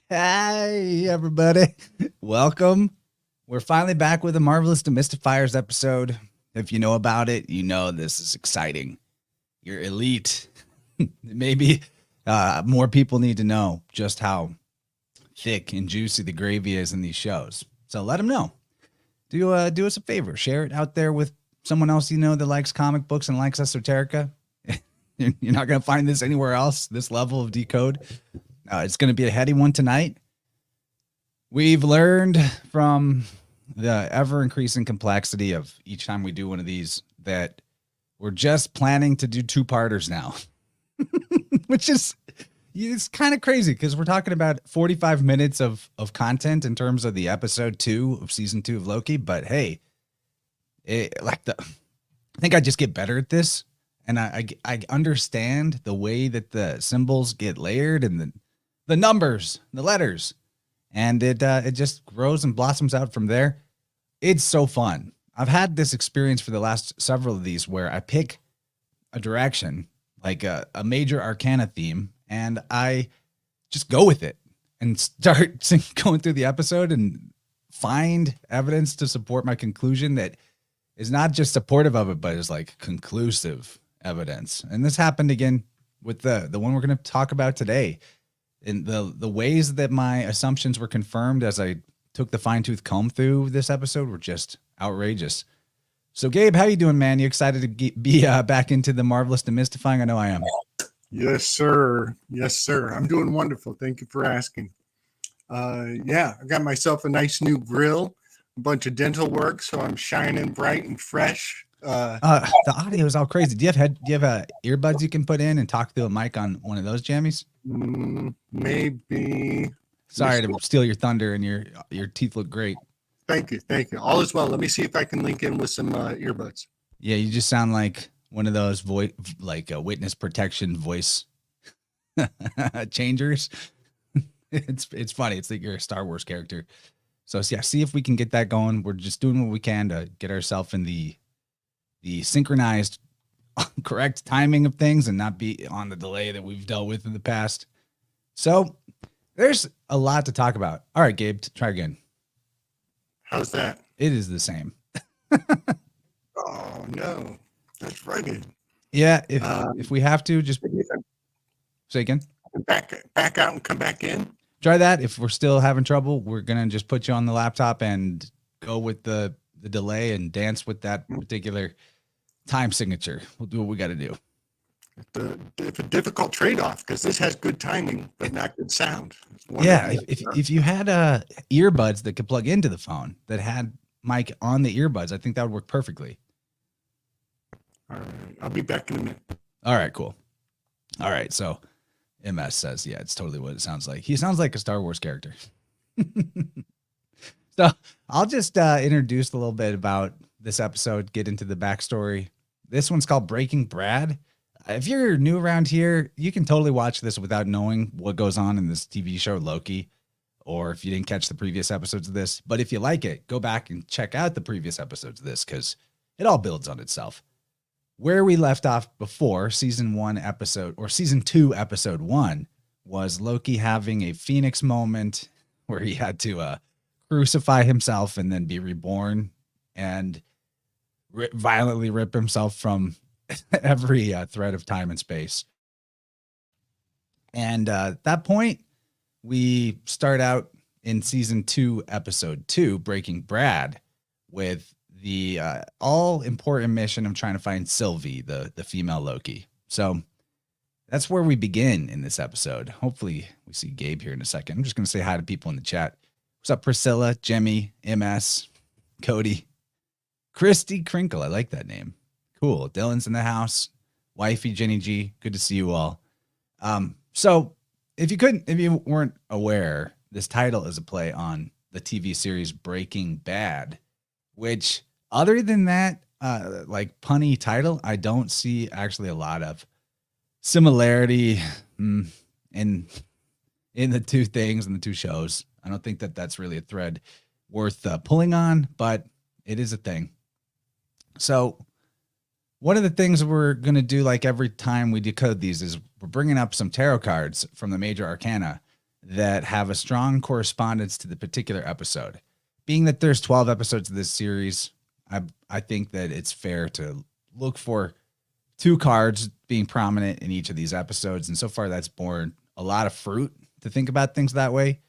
Hey, everybody. Welcome. We're finally back with a Marvelous DeMystifiers episode. If you know about it, you know this is exciting. You're elite. Maybe more people need to know just how thick and juicy the gravy is in these shows. So let them know. Do us a favor. Share it out there with someone else you know that likes comic books and likes esoterica. You're not going to find this anywhere else, this level of decode. It's going to be a heady one tonight. We've learned from the ever-increasing complexity of each time we do one of these that we're just planning to do two-parters now, which is it's kind of crazy because we're talking about 45 minutes of content in terms of the episode 2 of season 2 of Loki. But hey, I think I just get better at this, and I understand the way that the symbols get layered and the numbers, the letters, and it just grows and blossoms out from there. It's so fun. I've had this experience for the last several of these where I pick a direction, like a major arcana theme, and I just go with it and start going through the episode and find evidence to support my conclusion that is not just supportive of it, but is like conclusive evidence. And this happened again with the one we're going to talk about today. In the ways that my assumptions were confirmed as I took the fine-tooth comb through this episode were just outrageous. So, Gabe, how you doing, man? You excited to be back into the Marvelous Demystifying? I know I am. Yes, sir. Yes, sir. I'm doing wonderful. Thank you for asking. I got myself a nice new grill, a bunch of dental work, so I'm shining bright and fresh. The audio is all crazy. Do you have earbuds you can put in and talk through a mic on one of those jammies? Maybe. Sorry to steal your thunder, and your teeth look great. Thank you. All is well. Let me see if I can link in with some earbuds. Yeah, you just sound like one of those like a witness protection voice changers. It's funny. It's like you're a Star Wars character. So yeah, see if we can get that going. We're just doing what we can to get ourselves in the synchronized correct timing of things and not be on the delay that we've dealt with in the past. So there's a lot to talk about. All right, Gabe, try again. How's that? It is the same. Oh no, that's rugged. Yeah, if we have to, just say again. Back out and come back in. Try that. If we're still having trouble, we're gonna just put you on the laptop and go with the delay and dance with that particular time signature. We'll do what we got to do. It's a difficult trade-off because this has good timing but not good sound. Yeah, if you had earbuds that could plug into the phone that had mic on the earbuds, I think that would work perfectly. All right, I'll be back in a minute. All right, cool. All right, so MS says, yeah, it's totally what it sounds like. He sounds like a Star Wars character. So I'll just introduce a little bit about this episode, get into the backstory. This one's called Breaking Brad. If you're new around here, you can totally watch this without knowing what goes on in this TV show Loki, or if you didn't catch the previous episodes of this. But if you like it, go back and check out the previous episodes of this because it all builds on itself. Where we left off before season 2, episode 1 was Loki having a Phoenix moment where he had to crucify himself and then be reborn and violently rip himself from every thread of time and space. And at that point, we start out in season 2, episode 2, Breaking Brad, with the all important mission of trying to find Sylvie, the female Loki. So that's where we begin in this episode. Hopefully we see Gabe here in a second. I'm just going to say hi to people in the chat. What's up, Priscilla, Jimmy, MS, Cody, Christy Crinkle? I like that name. Cool. Dylan's in the house. Wifey, Jenny G. Good to see you all. So if you weren't aware, this title is a play on the TV series Breaking Bad, which other than that, like punny title, I don't see actually a lot of similarity in the two things and the two shows. I don't think that that's really a thread worth pulling on, but it is a thing. So one of the things we're going to do, like every time we decode these, is we're bringing up some tarot cards from the Major Arcana that have a strong correspondence to the particular episode. Being that there's 12 episodes of this series, I think that it's fair to look for 2 cards being prominent in each of these episodes. And so far, that's borne a lot of fruit to think about things that way.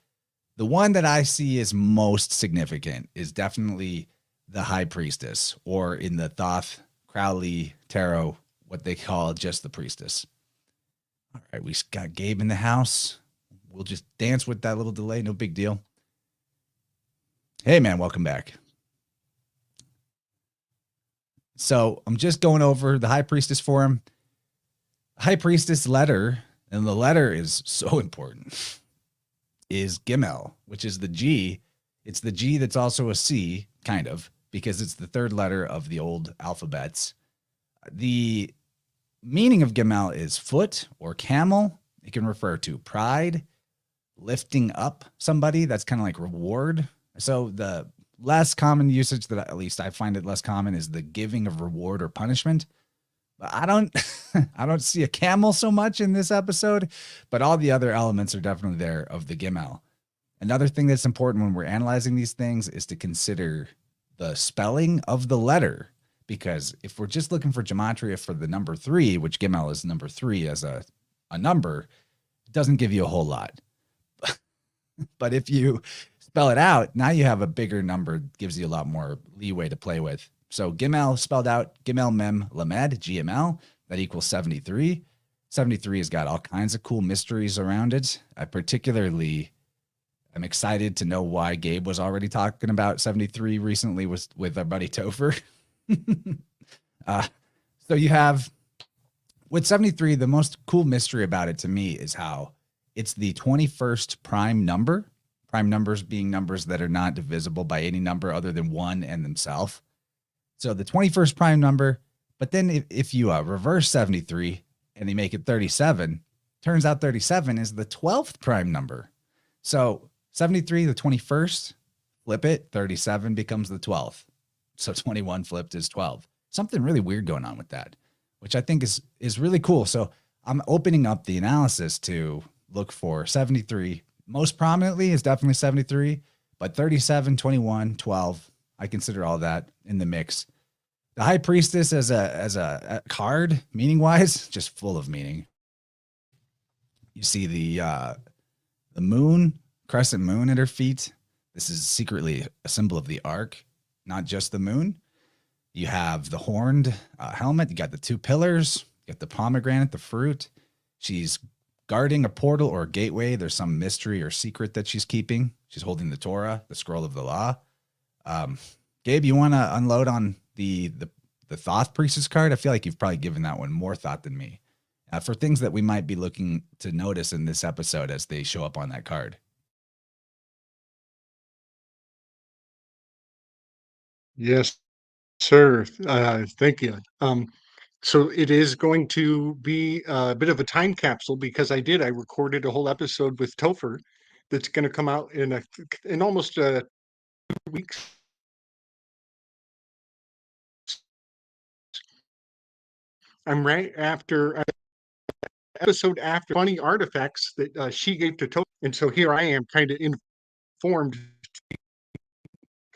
The one that I see as most significant is definitely the High Priestess, or in the Thoth Crowley Tarot, what they call just the Priestess. All right, we got Gabe in the house. We'll just dance with that little delay. No big deal. Hey, man, welcome back. So I'm just going over the High Priestess for him. High Priestess letter, and the letter is so important, is Gimel, which is the G. It's the G that's also a C, kind of, because it's the 3rd letter of the old alphabets. The meaning of Gimel is foot or camel. It can refer to pride, lifting up somebody. That's kind of like reward. So the less common usage that at least I find it less common is the giving of reward or punishment. But I don't see a camel so much in this episode, but all the other elements are definitely there of the Gimel. Another thing that's important when we're analyzing these things is to consider the spelling of the letter, because if we're just looking for gematria for the number 3, which Gimel is number 3 as a number, it doesn't give you a whole lot. But if you spell it out, now you have a bigger number, gives you a lot more leeway to play with. So Gimel spelled out, Gimel Mem Lamed, GML, that equals 73. 73 has got all kinds of cool mysteries around it. I'm excited to know why Gabe was already talking about 73 recently with our buddy Topher. So you have, with 73, the most cool mystery about it to me is how it's the 21st prime number. Prime numbers being numbers that are not divisible by any number other than 1 and themselves. So the 21st prime number, but then if you reverse 73 and you make it 37, turns out 37 is the 12th prime number. So 73, the 21st, flip it, 37 becomes the 12th. So 21 flipped is 12. Something really weird going on with that, which I think is really cool. So I'm opening up the analysis to look for 73. Most prominently is definitely 73, but 37, 21, 12, I consider all that in the mix. The High Priestess as a card, meaning-wise, just full of meaning. You see the moon, crescent moon at her feet. This is secretly a symbol of the ark, not just the moon. You have the horned helmet. You got the 2 pillars. You got the pomegranate, the fruit. She's guarding a portal or a gateway. There's some mystery or secret that she's keeping. She's holding the Torah, the scroll of the law. Gabe, you want to unload on the Thoth Priestess card? I feel like you've probably given that one more thought than me for things that we might be looking to notice in this episode as they show up on that card. Yes, sir. Thank you. So it is going to be a bit of a time capsule because I recorded a whole episode with Topher that's going to come out in almost 2 weeks. I'm right after episode after funny artifacts that she gave to Topher, and so here I am, kind of informed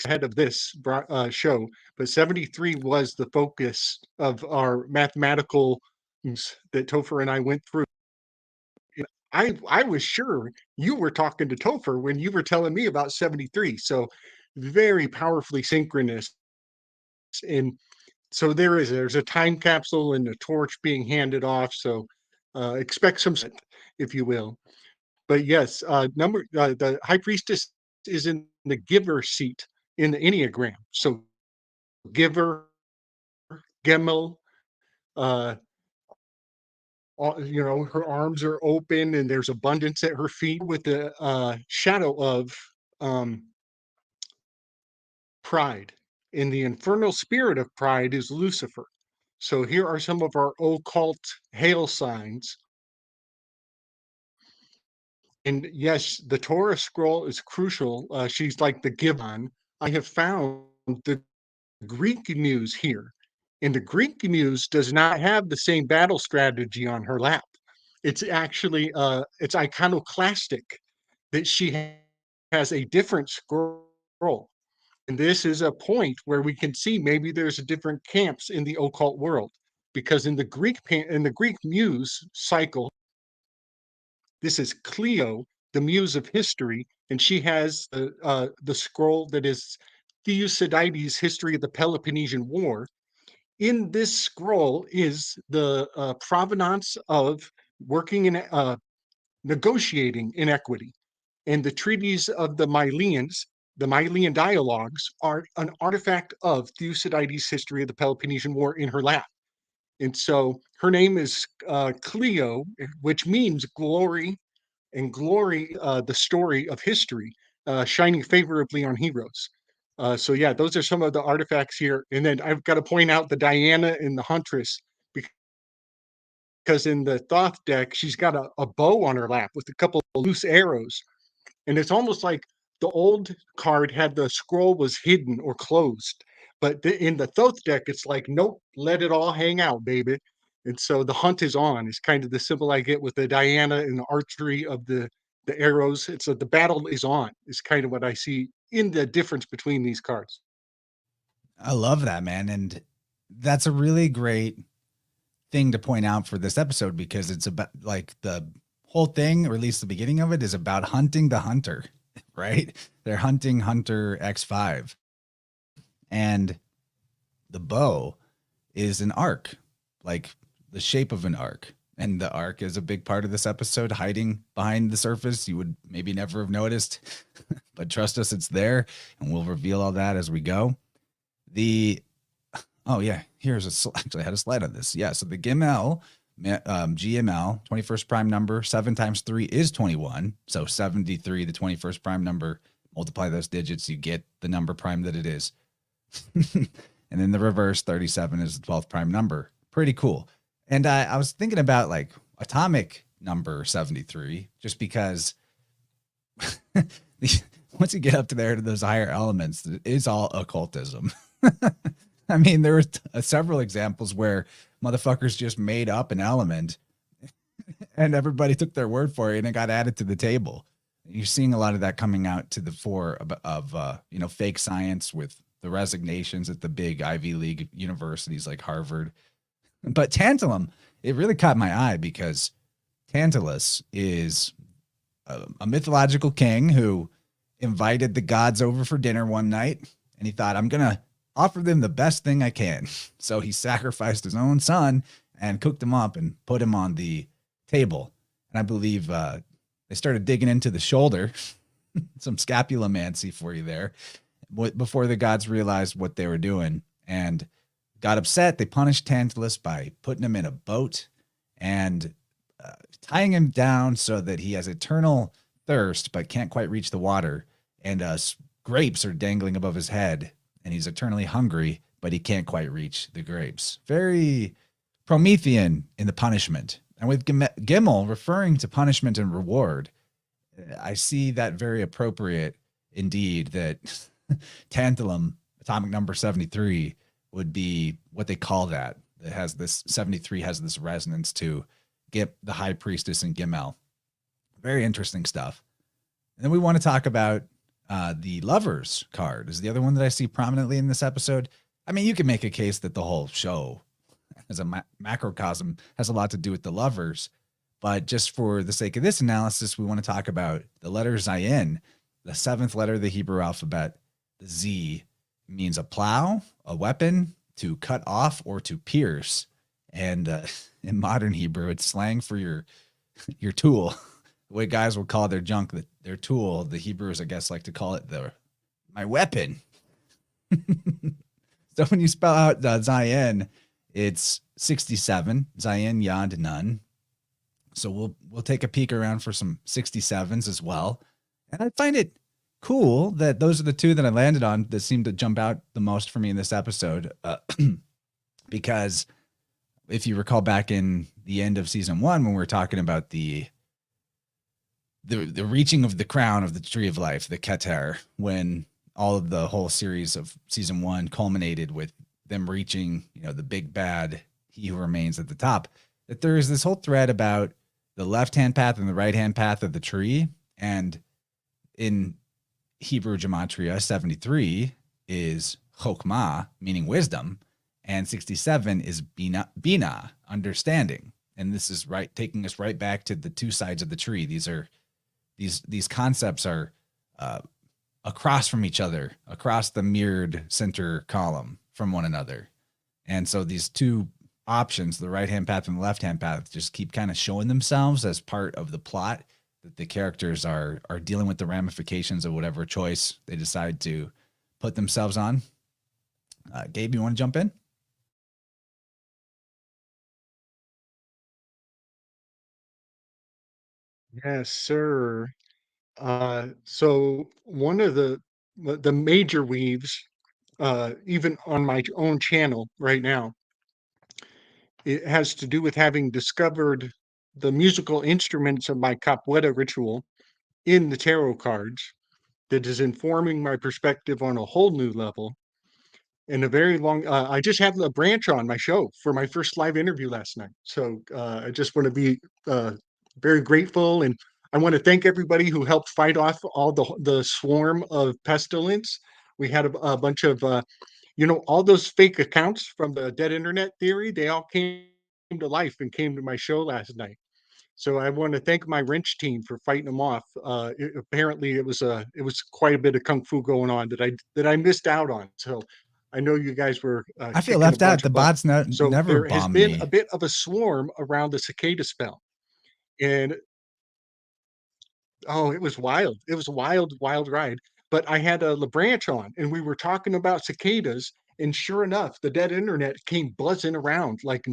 ahead of this show. But 73 was the focus of our mathematical that Topher and I went through. I was sure you were talking to Topher when you were telling me about 73. So very powerfully synchronous. And so there's a time capsule and a torch being handed off. So expect some, if you will. But yes, the High Priestess is in the giver seat in the Enneagram. So giver, Gemel, uh, her arms are open and there's abundance at her feet with the shadow of um, pride. And the infernal spirit of pride is Lucifer. So here are some of our occult hail signs. And yes, the Torah scroll is crucial. She's like the Gibbon. I have found the Greek muse here. And the Greek muse does not have the same battle strategy on her lap. It's actually it's iconoclastic. that she has a different scroll. And this is a point where we can see maybe there's a different camps in the occult world, because in the Greek muse cycle, this is Clio, the muse of history, and she has the scroll that is Thucydides' History of the Peloponnesian War. In this scroll is the provenance of working in negotiating inequity. And the treaties of the Mylian dialogues, are an artifact of Thucydides' History of the Peloponnesian War in her lap. And so her name is Clio, which means glory, and glory, the story of history, shining favorably on heroes. So yeah, those are some of the artifacts here. And then I've got to point out the Diana and the Huntress, because in the Thoth deck, she's got a bow on her lap with a couple of loose arrows. And it's almost like the old card had the scroll was hidden or closed. But in the Thoth deck, it's like, nope, let it all hang out, baby. And so the hunt is on, is kind of the symbol I get with the Diana and the archery of the arrows. It's the battle is on, is kind of what I see in the difference between these cards. I love that, man. And that's a really great thing to point out for this episode, because it's about, like, the whole thing, or at least the beginning of it, is about hunting the hunter, right? They're hunting Hunter X5. And the bow is an arc, like the shape of an arc. And the arc is a big part of this episode, hiding behind the surface. You would maybe never have noticed, but trust us, it's there. And we'll reveal all that as we go. Oh yeah, actually I had a slide on this. Yeah, so the GML, 21st prime number, 7 times 3 is 21. So 73, the 21st prime number, multiply those digits, you get the number prime that it is. And then the reverse, 37, is the 12th prime number. Pretty cool. And I was thinking about, like, atomic number 73, just because once you get up to there to those higher elements, it is all occultism. I mean, there were several examples where motherfuckers just made up an element and everybody took their word for it and it got added to the table. You're seeing a lot of that coming out to the fore of fake science, with the resignations at the big Ivy League universities like Harvard. But Tantalum, it really caught my eye, because Tantalus is a mythological king who invited the gods over for dinner one night, and he thought, I'm going to offer them the best thing I can. So he sacrificed his own son and cooked him up and put him on the table. And I believe they started digging into the shoulder, some scapulomancy for you there, before the gods realized what they were doing and got upset. They punished Tantalus by putting him in a boat and tying him down so that he has eternal thirst but can't quite reach the water. And grapes are dangling above his head, and he's eternally hungry, but he can't quite reach the grapes. Very Promethean in the punishment. And with Gimel referring to punishment and reward, I see that very appropriate indeed, that tantalum, atomic number 73, would be what they call that. It has this, 73 has this resonance to the High Priestess and Gimel. Very interesting stuff. And then we want to talk about the Lovers card is the other one that I see prominently in this episode. I mean, you can make a case that the whole show as a macrocosm has a lot to do with the Lovers, but just for the sake of this analysis, we want to talk about the letter Zayin, the 7th letter of the Hebrew alphabet. The Z means a plow, a weapon, to cut off or to pierce. And in modern Hebrew, it's slang for your tool. The way guys will call their junk their tool, the Hebrews, I guess, like to call it my weapon. So when you spell out Zayin, it's 67, Zayin, Yod, Nun. So we'll take a peek around for some 67s as well. And I find it cool that those are the two that I landed on that seem to jump out the most for me in this episode. Because if you recall back in the end of season 1, when we were talking about the reaching of the crown of the tree of life, the Keter, when all of the whole series of season 1 culminated with them reaching, the big bad, he who remains at the top, that there is this whole thread about the left-hand path and the right-hand path of the tree. And in Hebrew gematria, 73 is chokmah, meaning wisdom, and 67 is bina, understanding. And this is right, taking us right back to the two sides of the tree. These concepts are across from each other, across the mirrored center column from one another. And so these two options, the right-hand path and the left-hand path, just keep kind of showing themselves as part of the plot, that the characters are dealing with the ramifications of whatever choice they decide to put themselves on. Gabe, you want to jump in? Yes, sir. So one of the major weaves, even on my own channel right now, it has to do with having discovered the musical instruments of my capoeira ritual in the tarot cards that is informing my perspective on a whole new level. And a very long, I just had a branch on my show for my first live interview last night. So I just want to be very grateful. And I want to thank everybody who helped fight off all the swarm of pestilence. We had a bunch of, all those fake accounts from the dead internet theory, they all came to life and came to my show last night. So I want to thank my wrench team for fighting them off. Apparently, it was quite a bit of kung fu going on that I missed out on. So I know you guys were I feel kicking a left out. bunch The of butt. bots So never there has bomb been me. a bit of a swarm around the cicada spell, and oh, it was wild. It was a wild, wild ride. But I had a LeBranch on, and we were talking about cicadas, and sure enough, the dead internet came buzzing around like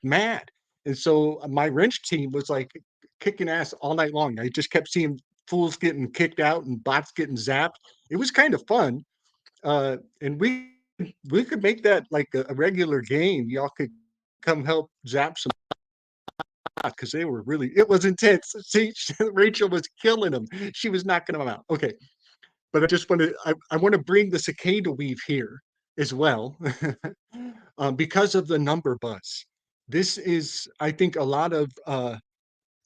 mad. And so my wrench team was like kicking ass all night long. I just kept seeing fools getting kicked out and bots getting zapped. It was kind of fun. And we could make that like a regular game. Y'all could come help zap some because they were really it was intense. See, Rachel was killing them. She was knocking them out. Okay, but I want to bring the cicada weave here as well because of the number bus. This is, I think, a lot of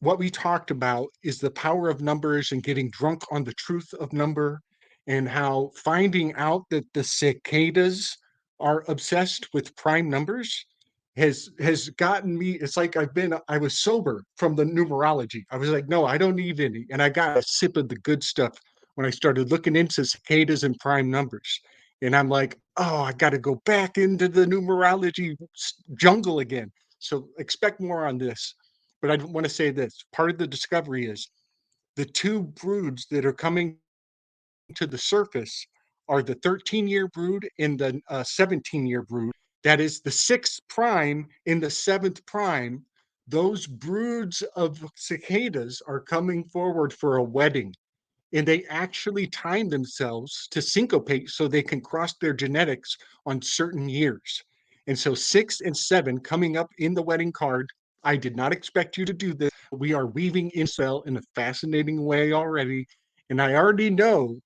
what we talked about is the power of numbers and getting drunk on the truth of number, and how finding out that the cicadas are obsessed with prime numbers has gotten me. It's like I was sober from the numerology. I was like, no, I don't need any, and I got a sip of the good stuff when I started looking into cicadas and prime numbers. And I'm like, oh, I got to go back into the numerology jungle again. So expect more on this. But I want to say this, part of the discovery is the two broods that are coming to the surface are the 13-year brood and the 17-year brood. That is the sixth prime in the seventh prime. Those broods of cicadas are coming forward for a wedding, and they actually time themselves to syncopate so they can cross their genetics on certain years. And so 6 and 7 coming up in the wedding card. I did not expect you to do this. We are weaving incel in a fascinating way already. And I already know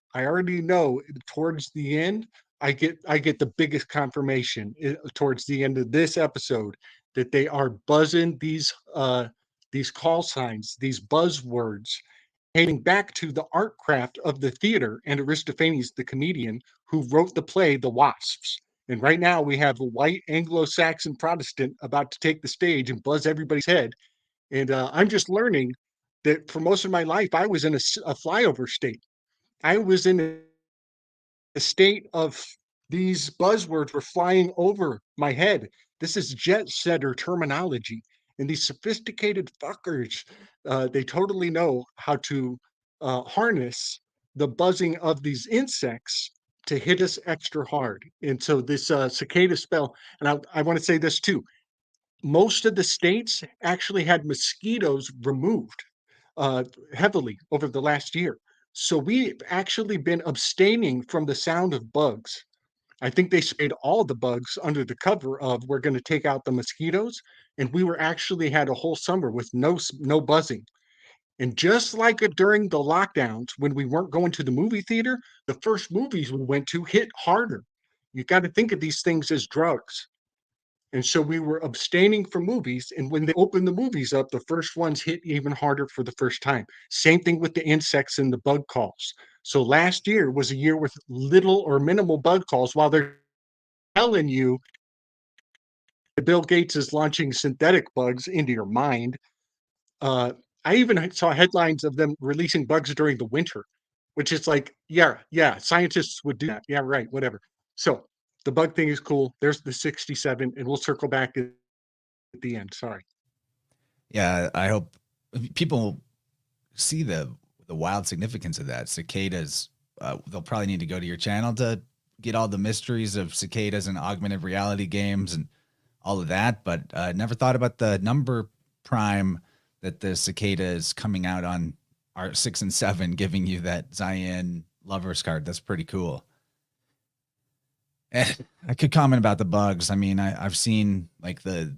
towards the end, I get the biggest confirmation towards the end of this episode that they are buzzing these call signs, these buzzwords, dating back to the art craft of the theater and Aristophanes, the comedian, who wrote the play The Wasps. And right now we have a white Anglo-Saxon Protestant about to take the stage and buzz everybody's head. And I'm just learning that for most of my life, I was in a flyover state. I was in a state of these buzzwords were flying over my head. This is jet setter terminology. And these sophisticated fuckers, they totally know how to harness the buzzing of these insects to hit us extra hard. And so this cicada spell, and I want to say this too, most of the states actually had mosquitoes removed uh, heavily over the last year. So we've actually been abstaining from the sound of bugs. I think they sprayed all the bugs under the cover of we're going to take out the mosquitoes, and we were actually had a whole summer with no buzzing. And just like during the lockdowns when we weren't going to the movie theater, the first movies we went to hit harder. You got to think of these things as drugs. And so we were abstaining from movies. And when they opened the movies up, the first ones hit even harder for the first time. Same thing with the insects and the bug calls. So last year was a year with little or minimal bug calls, while they're telling you that Bill Gates is launching synthetic bugs into your mind. Uh, I even saw headlines of them releasing bugs during the winter, which is like, yeah, scientists would do that. Yeah, right, whatever. So the bug thing is cool. There's the 67, and we'll circle back at the end. Sorry. Yeah, I hope people see the wild significance of that. Cicadas, they'll probably need to go to your channel to get all the mysteries of cicadas and augmented reality games and all of that. But never thought about the number prime that the cicada is coming out on our 6 and 7, giving you that Zion Lovers card. That's pretty cool. And I could comment about the bugs. I mean, I've seen like the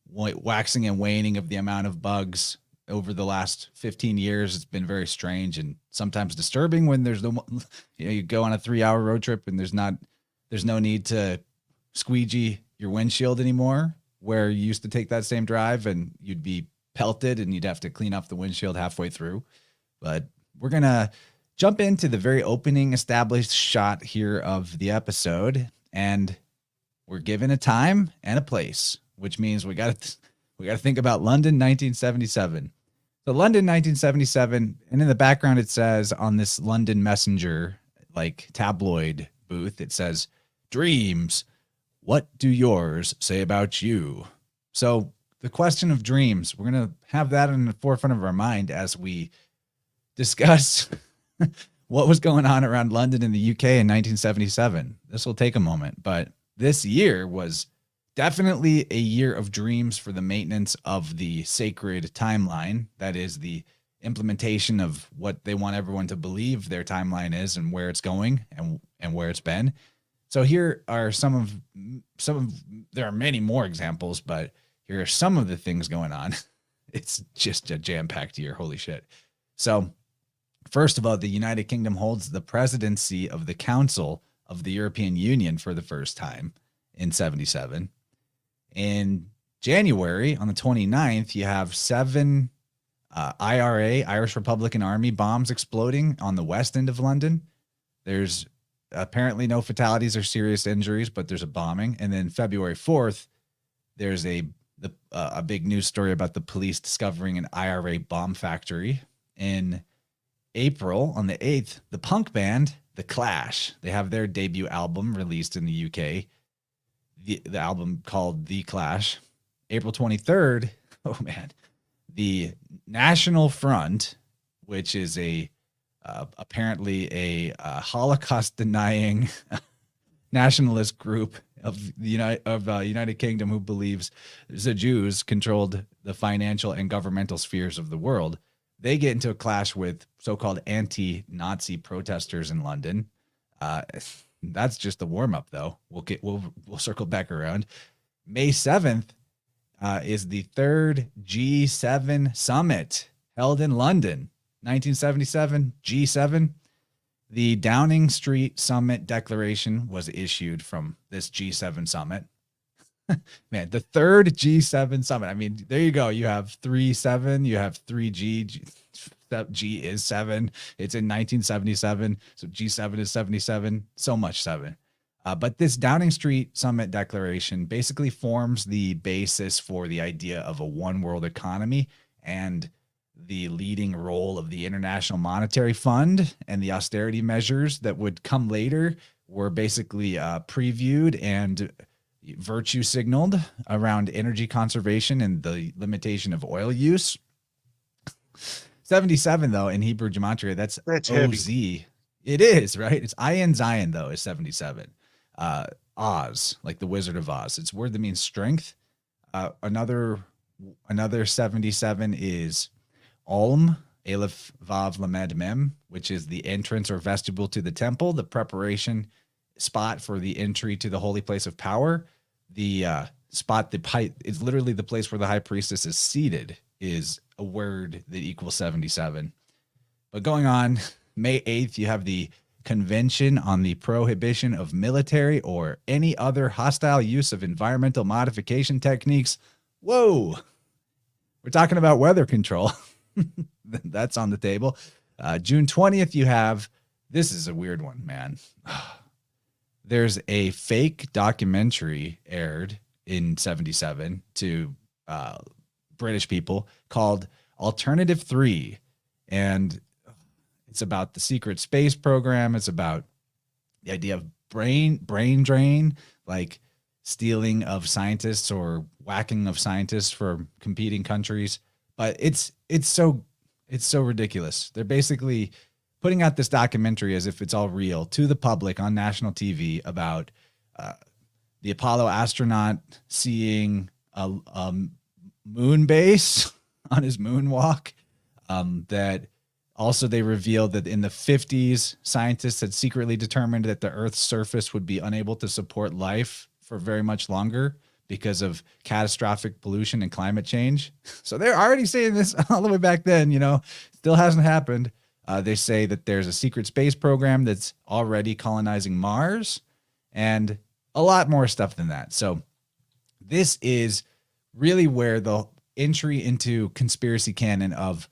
waxing and waning of the amount of bugs over the last 15 years. It's been very strange and sometimes disturbing when there's you go on a 3-hour road trip and there's no need to squeegee your windshield anymore, where you used to take that same drive and you'd be pelted and you'd have to clean off the windshield halfway through. But we're going to jump into the very opening established shot here of the episode, and we're given a time and a place, which means we got to think about London 1977. So London 1977, and in the background it says on this London Messenger like tabloid booth, it says, "Dreams, what do yours say about you?" So the question of dreams, we're going to have that in the forefront of our mind as we discuss what was going on around London in the UK in 1977. This will take a moment, but this year was definitely a year of dreams for the maintenance of the sacred timeline. That is the implementation of what they want everyone to believe their timeline is and where it's going and where it's been. So here are some of there are many more examples, but here are some of the things going on. It's just a jam-packed year. Holy shit. So first of all, the United Kingdom holds the presidency of the Council of the European Union for the first time in 77. In January, on the 29th, you have 7 IRA, Irish Republican Army bombs exploding on the west end of London. There's apparently no fatalities or serious injuries, but there's a bombing. And then February 4th, there's a big news story about the police discovering an IRA bomb factory. In April, on the 8th, the punk band, The Clash, they have their debut album released in the UK. The album called The Clash. April 23rd, oh man, the National Front, which is apparently a Holocaust-denying nationalist group of the United Kingdom who believes the Jews controlled the financial and governmental spheres of the world. They get into a clash with so-called anti-Nazi protesters in London. That's just the warm-up, though. We'll circle back around. May 7th is the 3rd G7 summit held in London. 1977, G7. The Downing Street Summit Declaration was issued from this G7 summit. Man, the 3rd G7 summit. I mean, there you go. You have 3-7, you have 3G. G is 7. It's in 1977. So G7 is 77. So much 7. But this Downing Street Summit Declaration basically forms the basis for the idea of a one world economy and the leading role of the International Monetary Fund, and the austerity measures that would come later were basically previewed and virtue signaled around energy conservation and the limitation of oil use. 77, though, in Hebrew gematria, that's OZ. Heavy. It is, right? It's Ayin Zion, though, is 77. Oz, like the Wizard of Oz. It's a word that means strength. Another 77 is Olm, Aleph Vav Lamed Mem, which is the entrance or vestibule to the temple, the preparation spot for the entry to the holy place of power. The spot that is literally the place where the high priestess is seated is a word that equals 77. But going on, May 8th, you have the Convention on the Prohibition of Military or any other hostile use of environmental modification techniques. Whoa. We're talking about weather control. That's on the table. June 20th, you have, this is a weird one, man. There's a fake documentary aired in 77 to British people called Alternative 3. And it's about the secret space program. It's about the idea of brain drain, like stealing of scientists or whacking of scientists for competing countries. But it's so ridiculous. They're basically putting out this documentary as if it's all real to the public on national TV about the Apollo astronaut seeing a moon base on his moonwalk. That also they revealed that in the 50s, scientists had secretly determined that the Earth's surface would be unable to support life for very much longer because of catastrophic pollution and climate change. So they're already saying this all the way back then, still hasn't happened. They say that there's a secret space program that's already colonizing Mars and a lot more stuff than that. So this is really where the entry into conspiracy canon of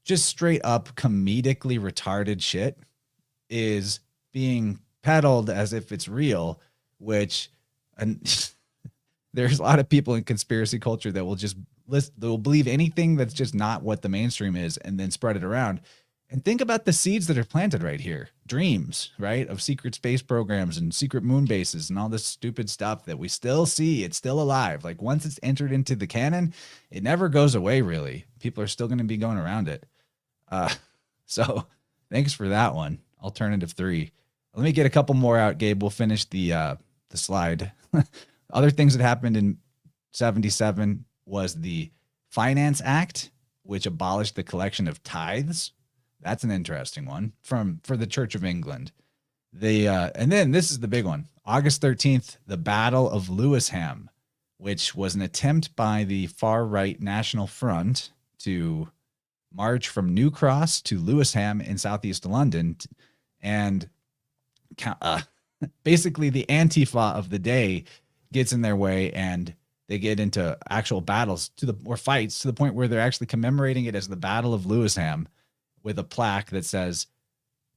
just straight up comedically retarded shit is being peddled as if it's real, which there's a lot of people in conspiracy culture that will just they'll believe anything that's just not what the mainstream is and then spread it around. And think about the seeds that are planted right here. Dreams, right? Of secret space programs and secret moon bases and all this stupid stuff that we still see. It's still alive. Like once it's entered into the canon, it never goes away really. People are still going to be going around it. So thanks for that one. Alternative 3. Let me get a couple more out, Gabe. We'll finish the slide. Other things that happened in 77 was the Finance Act, which abolished the collection of tithes. That's an interesting one for the Church of England. And then this is the big one. August 13th, the Battle of Lewisham, which was an attempt by the far-right National Front to march from New Cross to Lewisham in southeast London. And basically the Antifa of the day gets in their way and they get into actual battles or fights to the point where they're actually commemorating it as the Battle of Lewisham, with a plaque that says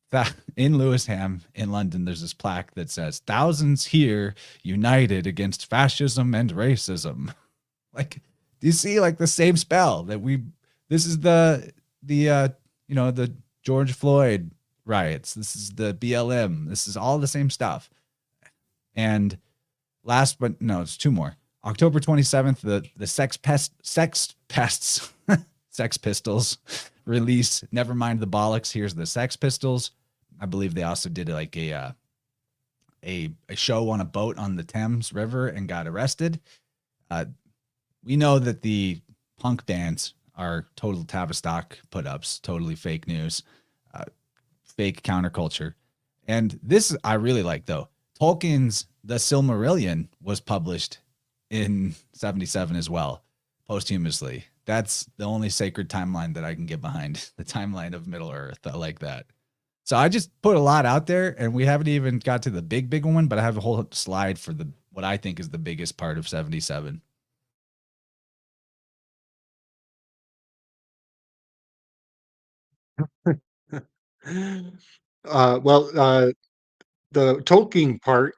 that in Lewisham in London, there's this plaque that says thousands here united against fascism and racism. Like, do you see like the same spell that this is the George Floyd riots. This is the BLM. This is all the same stuff. And it's two more. October 27th, the Sex Pistols release Nevermind the Bollocks. Here's the Sex Pistols. I believe they also did like a show on a boat on the Thames River and got arrested. We know that the punk bands are total Tavistock put-ups, totally fake news, fake counterculture. And this I really like, though. Tolkien's The Silmarillion was published in 77 as well, posthumously. That's the only sacred timeline that I can get behind, the timeline of Middle Earth. I like that. So I just put a lot out there, and we haven't even got to the big one, but I have a whole slide for what I think is the biggest part of 77. The Tolkien part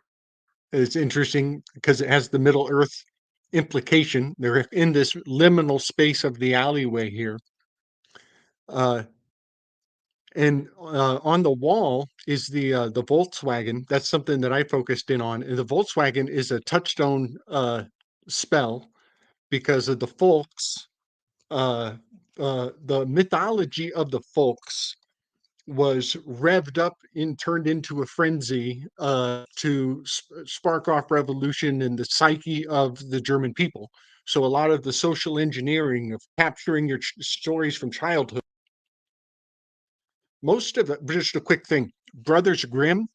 is interesting because it has the Middle Earth implication. They're in this liminal space of the alleyway here. And on the wall is the Volkswagen. That's something that I focused in on. And the Volkswagen is a touchstone spell because of the folks. The mythology of the folks was revved up and turned into a frenzy to spark off revolution in the psyche of the German people. So a lot of the social engineering of capturing your stories from childhood, most of it, just a quick thing, Brothers Grimm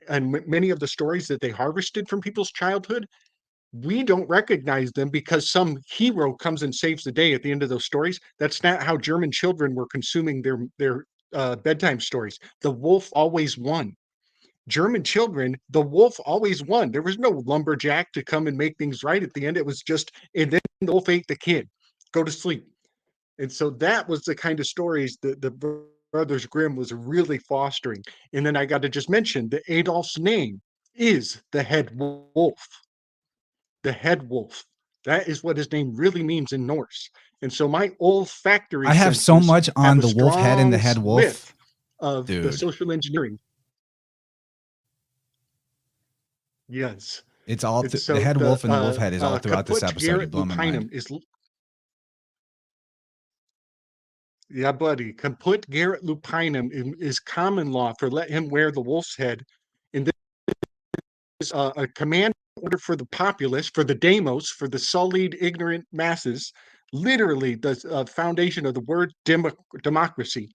and many of the stories that they harvested from people's childhood, we don't recognize them because some hero comes and saves the day at the end of those stories. That's not how German children were consuming their bedtime stories. The wolf always won. German children, the wolf always won. There was no lumberjack to come and make things right at the end. It was just, and then the wolf ate the kid. Go to sleep. And so that was the kind of stories that the Brothers Grimm was really fostering. And then I got to just mention that Adolf's name is the head wolf. The head wolf. That is what his name really means in Norse. And so my olfactory I have so senses much have on a the wolf head and the strong head whiff wolf. of the Dude, social engineering. Yes. it's all And the so head the wolf and the wolf head is all throughout this Kaput episode. You Garrett blow my mind. lupinum is, yeah, buddy. Kaput Garrett lupinum is common law for let him wear the wolf's head. And this is a command order for the populace, for the demos, for the sullied, ignorant masses. Literally, the foundation of the word democracy.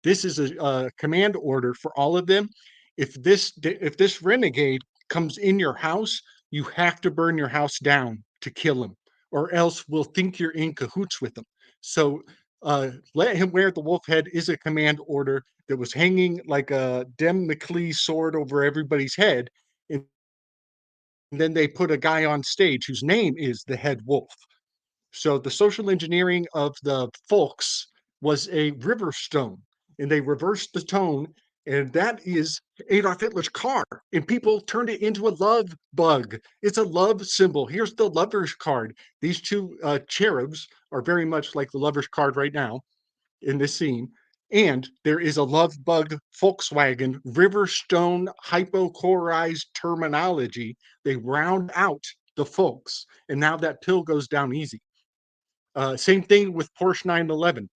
This is a command order for all of them. If this renegade comes in your house, you have to burn your house down to kill him, or else we'll think you're in cahoots with him. So let him wear the wolf head is a command order that was hanging like a Dem McLeese sword over everybody's head. And then they put a guy on stage whose name is the head wolf. So the social engineering of the folks was a river stone, and they reversed the tone, and that is Adolf Hitler's car. And people turned it into a love bug. It's a love symbol. Here's the lover's card. These two cherubs are very much like the lover's card right now in this scene. And there is a love bug Volkswagen Riverstone hypochorized terminology. They round out the folks, and now that pill goes down easy. Same thing with Porsche 911.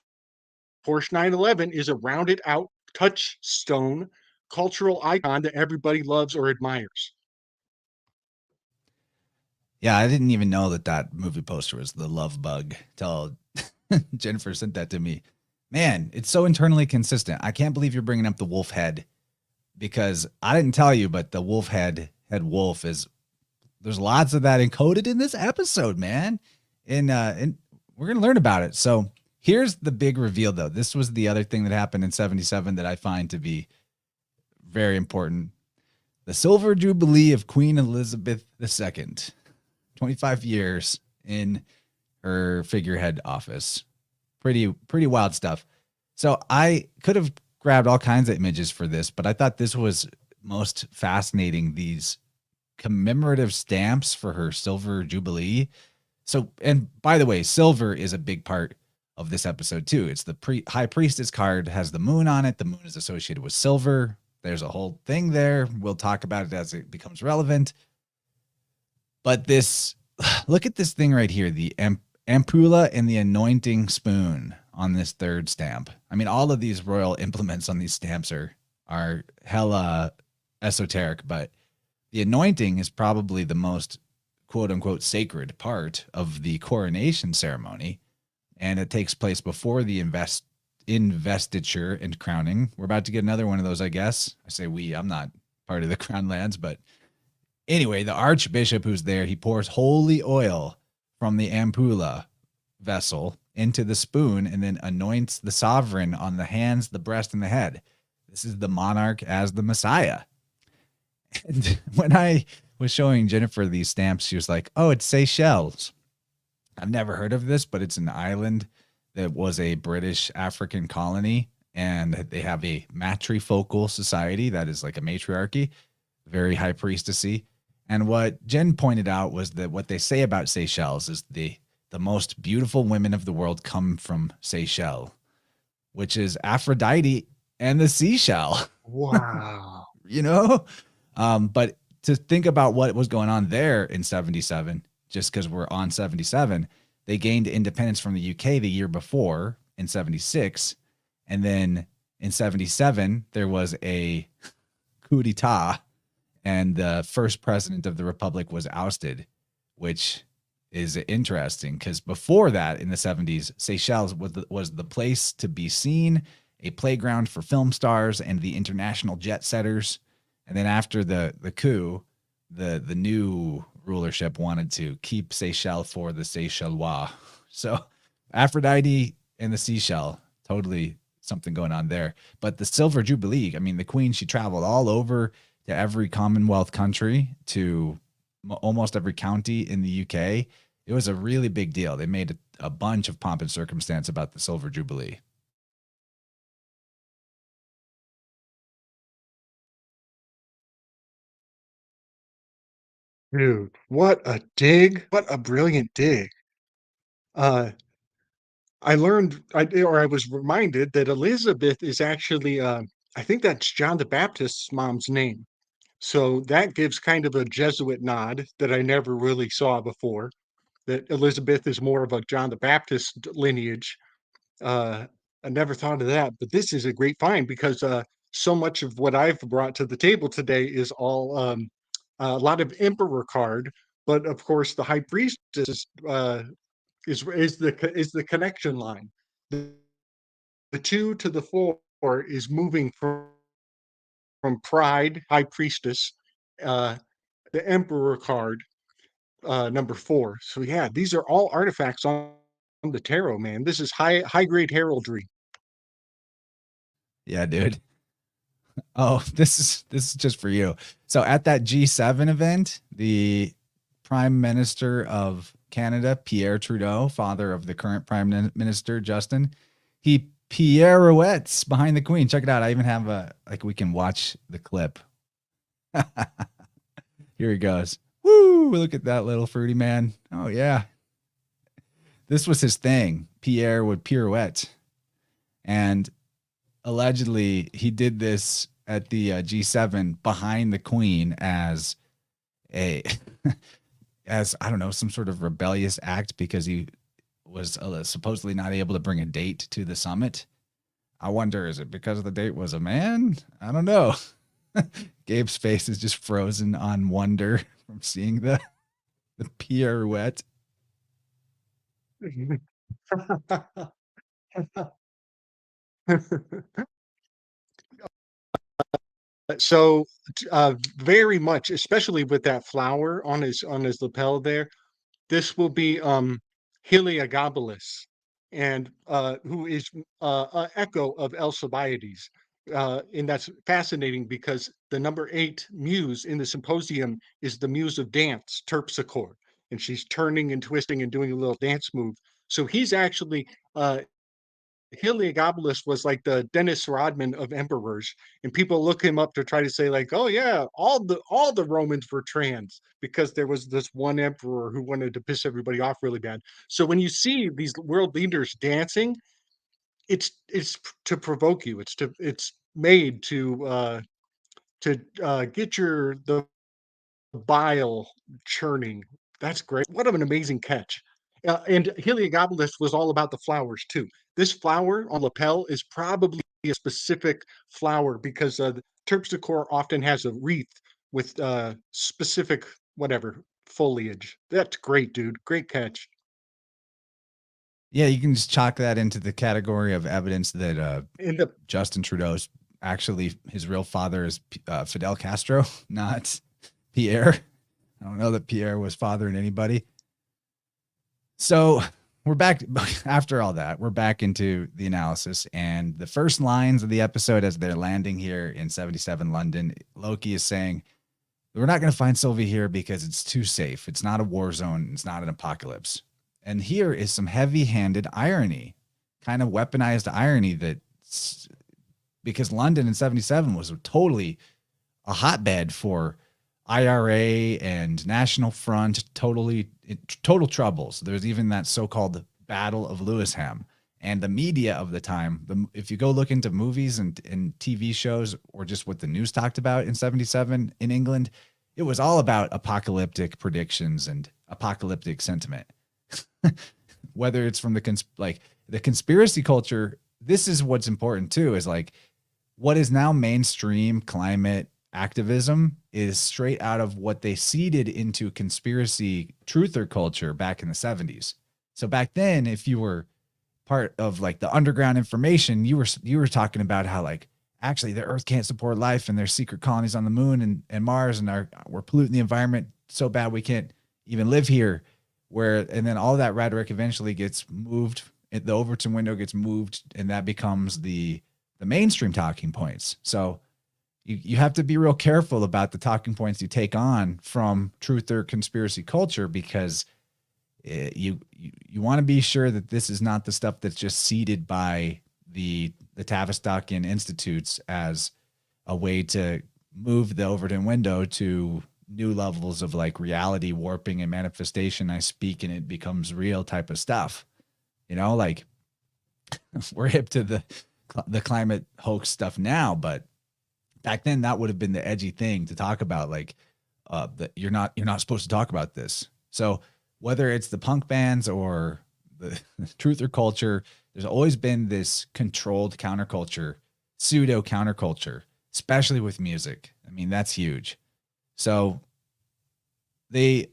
Porsche 911 is a rounded out touchstone cultural icon that everybody loves or admires. Yeah, I didn't even know that movie poster was the love bug till Jennifer sent that to me. Man, it's so internally consistent. I can't believe you're bringing up the wolf head because I didn't tell you, but the wolf head wolf is there's lots of that encoded in this episode, man. And we're going to learn about it. So here's the big reveal, though. This was the other thing that happened in 77 that I find to be very important. The Silver Jubilee of Queen Elizabeth II. 25 years in her figurehead office. Pretty wild stuff. So I could have grabbed all kinds of images for this, but I thought this was most fascinating. These commemorative stamps for her Silver Jubilee. So, and by the way, silver is a big part of this episode too. It's the High Priestess card, has the moon on it. The moon is associated with silver. There's a whole thing there. We'll talk about it as it becomes relevant. But this, look at this thing right here, the ampulla and the anointing spoon on this third stamp. I mean, all of these royal implements on these stamps are hella esoteric, but the anointing is probably the most quote unquote sacred part of the coronation ceremony. And it takes place before the investiture and crowning. We're about to get another one of those, I guess. I say we, I'm not part of the crown lands, but anyway, the archbishop who's there, he pours holy oil from the ampulla vessel into the spoon and then anoints the sovereign on the hands, the breast, and the head. This is the monarch as the Messiah. And when I was showing Jennifer these stamps, she was like, oh, it's Seychelles. I've never heard of this, but it's an island that was a British African colony, and they have a matrifocal society that is like a matriarchy, very high priestessy. And what Jen pointed out was that what they say about Seychelles is the most beautiful women of the world come from Seychelles, which is Aphrodite and the seashell. Wow. You know? But to think about what was going on there in 77, just because we're on 77, they gained independence from the UK the year before in 76. And then in 77, there was a coup d'etat and the first president of the republic was ousted, which is interesting because before that in the 70s, Seychelles was the place to be seen, a playground for film stars and the international jet setters. And then after the coup, the new rulership wanted to keep Seychelles for the Seychellois. So Aphrodite and the seashell, totally something going on there. But the Silver Jubilee, I mean, the queen, she traveled all over to every Commonwealth country, to almost every county in the UK. It was a really big deal. They made a bunch of pomp and circumstance about the Silver Jubilee. Dude, what a dig. What a brilliant dig. Uh, I learned, or I was reminded that Elizabeth is actually, I think that's John the Baptist's mom's name. So that gives kind of a Jesuit nod that I never really saw before, that Elizabeth is more of a John the Baptist lineage. Uh, I never thought of that, but this is a great find because so much of what I've brought to the table today is all a lot of Emperor card, but of course the High Priestess is the connection line. The 2 to the 4 is moving from Pride, High Priestess, uh, the Emperor card, number 4. So yeah, these are all artifacts on the tarot, man. This is high grade heraldry. Yeah, dude. Oh, this is just for you. So at that G7 event, the Prime Minister of Canada, Pierre Trudeau, father of the current Prime Minister Justin, he pirouettes behind the Queen. Check it out. I even have we can watch the clip. Here he goes. Woo! Look at that little fruity man. Oh yeah. This was his thing. Pierre would pirouette. And allegedly he did this at the G7 behind the Queen as a as I don't know, some sort of rebellious act because he was supposedly not able to bring a date to the summit. I wonder, is it because the date was a man? I don't know. Gabe's face is just frozen on wonder from seeing the pirouette. So very much, especially with that flower on his lapel there, this will be Heliogabalus, and who is an echo of Alcibiades. And that's fascinating because the number 8 muse in the symposium is the muse of dance, Terpsichore, and she's turning and twisting and doing a little dance move. So he's actually Heliogabalus was like the Dennis Rodman of emperors, and people look him up to try to say like, "Oh yeah, all the Romans were trans because there was this one emperor who wanted to piss everybody off really bad." So when you see these world leaders dancing, it's to provoke you. It's made to get your the bile churning. That's great. What an amazing catch. And Heliogabalus was all about the flowers too. This flower on lapel is probably a specific flower because the terpsichore often has a wreath with specific whatever foliage. That's great, dude. Great catch. Yeah, you can just chalk that into the category of evidence that And the Justin Trudeau's actually his real father is Fidel Castro, not Pierre. I don't know that Pierre was fathering anybody. So we're back after all that. We're back into the analysis, and the first lines of the episode as they're landing here in 77 London, Loki is saying, "We're not going to find Sylvie here because it's too safe. It's not a war zone. It's not an apocalypse." And here is some heavy-handed irony, kind of weaponized irony that because London in 77 was totally a hotbed for IRA and National Front, total troubles. There's even that so-called Battle of Lewisham. And the media of the time, if you go look into movies and TV shows or just what the news talked about in 77 in England, it was all about apocalyptic predictions and apocalyptic sentiment. Whether it's from the conspiracy culture, this is what's important too, is like what is now mainstream climate activism is straight out of what they seeded into conspiracy truther culture back in the 70s. So back then, if you were part of like the underground information, you were talking about how like actually the earth can't support life and there's secret colonies on the moon and Mars, and we're polluting the environment so bad we can't even live here. And then all that rhetoric eventually gets moved. The Overton window gets moved, and that becomes the mainstream talking points. So, you have to be real careful about the talking points you take on from truth or conspiracy culture, because you want to be sure that this is not the stuff that's just seeded by the Tavistockian institutes as a way to move the Overton window to new levels of like reality warping and manifestation. I speak and it becomes real type of stuff. You know, like we're hip to the climate hoax stuff now, but back then that would have been the edgy thing to talk about. Like, that you're not supposed to talk about this. So whether it's the punk bands or the truth or culture, there's always been this controlled counterculture, pseudo counterculture, especially with music. I mean, that's huge. So they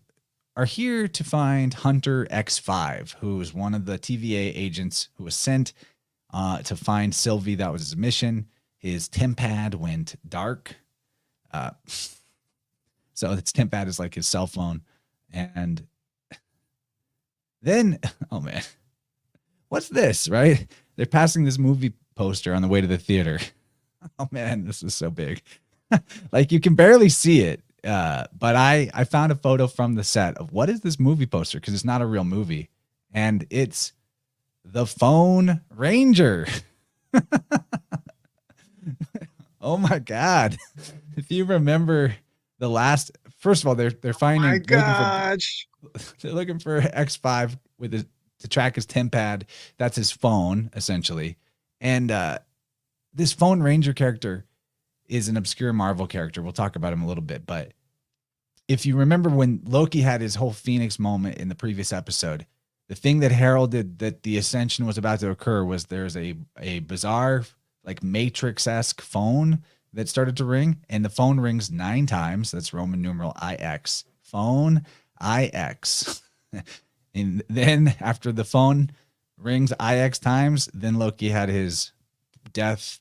are here to find Hunter X5, who is one of the TVA agents who was sent to find Sylvie. That was his mission. His TemPad went dark. So his TemPad is like his cell phone. And then, oh man, what's this, right? They're passing this movie poster on the way to the theater. Oh man, this is so big. Like you can barely see it. But I found a photo from the set of what is this movie poster, because it's not a real movie. And it's the Phone Ranger. Oh my God. If you remember the last, first of all, they're finding, Oh my gosh. they're looking for X5 with his, to track his TemPad. That's his phone, essentially. And this Phone Ranger character is an obscure Marvel character. We'll talk about him a little bit. But if you remember when Loki had his whole Phoenix moment in the previous episode, the thing that heralded that the ascension was about to occur was there's a bizarre, like Matrix-esque phone that started to ring, and the phone rings 9 times. That's Roman numeral IX. Phone IX. And then after the phone rings IX times, then Loki had his death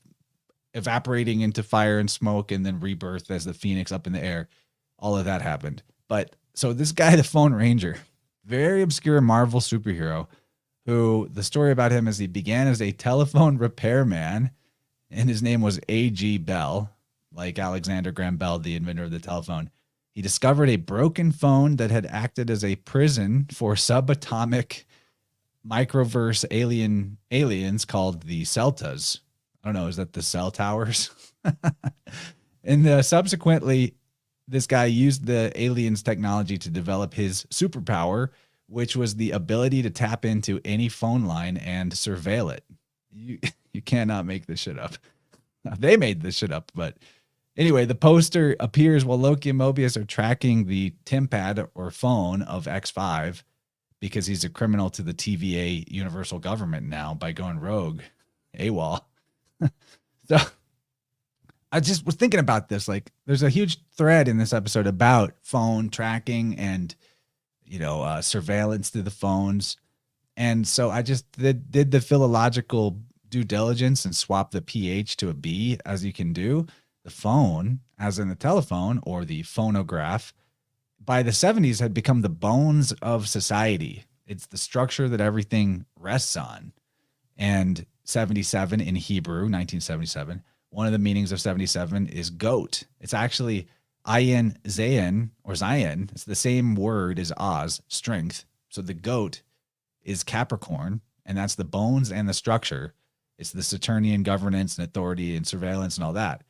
evaporating into fire and smoke and then rebirth as the Phoenix up in the air. All of that happened. But so this guy, the Phone Ranger, very obscure Marvel superhero, who the story about him is he began as a telephone repairman, and his name was A.G. Bell, like Alexander Graham Bell, the inventor of the telephone. He discovered a broken phone that had acted as a prison for subatomic microverse aliens called the Celtas. I don't know, is that the cell towers? And subsequently, this guy used the aliens' technology to develop his superpower, which was the ability to tap into any phone line and surveil it. You cannot make this shit up. They made this shit up, but anyway, the poster appears while Loki and Mobius are tracking the TemPad or phone of X5 because he's a criminal to the TVA universal government now by going rogue, AWOL. So I just was thinking about this. Like, there's a huge thread in this episode about phone tracking and, surveillance through the phones. And so I just did the philological due diligence and swap the PH to a B, as you can do. The phone, as in the telephone or the phonograph, by the 70s had become the bones of society. It's the structure that everything rests on. And 77 in Hebrew, 1977, one of the meanings of 77 is goat. It's actually ayin zayin or Zion. It's the same word as Oz, strength. So the goat is Capricorn, and that's the bones and the structure. It's the Saturnian governance and authority and surveillance and all that.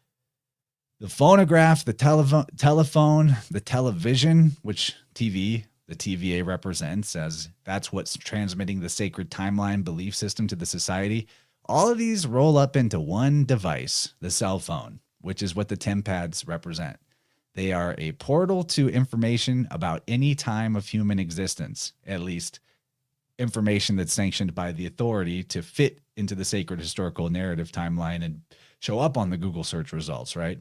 The phonograph, the telephone, the television, which the TVA represents, as that's what's transmitting the sacred timeline belief system to the society. All of these roll up into one device, the cell phone, which is what the TemPads represent. They are a portal to information about any time of human existence, at least information that's sanctioned by the authority to fit into the sacred historical narrative timeline and show up on the Google search results, right?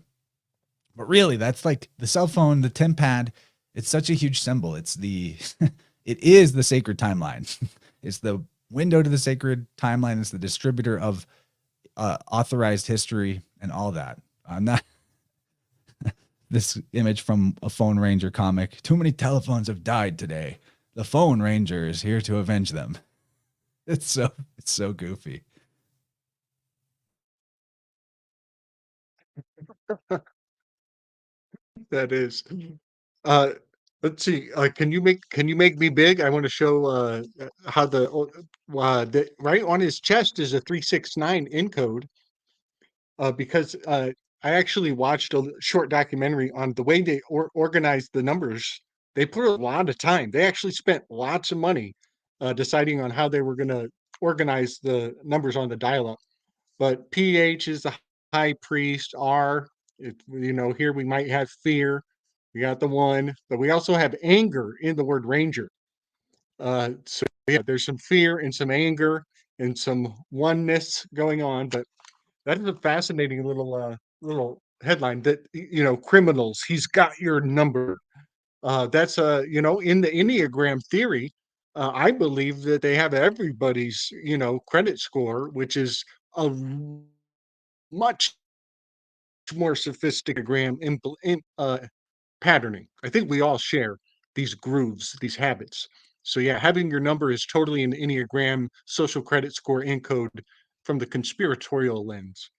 But really, that's like the cell phone, the TemPad. It's such a huge symbol. It is the sacred timeline. It's the window to the sacred timeline. It's the distributor of authorized history and all that. I'm not this image from a Phone Ranger comic. Too many telephones have died today. The Phone Ranger is here to avenge them. It's so goofy. That is. Uh, let's see. Can you make me big? I want to show how the right on his chest is a 369 encode. Because I actually watched a short documentary on the way they organized the numbers. They put a lot of time. They actually spent lots of money deciding on how they were going to organize the numbers on the dial-up. But PH is the high priest. R, here we might have fear. We got the one, but we also have anger in the word ranger. So yeah, there's some fear and some anger and some oneness going on. But that is a fascinating little headline that criminals. He's got your number. That's in the Enneagram theory. I believe that they have everybody's credit score, which is a much more sophisticated patterning. I think we all share these grooves, these habits. So yeah, having your number is totally an Enneagram social credit score encode from the conspiratorial lens.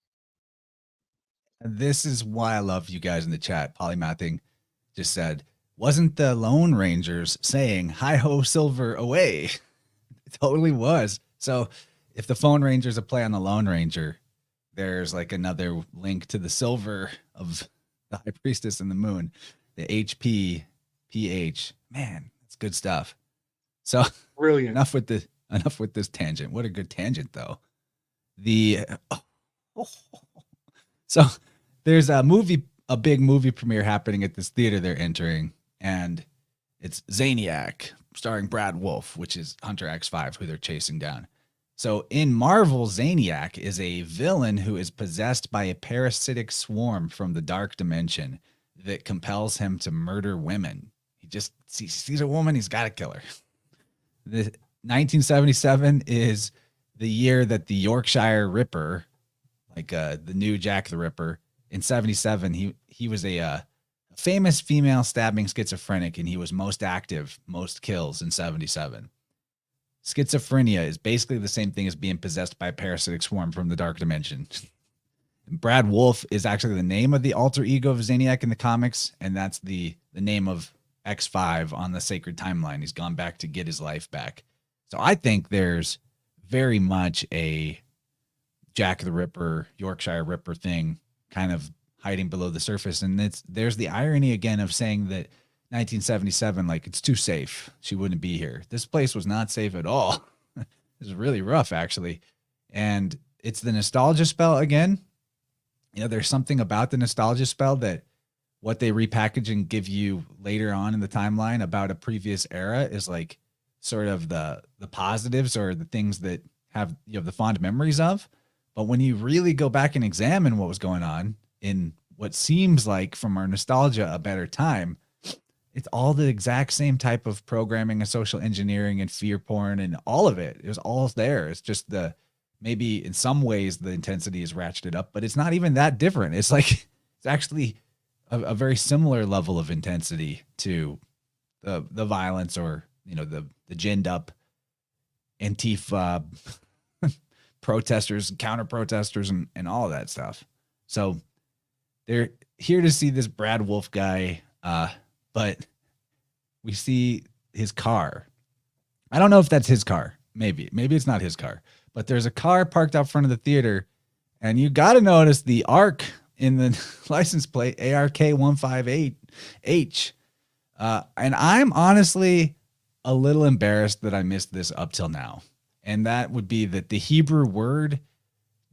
And this is why I love you guys in the chat. Polymathing just said, wasn't the Lone Rangers saying hi ho silver away? It totally was. So if the Phone Ranger's a play on the Lone Ranger, there's like another link to the silver of the High Priestess and the Moon, the HP PH. Man, that's good stuff. So Brilliant. enough with this tangent. What a good tangent though. So there's a big movie premiere happening at this theater they're entering, and it's Zaniac, starring Brad Wolf, which is Hunter X5, who they're chasing down. So in Marvel, Zaniac is a villain who is possessed by a parasitic swarm from the dark dimension that compels him to murder women. He just sees a woman, he's got to kill her. The 1977 is the year that the Yorkshire Ripper, like the new Jack the Ripper, in 77, he was a famous female stabbing schizophrenic, and he was most active, most kills in 77. Schizophrenia is basically the same thing as being possessed by a parasitic swarm from the dark dimension. Brad Wolf is actually the name of the alter ego of Zaniac in the comics, and that's the name of X5 on the sacred timeline. He's gone back to get his life back. So I think there's very much a Jack the Ripper, Yorkshire Ripper thing kind of hiding below the surface. And there's the irony again of saying that 1977, like, it's too safe. She wouldn't be here. This place was not safe at all. It was really rough, actually. And it's the nostalgia spell again. There's something about the nostalgia spell that what they repackage and give you later on in the timeline about a previous era is like sort of the positives or the things that have the fond memories of. But when you really go back and examine what was going on in what seems like, from our nostalgia, a better time, it's all the exact same type of programming and social engineering and fear porn and all of it. It was all there. It's just maybe in some ways the intensity is ratcheted up, but it's not even that different. It's like, it's actually a very similar level of intensity to the violence or, the ginned up Antifa protesters, counter protesters, and all of that stuff. So they're here to see this Brad Wolf guy. But we see his car. I don't know if that's his car. Maybe it's not his car, but there's a car parked out front of the theater, and you got to notice the ARC in the license plate, ARK158H. And I'm honestly a little embarrassed that I missed this up till now. And that would be that the Hebrew word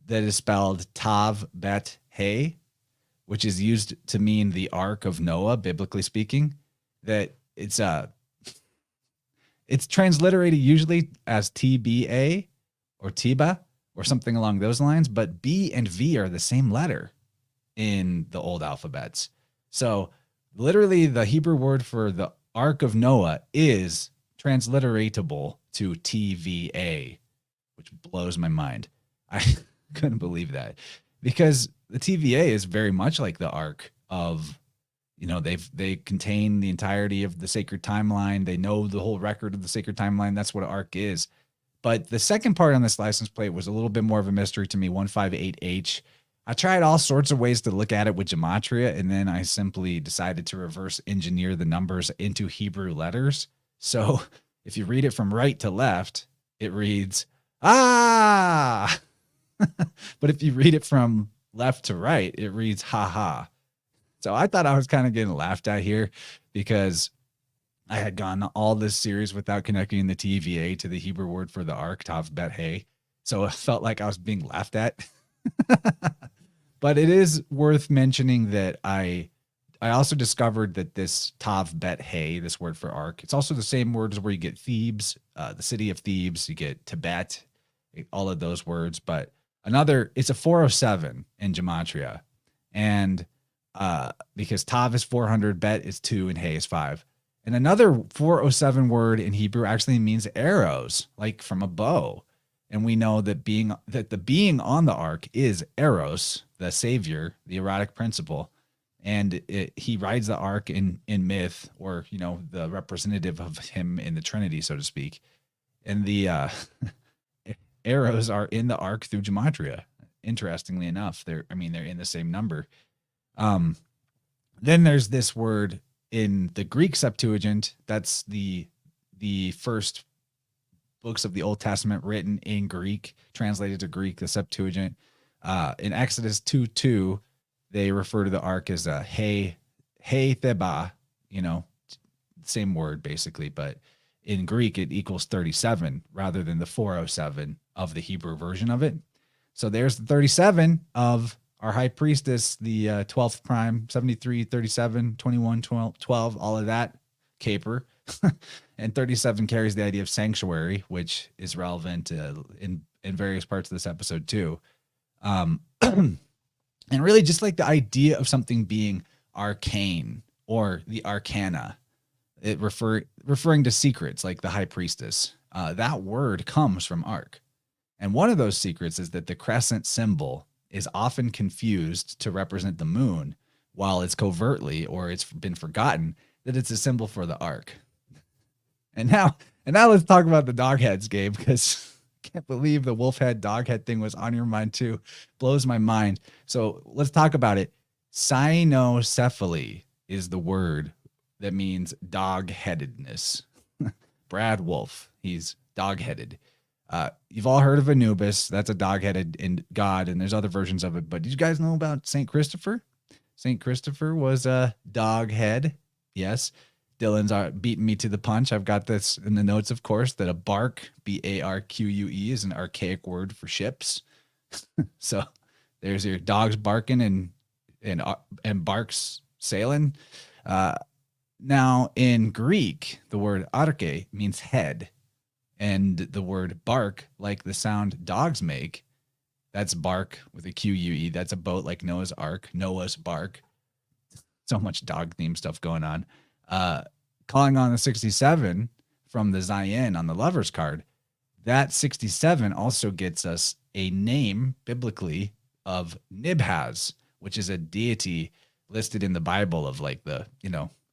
that is spelled Tav Bet He, which is used to mean the Ark of Noah, biblically speaking, that it's transliterated usually as TBA or Tiba or something along those lines, but B and V are the same letter in the old alphabets. So literally the Hebrew word for the Ark of Noah is transliteratable to TVA, which blows my mind. I couldn't believe that, because the TVA is very much like the Ark of, they contain the entirety of the sacred timeline. They know the whole record of the sacred timeline. That's what an Ark is. But the second part on this license plate was a little bit more of a mystery to me, 158H, I tried all sorts of ways to look at it with gematria, and then I simply decided to reverse engineer the numbers into Hebrew letters. So if you read it from right to left, it reads, ah. But if you read it from left to right, it reads, ha ha. So I thought I was kind of getting laughed at here because I had gone all this series without connecting the TVA to the Hebrew word for the ark, Tav Bet Hey. So it felt like I was being laughed at. But it is worth mentioning that I also discovered that this Tav Bet Hey, this word for ark, it's also the same words where you get Thebes, the city of Thebes, you get Tibet, all of those words. But it's a 407 in gematria. And because Tav is 400, Bet is 2, and Hey is 5. And another 407 word in Hebrew actually means arrows, like from a bow. And we know that the being on the ark is Eros, the savior, the erotic principle. And he rides the ark in myth, or, the representative of him in the Trinity, so to speak. And the arrows are in the ark through gematria. Interestingly enough, they're in the same number. Then there's this word in the Greek Septuagint. That's the first books of the Old Testament written in Greek, translated to Greek, the Septuagint. In Exodus 2:2, they refer to the ark as a hey theba, same word basically, but in Greek it equals 37 rather than the 407 of the Hebrew version of it. So there's the 37 of our high priestess, the 12th prime, 73, 37, 21, 12, all of that caper. And 37 carries the idea of sanctuary, which is relevant in various parts of this episode too. And really just like the idea of something being arcane or the arcana, it referring to secrets like the high priestess. That word comes from ark. And one of those secrets is that the crescent symbol is often confused to represent the moon, while it's covertly, or it's been forgotten, that it's a symbol for the ark. And now let's talk about the dog heads, Gabe, because I can't believe the wolf head, dog head thing was on your mind too. Blows my mind. So let's talk about it. Cynocephaly is the word that means dog-headedness. Brad Wolf, he's dog-headed. You've all heard of Anubis. That's a dog-headed god, and there's other versions of it. But did you guys know about St. Christopher? St. Christopher was a dog head. Yes. Dylan's beating me to the punch. I've got this in the notes, of course, that a bark, B-A-R-Q-U-E, is an archaic word for ships. So there's your dogs barking and barks sailing. Now, in Greek, the word arche means head. And the word bark, like the sound dogs make, that's bark with a Q-U-E. That's a boat like Noah's Ark, Noah's Bark. So much dog themed stuff going on. Calling on the 67 from the Zayin on the lover's card, that 67 also gets us a name biblically of Nibhaz, which is a deity listed in the Bible of like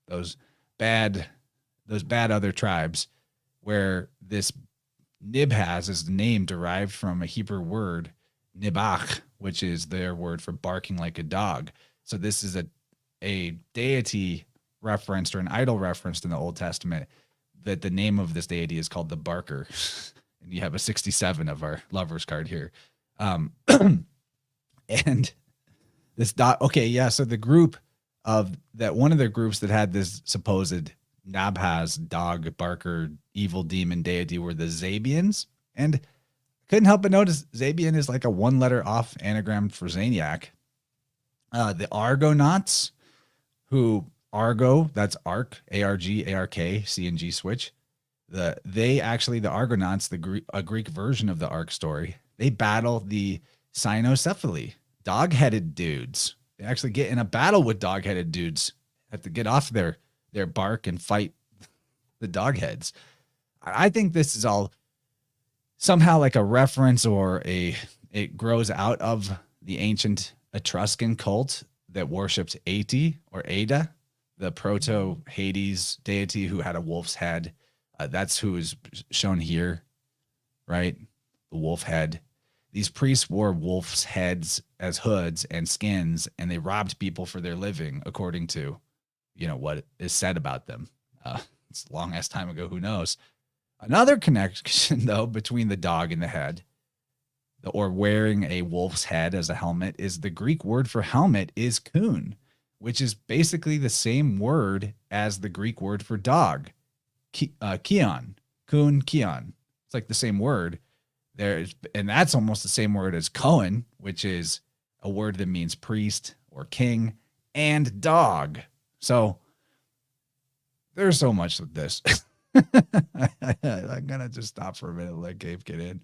those bad other tribes, where this Nibhaz is the name derived from a Hebrew word, nibach, which is their word for barking like a dog. So this is a deity referenced or an idol referenced in the Old Testament, that the name of this deity is called the Barker. And you have a 67 of our lover's card here. And this so the group of that, one of the groups that had this supposed Nabhaz, dog, barker, evil demon deity were the Zabians. And couldn't help but notice Zabian is like a one letter off anagram for Zaniac. The Argonauts, who Argo, that's Ark, A-R-G, A-R-K, C and G switch. The Argonauts, a Greek version of the Ark story, they battle the cynocephaly, dog-headed dudes. They actually get in a battle with dog-headed dudes, have to get off their bark and fight the dog heads. I think this is all somehow like a reference, or it grows out of the ancient Etruscan cult that worshipped Ati or Ada, the proto-Hades deity who had a wolf's head. That's who is shown here, right? The wolf head. These priests wore wolves' heads as hoods and skins, and they robbed people for their living, according to, what is said about them. It's a long ass time ago. Who knows? Another connection, though, between the dog and the head, or wearing a wolf's head as a helmet, is the Greek word for helmet is kun, which is basically the same word as the Greek word for dog, kion, kun, kion. It's like the same word. And that's almost the same word as Cohen, which is a word that means priest or king, and dog. So there's so much with this. I'm going to just stop for a minute and let Gabe get in.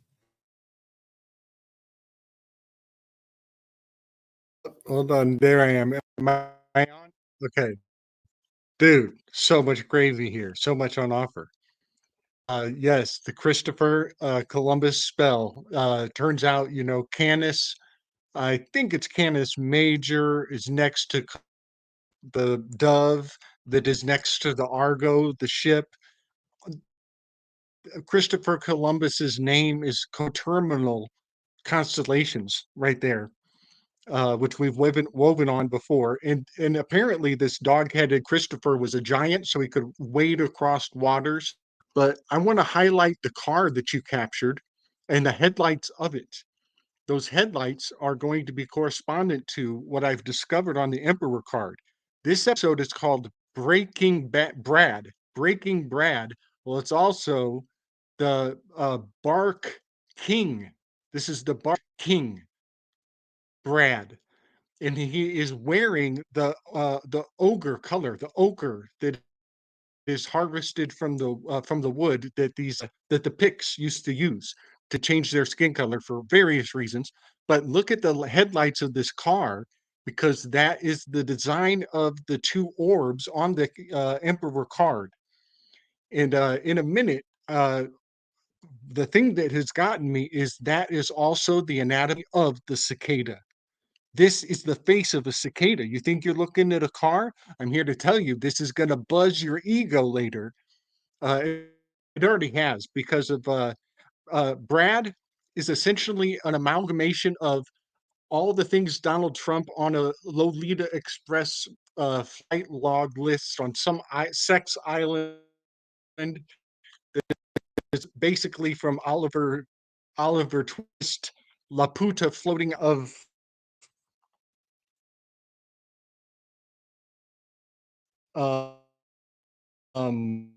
Hold on. There I am. Am I on? Okay. Dude, so much gravy here. So much on offer. Yes, the Christopher Columbus spell. Turns out, Canis, I think it's Canis Major, is next to the dove that is next to the Argo, the ship. Christopher Columbus's name is coterminal constellations right there, which we've woven on before. And apparently this dog-headed Christopher was a giant, so he could wade across waters. But I want to highlight the car that you captured and the headlights of it. Those headlights are going to be correspondent to what I've discovered on the Emperor card. This episode is called Brad. Breaking Brad. Well, it's also the Bark King. This is the Bark King, Brad, and he is wearing the ogre color, the ochre that is harvested from the wood that the Picts used to use to change their skin color for various reasons. But look at the headlights of this car, because that is the design of the two orbs on the Emperor card. And in a minute, the thing that has gotten me is that is also the anatomy of the cicada. This is the face of a cicada. You think you're looking at a car? I'm here to tell you this is going to buzz your ego later. It already has, because of Brad is essentially an amalgamation of all the things Donald Trump on a Lolita Express flight log list on some sex island. Is basically from Oliver Twist, Laputa floating of uh, um,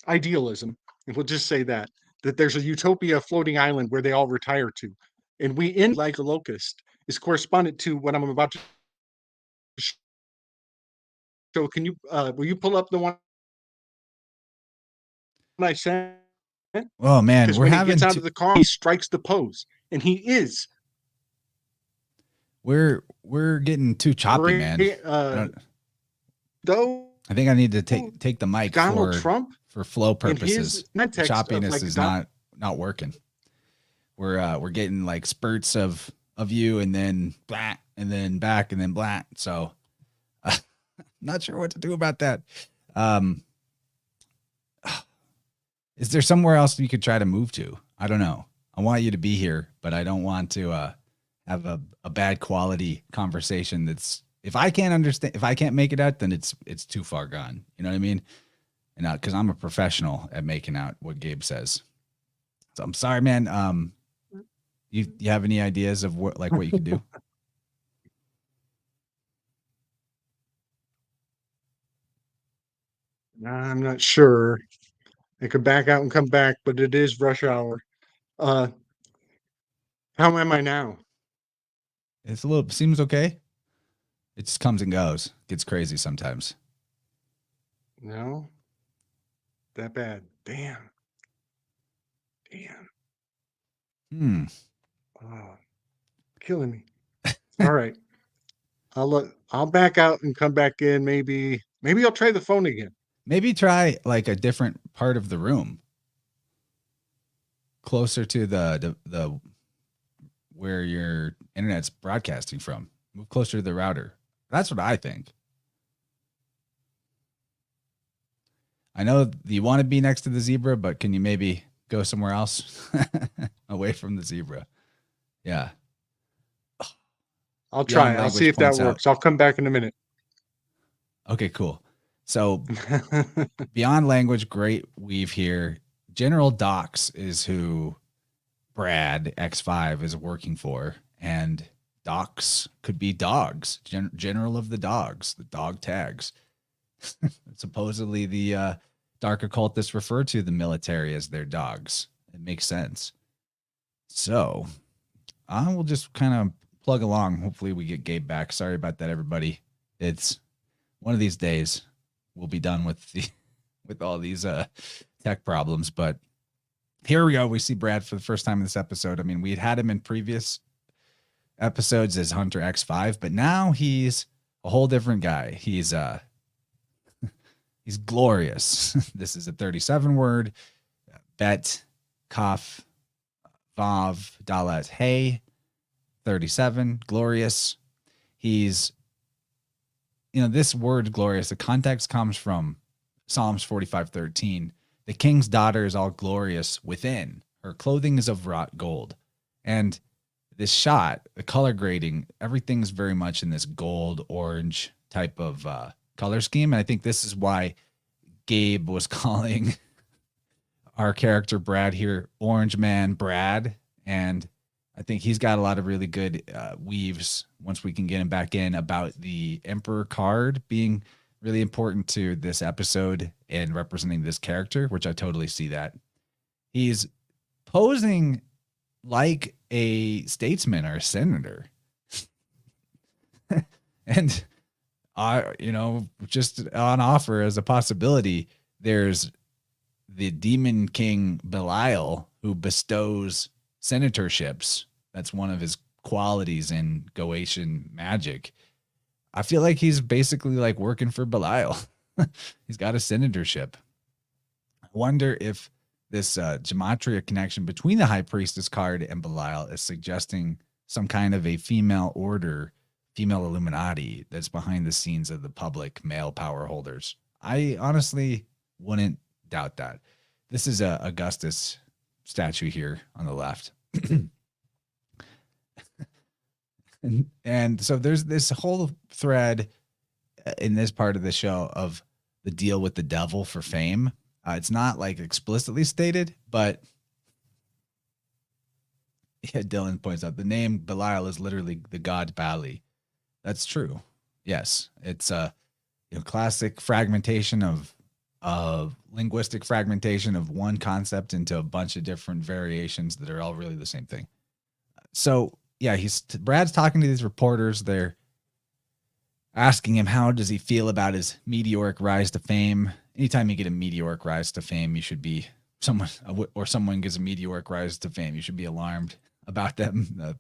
idealism. And we'll just say that there's a utopia floating island where they all retire to. And we end like a locust is correspondent to what I'm about to show. Can you will you pull up the one I sent? Oh man, Because when he gets out of the car, he strikes the pose. And he is. We're getting too choppy, man. I think I need to take the mic Donald Trump for flow purposes. The choppiness like is not working. We're getting like spurts of you, and then blah, and then back, and then blah. So not sure what to do about that. Is there somewhere else you could try to move to? I don't know. I want you to be here, but I don't want to have a bad quality conversation that's, if I can't make it out, then it's too far gone. You know what I mean? And because I'm a professional at making out what Gabe says. So I'm sorry, man. You have any ideas of what you could do? I'm not sure. It could back out and come back, but it is rush hour. How am I now? It's seems okay. It just comes and goes. Gets crazy sometimes. No, that bad. Damn. Oh, killing me. All right. I'll back out and come back in. Maybe I'll try the phone again. Maybe try like a different part of the room, closer to the where your internet's broadcasting from. Move closer to the router. That's what I think. I know you want to be next to the zebra, but can you maybe go somewhere else away from the zebra. Yeah. I'll Beyond try. I'll see Language if that points out- works. I'll come back in a minute. Okay, cool. So Beyond Language, great weave here. General Docs is who Brad X5 is working for, and Docs could be dogs. General of the dogs, the dog tags. Supposedly the dark occultists refer to the military as their dogs. It makes sense. So I will just kind of plug along. Hopefully we get Gabe back. Sorry about that, everybody. It's one of these days we'll be done with all these tech problems. But here we go. We see Brad for the first time in this episode. I mean, we had him in previous episodes as Hunter X5, but now he's a whole different guy. He's glorious. This is a 37 word. Bet, Kaf, Vav, Dalet, Hey, 37, glorious. He's, this word glorious, the context comes from Psalms 45:13. The king's daughter is all glorious within. Her clothing is of wrought gold. And this shot, the color grading, everything's very much in this gold, orange type of color scheme. And I think this is why Gabe was calling our character Brad here Orange Man Brad. And I think he's got a lot of really good weaves once we can get him back in about the Emperor card being really important to this episode and representing this character, which I totally see that. He's posing like a statesman or a senator. And just on offer as a possibility, there's the demon king Belial, who bestows senatorships. That's one of his qualities in Goetian magic. I feel like he's basically like working for Belial. He's got a senatorship. I wonder if this gematria connection between the High Priestess card and Belial is suggesting some kind of a female order, female Illuminati that's behind the scenes of the public male power holders. I honestly wouldn't doubt that. This is a Augustus statue here on the left. and so there's this whole thread in this part of the show of the deal with the devil for fame. It's not like explicitly stated, but yeah, Dylan points out the name Belial is literally the god Bali. That's true. Yes, it's a classic fragmentation of linguistic fragmentation of one concept into a bunch of different variations that are all really the same thing. So yeah, Brad's talking to these reporters. They're asking him how does he feel about his meteoric rise to fame. Anytime you get a meteoric rise to fame, you should be someone gets a meteoric rise to fame, you should be alarmed about them.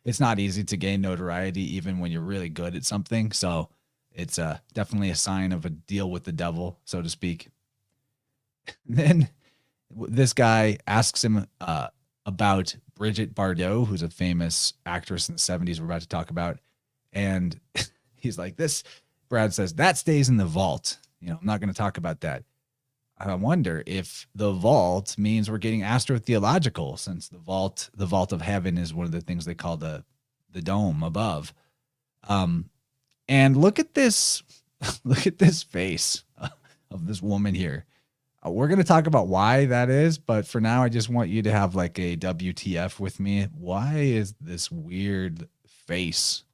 It's not easy to gain notoriety even when you're really good at something. So it's definitely a sign of a deal with the devil, so to speak. Then this guy asks him about Bridget Bardot, who's a famous actress in the 70s we're about to talk about. And he's like, Brad says, that stays in the vault. I'm not going to talk about that. I wonder if the vault means we're getting astrotheological, since the vault of heaven is one of the things they call the dome above. And look at this face of this woman here. We're going to talk about why that is, but for now, I just want you to have like a WTF with me. Why is this weird face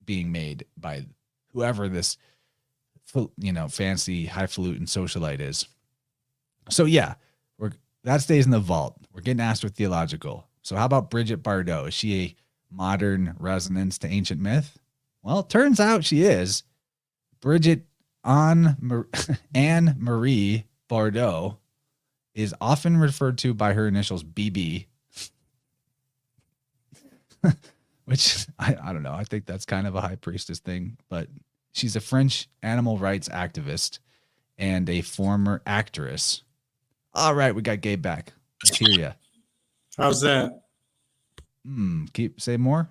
being made by whoever this, fancy highfalutin socialite is? So yeah, that stays in the vault. We're getting astrotheological. So how about Bridget Bardot? Is she a modern resonance to ancient myth? Well, it turns out she is. Bridget Anne Marie Bardot is often referred to by her initials BB, which I don't know. I think that's kind of a high priestess thing, but she's a French animal rights activist and a former actress. All right, we got Gabe back. Let's hear ya. How's that? Say more.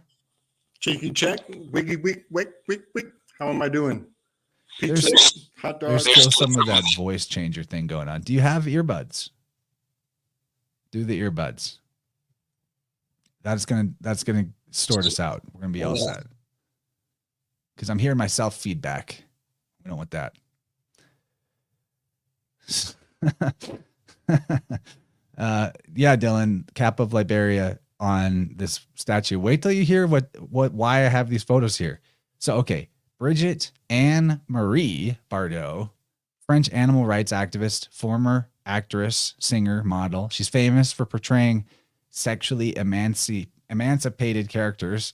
Cheeky check. Wiggy wig wig wig wig. How am I doing? There's Pizza, hot dog. still some of that voice changer thing going on. Do you have earbuds? Do the earbuds. That's gonna sort us out. We're gonna be all set. Because I'm hearing myself feedback. We don't want that. Yeah, Dylan, Cap of Liberia on this statue. Wait till you hear why I have these photos here. So, okay, Bridget Anne Marie Bardot, French animal rights activist, former actress, singer, model. She's famous for portraying sexually emancipated characters.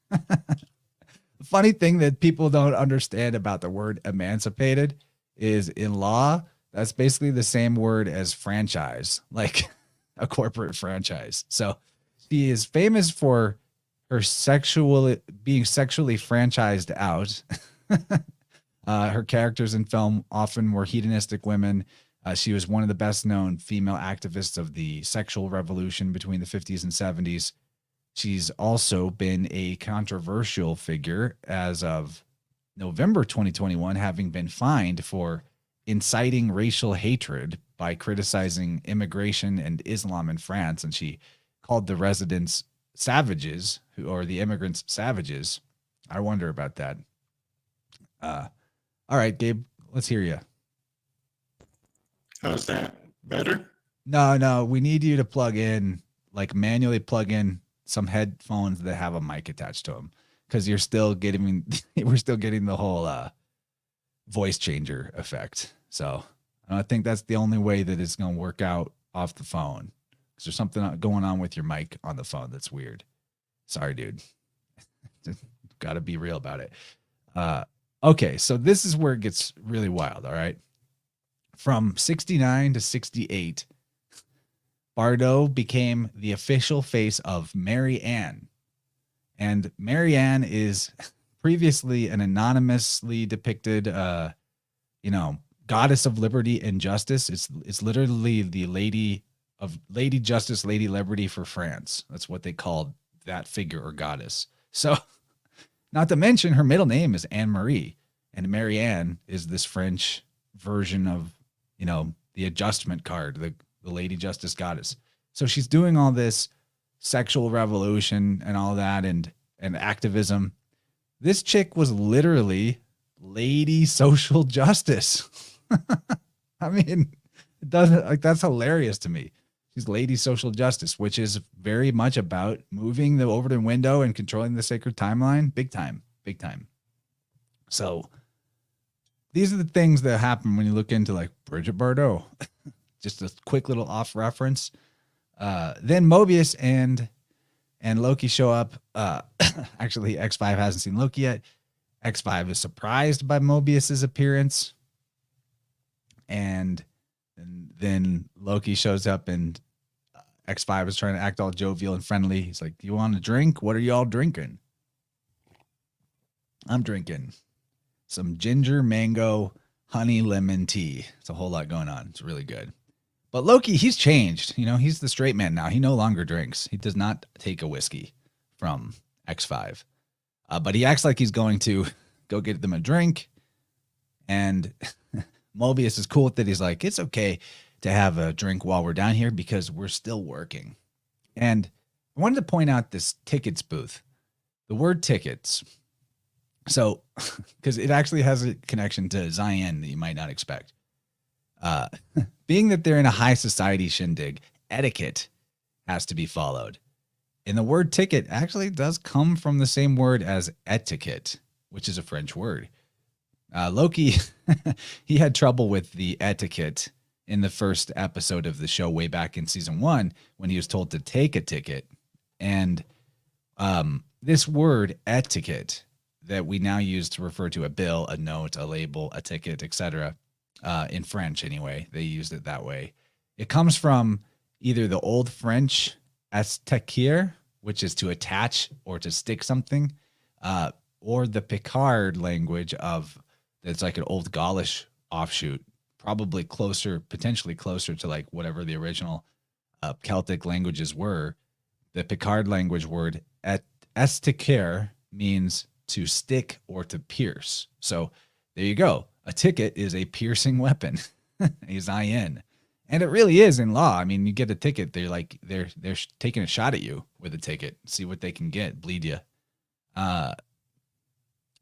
The funny thing that people don't understand about the word emancipated is in law, that's basically the same word as franchise, like a corporate franchise. So she is famous for her being sexually franchised out. Her characters in film often were hedonistic women. She was one of the best known female activists of the sexual revolution between the 50s and 70s. She's also been a controversial figure as of November 2021, having been fined for inciting racial hatred by criticizing immigration and Islam in France. And she called the residents savages, or the immigrants savages. I wonder about that. All right, Gabe, let's hear you. How's that? Better? No, we need you to manually plug in some headphones that have a mic attached to them, because we're still getting the whole voice changer effect. So I think that's the only way that it's going to work out off the phone. Because there's something going on with your mic on the phone that's weird. Sorry, dude. Got to be real about it. Okay, so this is where it gets really wild, all right? From 69 to 68, Bardot became the official face of Mary Ann. And Mary Ann is previously an anonymously depicted, goddess of liberty and justice. It's literally the Lady Justice, Lady Liberty for France. That's what they called that figure or goddess. So, not to mention her middle name is Anne Marie, and Mary Ann is this French version of, the adjustment card, the Lady Justice Goddess. So she's doing all this sexual revolution and all that and activism. This chick was literally Lady Social Justice. I mean, it doesn't that's hilarious to me. She's Lady Social Justice, which is very much about moving the Overton window and controlling the sacred timeline. Big time. So these are the things that happen when you look into like Bridget Bardot. Just a quick little off reference. Then Mobius and Loki show up. Actually, X5 hasn't seen Loki yet. X5 is surprised by Mobius's appearance. And then Loki shows up and X5 is trying to act all jovial and friendly. He's like, "Do you want a drink? What are y'all drinking?" "I'm drinking some ginger, mango, honey, lemon tea." It's a whole lot going on. It's really good. But Loki, he's changed. He's the straight man now. He no longer drinks. He does not take a whiskey from X5. But he acts like he's going to go get them a drink. And Mobius is cool with it. He's like, "It's okay to have a drink while we're down here because we're still working." And I wanted to point out this tickets booth. The word tickets. So, because it actually has a connection to Zion that you might not expect. Being that they're in a high society shindig, etiquette has to be followed. And the word ticket actually does come from the same word as etiquette, which is a French word. Loki, he had trouble with the etiquette in the first episode of the show way back in season 1 when he was told to take a ticket. And this word etiquette that we now use to refer to a bill, a note, a label, a ticket, etc., in French anyway, they used it that way. It comes from either the Old French attaquer, which is to attach or to stick something, or the Picard language that's like an Old Gaulish offshoot, probably potentially closer to like whatever the original Celtic languages were. The Picard language word estiquer means to stick or to pierce. So there you go. A ticket is a piercing weapon, a Zion. And it really is in law. I mean, you get a ticket, they're taking a shot at you with a ticket, see what they can get, bleed you.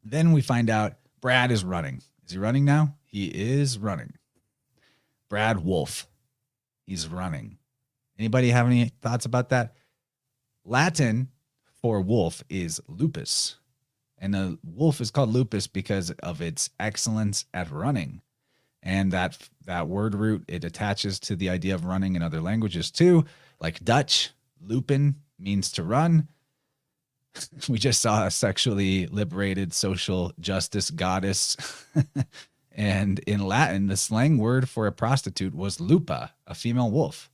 Then we find out Brad is running. Is he running now? He is running. Brad Wolf. He's running. Anybody have any thoughts about that? Latin for wolf is lupus. And a wolf is called lupus because of its excellence at running. And that word root, it attaches to the idea of running in other languages too. Like Dutch, lupin means to run. We just saw a sexually liberated social justice goddess. And in Latin, the slang word for a prostitute was lupa, a female wolf.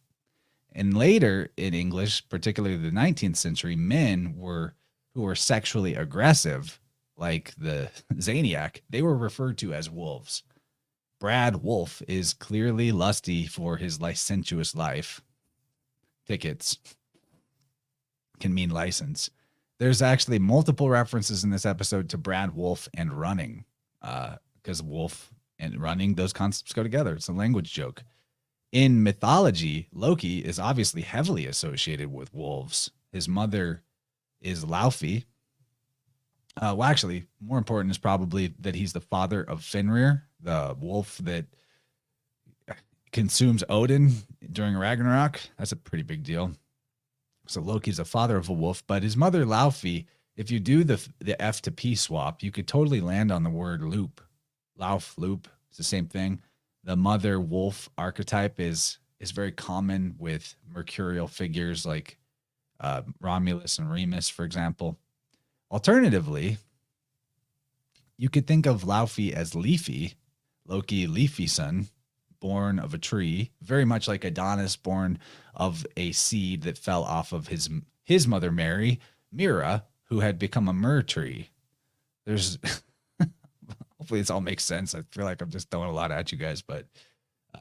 And later in English, particularly the 19th century, men who were sexually aggressive, like the zaniac, they were referred to as wolves. Brad Wolf is clearly lusty for his licentious life. Tickets can mean license. There's actually multiple references in this episode to Brad Wolf and running, because wolf and running, those concepts go together. It's a language joke. In mythology, Loki is obviously heavily associated with wolves. His mother is Laufey. Well, actually, more important is probably that he's the father of Fenrir, the wolf that consumes Odin during Ragnarok. That's a pretty big deal. So Loki's the father of a wolf, but his mother Laufey, if you do the F to P swap, you could totally land on the word loop. Lauf, loop, it's the same thing. The mother wolf archetype is very common with mercurial figures like Romulus and Remus, for example. Alternatively, you could think of Laufey as Leafy, Loki Leafy son, born of a tree, very much like Adonis, born of a seed that fell off of his mother Mary, Mira, who had become a myrrh tree. There's hopefully this all makes sense. I feel like I'm just throwing a lot at you guys, but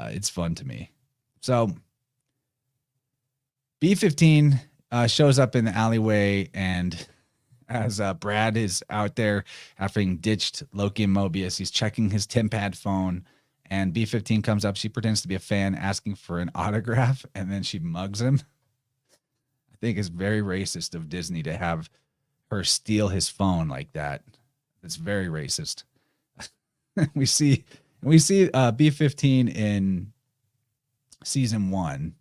it's fun to me. So B-15 shows up in the alleyway, and as Brad is out there having ditched Loki and Mobius, he's checking his TemPad phone, and B-15 comes up. She pretends to be a fan asking for an autograph, and then she mugs him. I think it's very racist of Disney to have her steal his phone like that. It's very racist. we see B-15 in season 1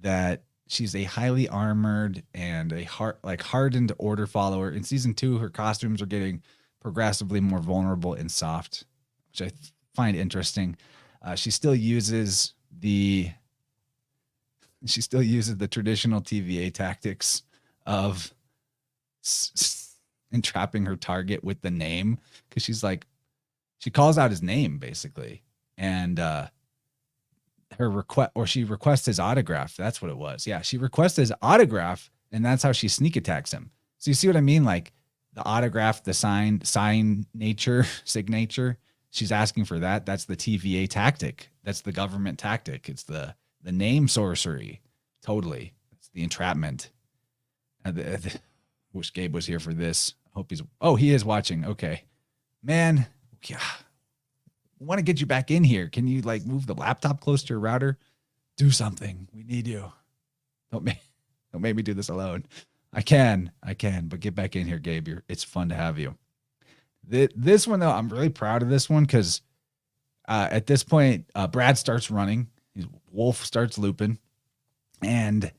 that she's a highly armored and a hardened order follower. In season 2, her costumes are getting progressively more vulnerable and soft, which I find interesting. She still uses the traditional TVA tactics of entrapping her target with the name, because she calls out his name basically, and she requests his autograph. That's what it was. Yeah, she requests his autograph, and that's how she sneak attacks him. So you see what I mean? Like the autograph, the signature. She's asking for that. That's the TVA tactic. That's the government tactic. It's the name sorcery. Totally. It's the entrapment. Wish Gabe was here for this. Hope he is watching. Okay, man. Yeah. I want to get you back in here. Can you move the laptop close to your router? Do something. We need you. Don't make me do this alone. I can, but get back in here, Gabe. It's fun to have you. This one though, I'm really proud of this one because at this point, Brad starts running. Wolf starts looping, and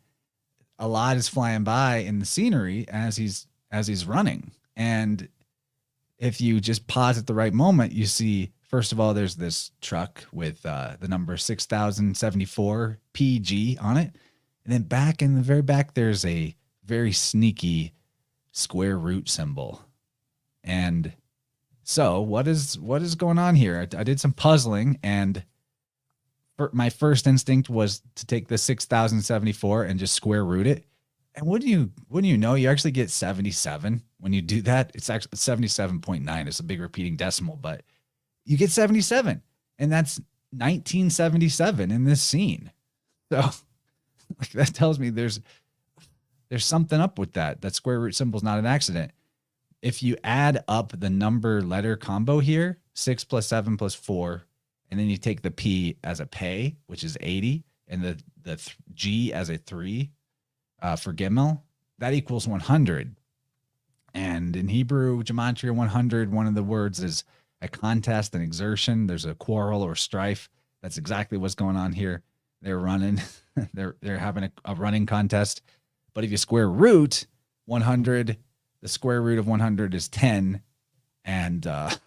a lot is flying by in the scenery as he's running. And if you just pause at the right moment, you see, first of all, there's this truck with the number 6074 PG on it. And then back in the very back, there's a very sneaky square root symbol. And so what is going on here? I did some puzzling, and my first instinct was to take the 6074 and just square root it. And wouldn't you know, you actually get 77 when you do that. It's actually 77.9. It's a big repeating decimal, but you get 77, and that's 1977 in this scene. So that tells me there's something up with that. That square root symbol is not an accident. If you add up the number letter combo here, 6 plus 7 plus 4, and then you take the P as a pay, which is 80, and the G as a 3 for Gimel, that equals 100. And in Hebrew, gematria 100, one of the words is a contest, an exertion. There's a quarrel or strife. That's exactly what's going on here. They're running. they're having a running contest. But if you square root 100, the square root of 100 is 10. And there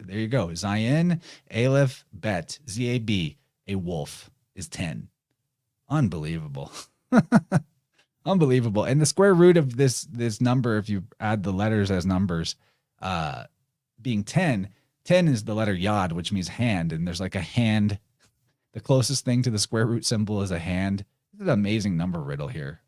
you go. Zayin, Aleph, Bet, Z-A-B, a wolf is 10. Unbelievable. Unbelievable. And the square root of this number, if you add the letters as numbers, being 10 is the letter Yod, which means hand. And there's like a hand. The closest thing to the square root symbol is a hand. This is an amazing number riddle here.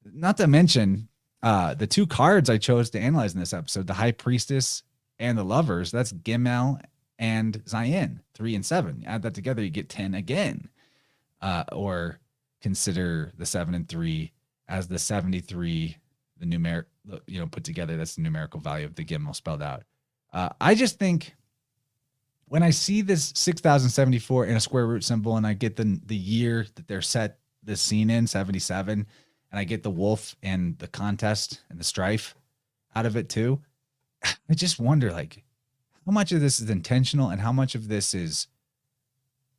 Not to mention the two cards I chose to analyze in this episode, the High Priestess and the Lovers. That's Gimel and Zayin, 3 and 7. You add that together, you get 10 again. Or consider the 7 and 3 as the 73, the numeric, put together. That's the numerical value of the Gimel spelled out. I just think when I see this 6074 in a square root symbol, and I get the year that they're set this scene in, 77, and I get the wolf and the contest and the strife out of it too, I just wonder, like, how much of this is intentional and how much of this is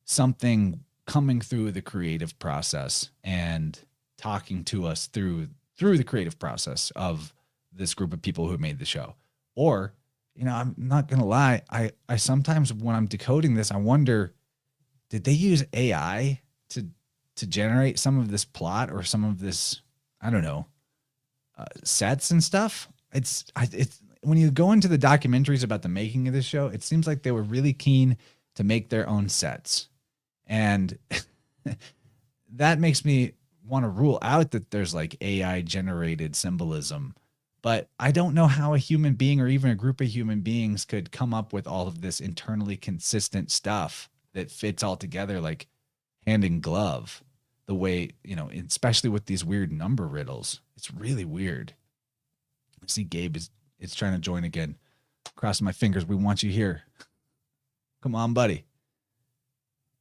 something coming through the creative process and talking to us through the creative process of this group of people who made the show. Or, I'm not going to lie, I sometimes when I'm decoding this, I wonder, did they use AI to generate some of this plot or some of this, I don't know, sets and stuff? It's when you go into the documentaries about the making of this show, it seems like they were really keen to make their own sets. And that makes me want to rule out that there's like AI generated symbolism. But I don't know how a human being or even a group of human beings could come up with all of this internally consistent stuff that fits all together like hand in glove, the way, especially with these weird number riddles. It's really weird. I see Gabe is trying to join again. Crossing my fingers. We want you here. Come on, buddy.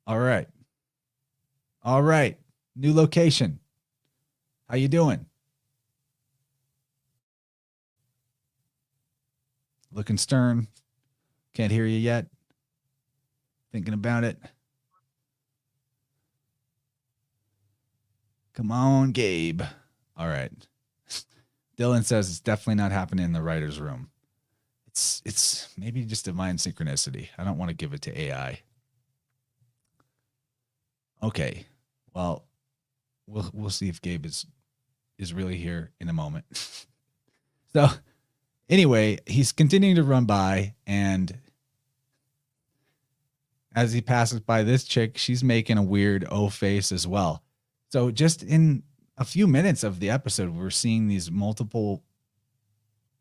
All right. New location. How you doing? Looking stern. Can't hear you yet. Thinking about it. Come on, Gabe. All right. Dylan says it's definitely not happening in the writer's room. It's maybe just divine synchronicity. I don't want to give it to AI. Okay. Well, we'll see if Gabe is really here in a moment. So anyway, he's continuing to run by, and as he passes by this chick, she's making a weird O face as well. So just in a few minutes of the episode, we're seeing these multiple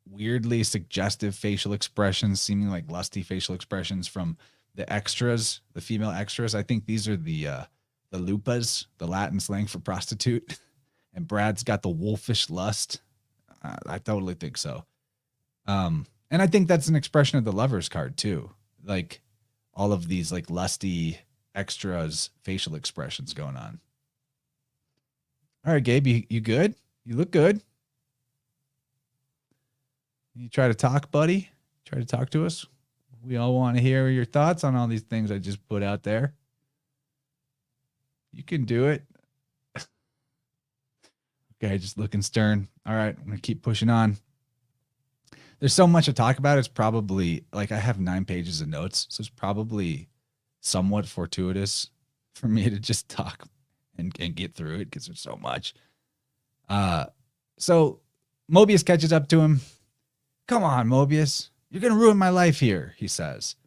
weirdly suggestive facial expressions, seeming like lusty facial expressions from the extras, the female extras. I think these are the lupas, the Latin slang for prostitute. And Brad's got the wolfish lust. I totally think so. And I think that's an expression of the Lovers card too. Like all of these like lusty extras, facial expressions going on. All right, Gabe, you good? You look good. You try to talk, buddy? Try to talk to us? We all want to hear your thoughts on all these things I just put out there. You can do it. Okay, just looking stern. All right, I'm going to keep pushing on. There's so much to talk about. It's probably, like, I have 9 pages of notes, so it's probably somewhat fortuitous for me to just talk and get through it because there's so much. So Mobius catches up to him. Come on, Mobius. You're going to ruin my life here, he says.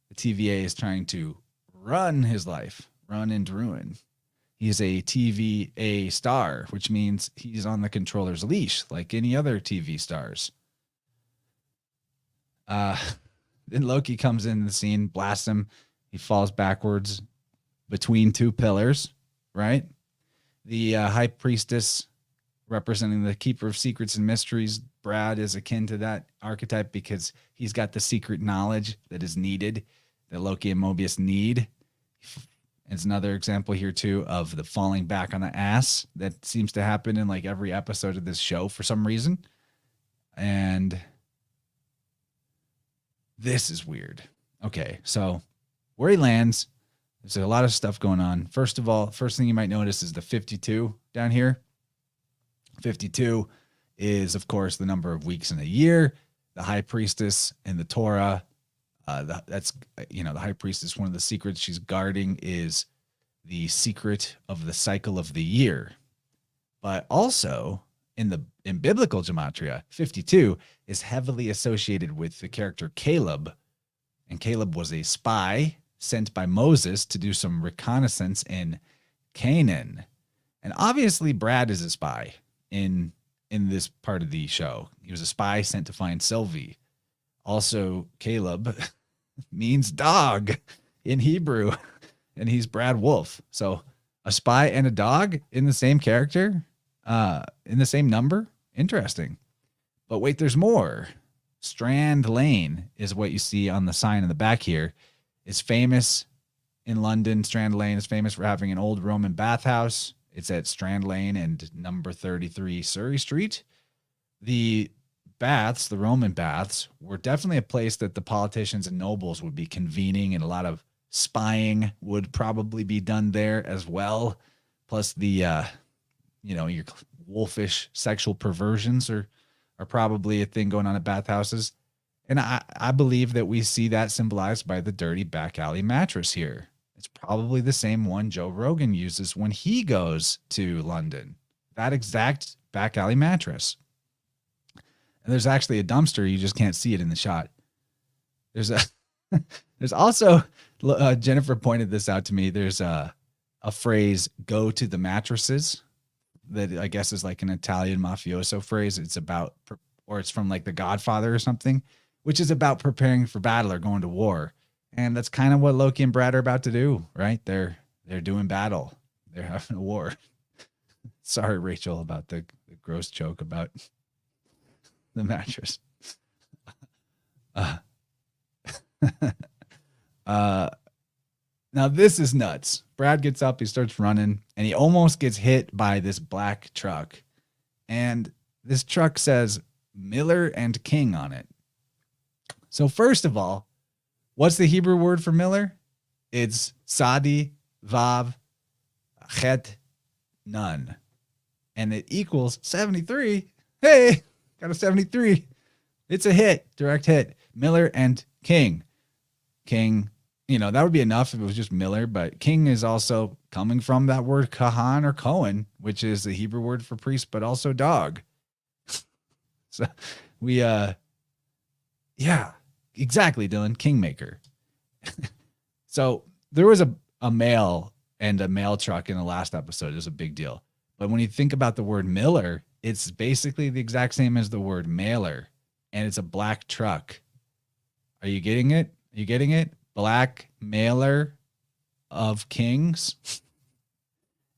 The TVA is trying to run his life, run into ruin. He's a TVA star, which means he's on the controller's leash, like any other TV stars. Then Loki comes in the scene, blasts him. He falls backwards between 2 pillars, right? The High Priestess, representing the Keeper of Secrets and Mysteries. Brad is akin to that archetype because he's got the secret knowledge that is needed, that Loki and Mobius need. It's another example here too of the falling back on the ass that seems to happen in like every episode of this show for some reason. And this is weird. Okay, so where he lands, there's a lot of stuff going on. First of all, first thing you might notice is the 52 down here. 52 is, of course, the number of weeks in a year. The High Priestess in the Torah, that's, the High Priestess, one of the secrets she's guarding is the secret of the cycle of the year. But also in biblical gematria, 52 is heavily associated with the character Caleb. And Caleb was a spy sent by Moses to do some reconnaissance in Canaan. And obviously Brad is a spy in this part of the show. He was a spy sent to find Sylvie. Also, Caleb means dog in Hebrew, and he's Brad Wolf. So a spy and a dog in the same character, in the same number. Interesting. But wait, there's more. Strand Lane is what you see on the sign in the back here. It's famous in London. Strand Lane is famous for having an old Roman bathhouse. It's at Strand Lane and number 33 Surrey Street. The baths, the Roman baths, were definitely a place that the politicians and nobles would be convening, and a lot of spying would probably be done there as well. Plus the, your wolfish sexual perversions are probably a thing going on at bathhouses. And I believe that we see that symbolized by the dirty back alley mattress here. It's probably the same one Joe Rogan uses when he goes to London. That exact back alley mattress. And there's actually a dumpster. You just can't see it in the shot. There's also, Jennifer pointed this out to me. There's a phrase, go to the mattresses, that I guess is like an Italian mafioso phrase. It's about, or it's from like The Godfather or something, which is about preparing for battle or going to war. And that's kind of what Loki and Brad are about to do, right? They're doing battle. They're having a war. Sorry, Rachel, about the gross joke about the mattress. Now this is nuts. Brad gets up, he starts running, and he almost gets hit by this black truck. And this truck says Miller and King on it. So first of all, what's the Hebrew word for Miller? It's Sadi, Vav, Chet, Nun. And it equals 73. Hey, got a 73. It's a hit, direct hit. Miller and King. King, that would be enough if it was just Miller, but King is also coming from that word Kahan or Cohen, which is the Hebrew word for priest, but also dog. So we, yeah, exactly, Dylan, Kingmaker. So there was a mail and a mail truck in the last episode. It was a big deal. But when you think about the word Miller, it's basically the exact same as the word mailer, and it's a black truck. Are you getting it? Are you getting it? Black mailer of kings,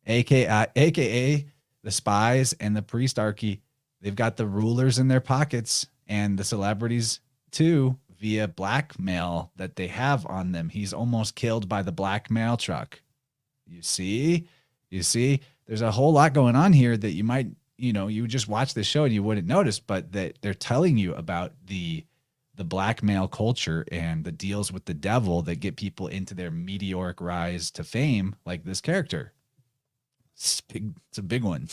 aka the spies and the priestarchy. They've got the rulers in their pockets and the celebrities too via blackmail that they have on them. He's almost killed by the black mail truck. You see, there's a whole lot going on here that you might, you just watch this show and you wouldn't notice, but that they're telling you about the blackmail culture and the deals with the devil that get people into their meteoric rise to fame, like this character. It's a big one.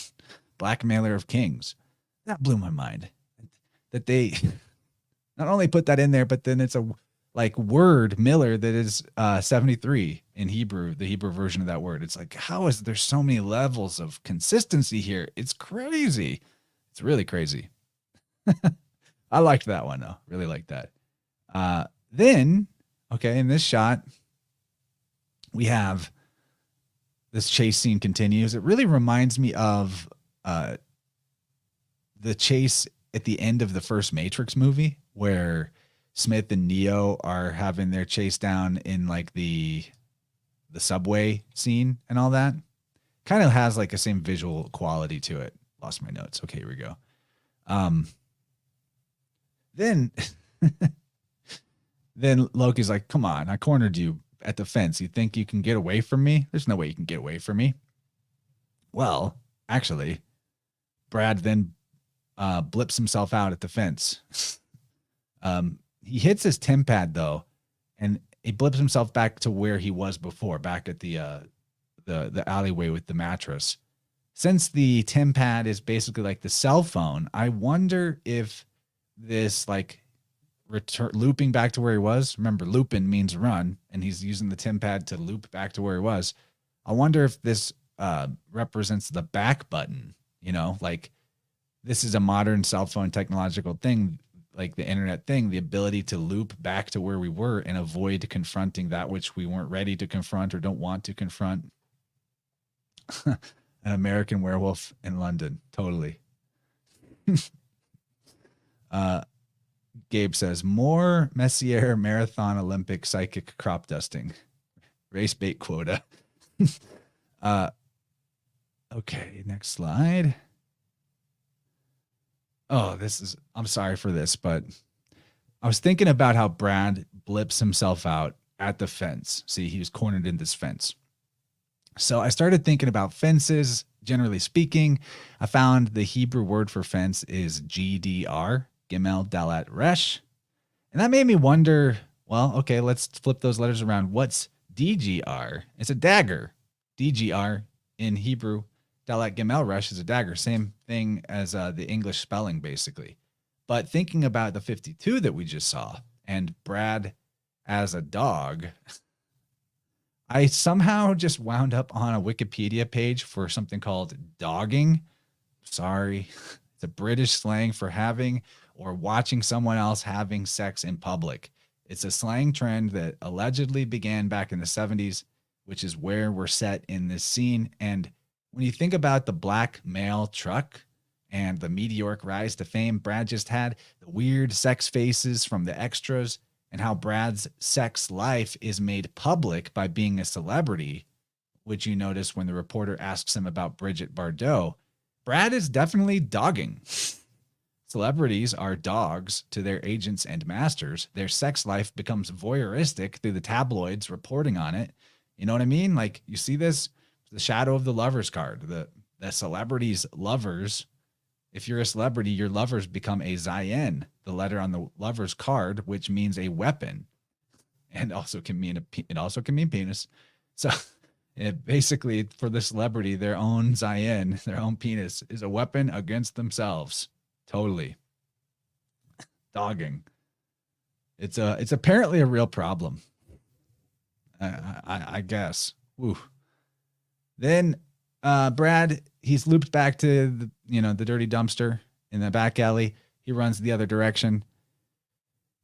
Blackmailer of kings. That blew my mind. That they not only put that in there, but then it's a word Miller that is 73 in Hebrew, the Hebrew version of that word. It's like, how is there so many levels of consistency here? It's crazy. It's really crazy. I liked that one though. Really liked that. Then, okay, in this shot, we have this chase scene continues. It really reminds me of the chase at the end of the first Matrix movie, where Smith and Neo are having their chase down in like the subway scene and all that. Kind of has like a same visual quality to it. Lost my notes. Okay, here we go. Then Loki's like, come on, I cornered you at the fence. You think you can get away from me? There's no way you can get away from me. Well, actually, Brad then blips himself out at the fence. He hits his tim pad though, and he blips himself back to where he was before, back at the alleyway with the mattress. Since the tim pad is basically like the cell phone, I wonder if this like looping back to where he was. Remember, looping means run, and he's using the tim pad to loop back to where he was. I wonder if this represents the back button. You know, like this is a modern cell phone technological thing, like the internet thing, the ability to loop back to where we were and avoid confronting that which we weren't ready to confront or don't want to confront. An American Werewolf in London. Totally. Gabe says, more Messier Marathon Olympic psychic crop dusting. Race bait quota. Okay, next slide. Oh, I'm sorry for this, but I was thinking about how Brad blips himself out at the fence. See, he was cornered in this fence. So I started thinking about fences, generally speaking. I found the Hebrew word for fence is GDR, Gimel Dalat Resh. And that made me wonder, well, okay, let's flip those letters around. What's DGR? It's a dagger. DGR in Hebrew, Dalat Gimel Resh is a dagger. Same thing as the English spelling, basically. But thinking about the 52 that we just saw and Brad as a dog, I somehow just wound up on a Wikipedia page for something called dogging. Sorry. It's a British slang for having or watching someone else having sex in public. It's a slang trend that allegedly began back in the 70s, which is where we're set in this scene. And when you think about the black male truck and the meteoric rise to fame Brad just had, the weird sex faces from the extras, and how Brad's sex life is made public by being a celebrity, which you notice when the reporter asks him about Bridget Bardot, Brad is definitely dogging. Celebrities are dogs to their agents and masters. Their sex life becomes voyeuristic through the tabloids reporting on it. You know what I mean? Like, you see this, the shadow of the lovers card, the celebrities' lovers. If you're a celebrity, your lovers become a Zayen, the letter on the lover's card, which means a weapon, and also can mean penis. So basically, for the celebrity, their own Zayen, their own penis, is a weapon against themselves. Totally. Dogging. It's apparently a real problem. I guess. Woo. Then Brad, he's looped back to the dirty dumpster in the back alley. He runs the other direction.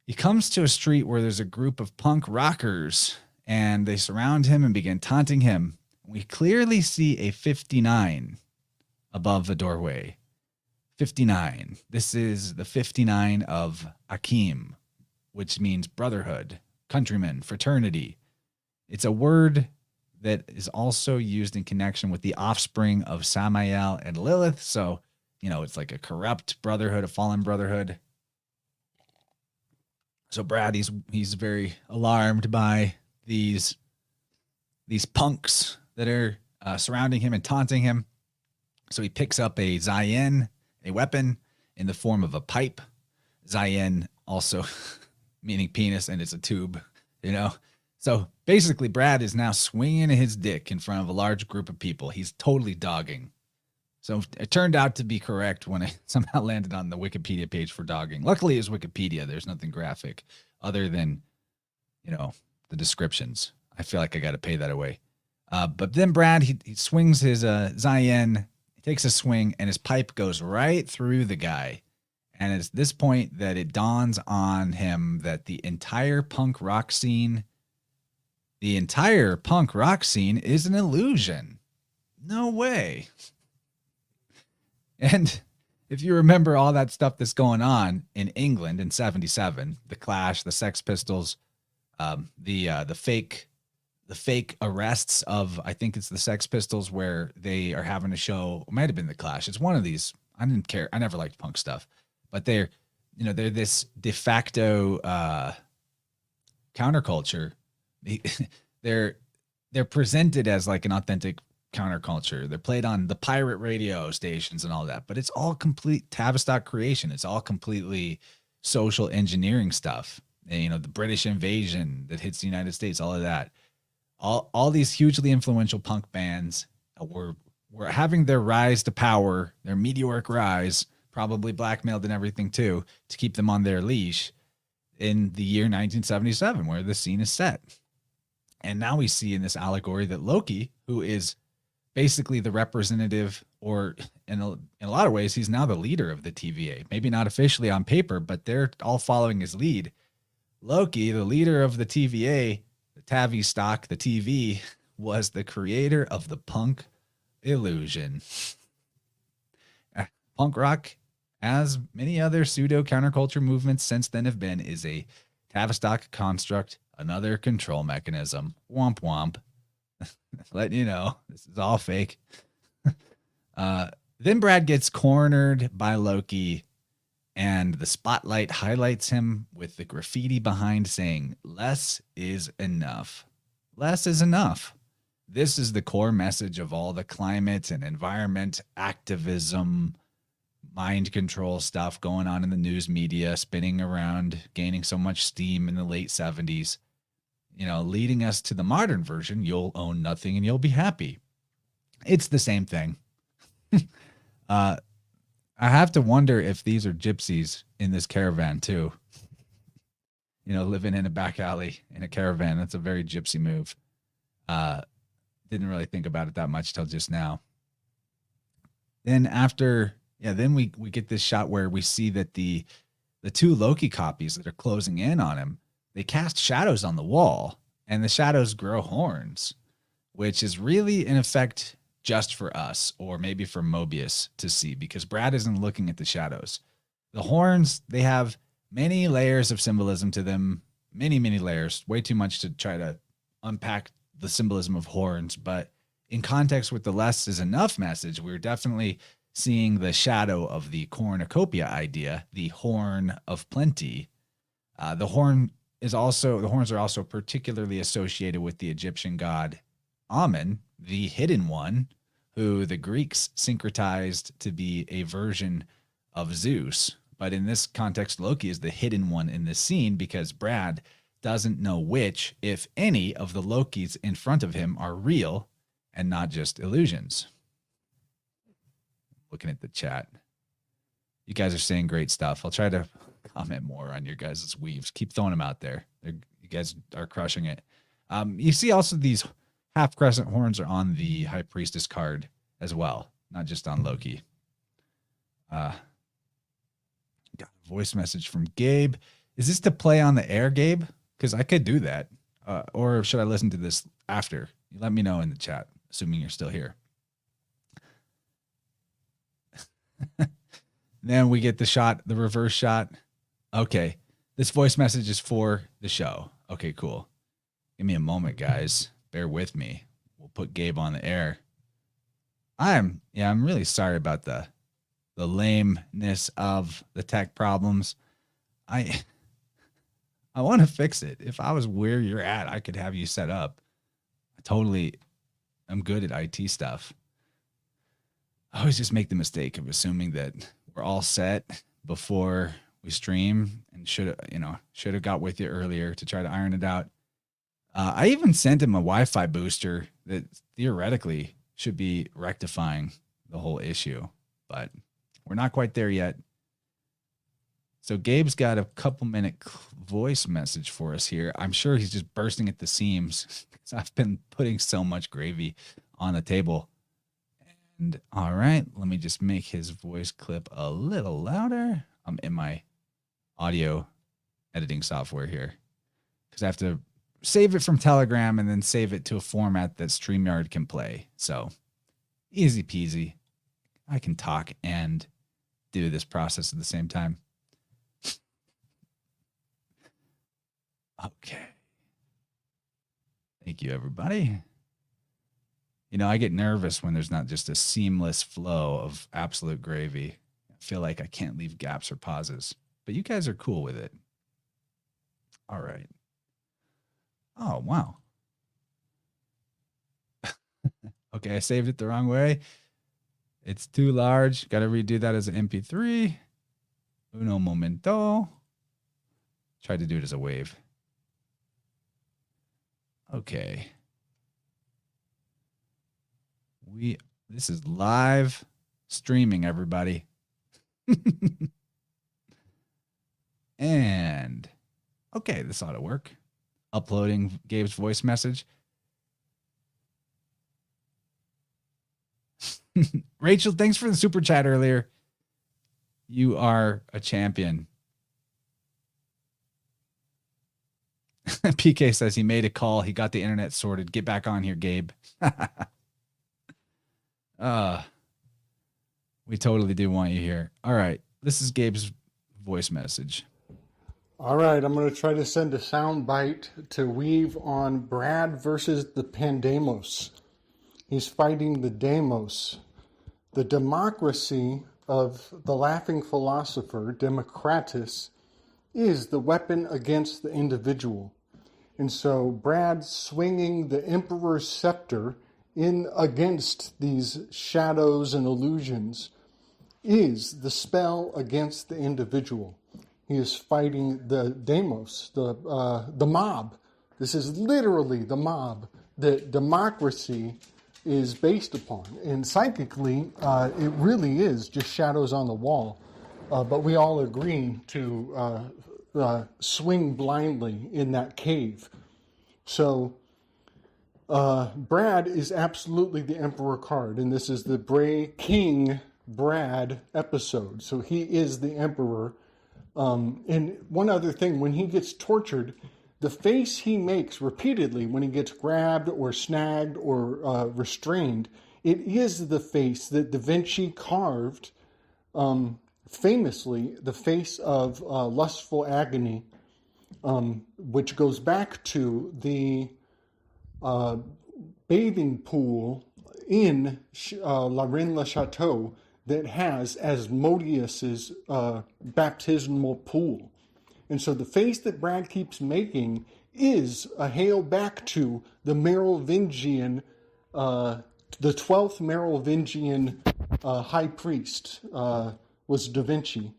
He comes to a street where there's a group of punk rockers, and they surround him and begin taunting him. We clearly see a 59 above the doorway. 59. This is the 59 of Akim, which means brotherhood, countrymen, fraternity. It's a word that is also used in connection with the offspring of Samael and Lilith. So, it's like a corrupt brotherhood, a fallen brotherhood. So Brad, he's very alarmed by these punks that are surrounding him and taunting him. So he picks up a Zayen, a weapon in the form of a pipe. Zayen also meaning penis, and it's a tube, So basically, Brad is now swinging his dick in front of a large group of people. He's totally dogging. So it turned out to be correct when I somehow landed on the Wikipedia page for dogging. Luckily, it's Wikipedia. There's nothing graphic other than, the descriptions. I feel like I got to pay that away. But then Brad, he swings his Zayen. He takes a swing, and his pipe goes right through the guy. And it's this point that it dawns on him that the entire punk rock scene is an illusion. No way. And if you remember all that stuff that's going on in England in 77, the Clash, the Sex Pistols, the fake arrests of, I think it's the Sex Pistols, where they are having a show. It might have been the Clash. It's one of these. I didn't care. I never liked punk stuff, but they're this de facto counterculture. they're presented as like an authentic counterculture. They're played on the pirate radio stations and all that, but it's all complete Tavistock creation. It's all completely social engineering stuff. And, you know, the British invasion that hits the United States, all of that. All these hugely influential punk bands were having their rise to power, their meteoric rise, probably blackmailed and everything too, to keep them on their leash in the year 1977, where the scene is set. And now we see in this allegory that Loki, who is basically the representative, or in a lot of ways, he's now the leader of the TVA. Maybe not officially on paper, but they're all following his lead. Loki, the leader of the TVA, the Tavistock, the TV, was the creator of the punk illusion. Punk rock, as many other pseudo counterculture movements since then have been, is a Tavistock construct, another control mechanism. Womp womp. Letting you know, this is all fake. Then Brad gets cornered by Loki, and the spotlight highlights him with the graffiti behind saying, "Less is enough." Less is enough. This is the core message of all the climate and environment activism, mind control stuff going on in the news media, spinning around, gaining so much steam in the late 70s, you know, leading us to the modern version. You'll own nothing and you'll be happy. It's the same thing. I have to wonder if these are gypsies in this caravan too. You know, living in a back alley in a caravan. That's a very gypsy move. Didn't really think about it that much till just now. Then then we get this shot where we see that the two Loki copies that are closing in on him, they cast shadows on the wall, and the shadows grow horns, which is really in effect just for us, or maybe for Mobius to see, because Brad isn't looking at the shadows. The horns, they have many layers of symbolism to them, many, many layers, way too much to try to unpack the symbolism of horns. But in context with the less is enough message, we're definitely seeing the shadow of the cornucopia idea, the horn of plenty. The horns are also particularly associated with the Egyptian god Amun, the hidden one, who the Greeks syncretized to be a version of Zeus. But in this context, Loki is the hidden one in this scene because Brad doesn't know which, if any, of the Lokis in front of him are real and not just illusions. Looking at the chat. You guys are saying great stuff. I'll try to comment more on your guys' weaves. Keep throwing them out there. You guys are crushing it. You see also these half crescent horns are on the High Priestess card as well, not just on Loki. Got a voice message from Gabe. Is this to play on the air, Gabe? Because I could do that. Or should I listen to this after? You let me know in the chat, assuming you're still here. Then we get the reverse shot. Okay. This voice message is for the show. Okay, cool. Give me a moment, guys. Bear with me. We'll put Gabe on the air. I'm really sorry about the lameness of the tech problems. I want to fix it. If I was where you're at, I could have you set up. I'm good at IT stuff. I always just make the mistake of assuming that we're all set before we stream, and should have got with you earlier to try to iron it out. I even sent him a Wi-Fi booster that theoretically should be rectifying the whole issue, but we're not quite there yet. So Gabe's got a couple-minute voice message for us here. I'm sure he's just bursting at the seams because I've been putting so much gravy on the table. And all right, let me just make his voice clip a little louder. I'm in my audio editing software here because I have to save it from Telegram and then save it to a format that StreamYard can play. So easy peasy. I can talk and do this process at the same time. Okay. Thank you, everybody. You know, I get nervous when there's not just a seamless flow of absolute gravy. I feel like I can't leave gaps or pauses, but you guys are cool with it. All right. Oh, wow. Okay, I saved it the wrong way. It's too large. Got to redo that as an MP3. Uno momento. Tried to do it as a wave. Okay. This is live streaming, everybody. And okay, this ought to work. Uploading Gabe's voice message. Rachel, thanks for the super chat earlier. You are a champion. PK says he made a call. He got the internet sorted. Get back on here, Gabe. We totally do want you here. All right. This is Gabe's voice message. All right. I'm going to try to send a sound bite to weave on Brad versus the Pandemos. He's fighting the Demos. The democracy of the laughing philosopher, Democritus, is the weapon against the individual. And so Brad swinging the emperor's scepter in against these shadows and illusions is the spell against the individual. He is fighting the demos, the mob. This is literally the mob that democracy is based upon. And psychically, it really is just shadows on the wall. But we all agree to swing blindly in that cave. So Brad is absolutely the Emperor card, and this is the Bray King Brad episode. So he is the Emperor. And one other thing, when he gets tortured, the face he makes repeatedly when he gets grabbed or snagged or restrained, it is the face that Da Vinci carved, famously, the face of lustful agony, which goes back to the bathing pool in La Reine-le-Château that has Asmodeus's baptismal pool. And so the face that Brad keeps making is a hail back to the Merovingian, the 12th Merovingian high priest was Da Vinci.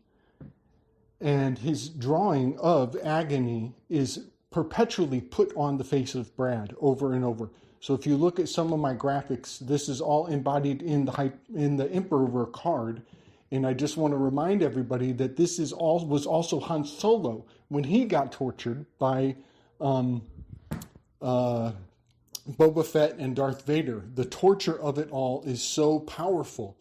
And his drawing of agony is perpetually put on the face of Brad over and over. So if you look at some of my graphics, this is all embodied in the Emperor card. And I just want to remind everybody that this was also Han Solo when he got tortured by Boba Fett and Darth Vader. The torture of it all is so powerful.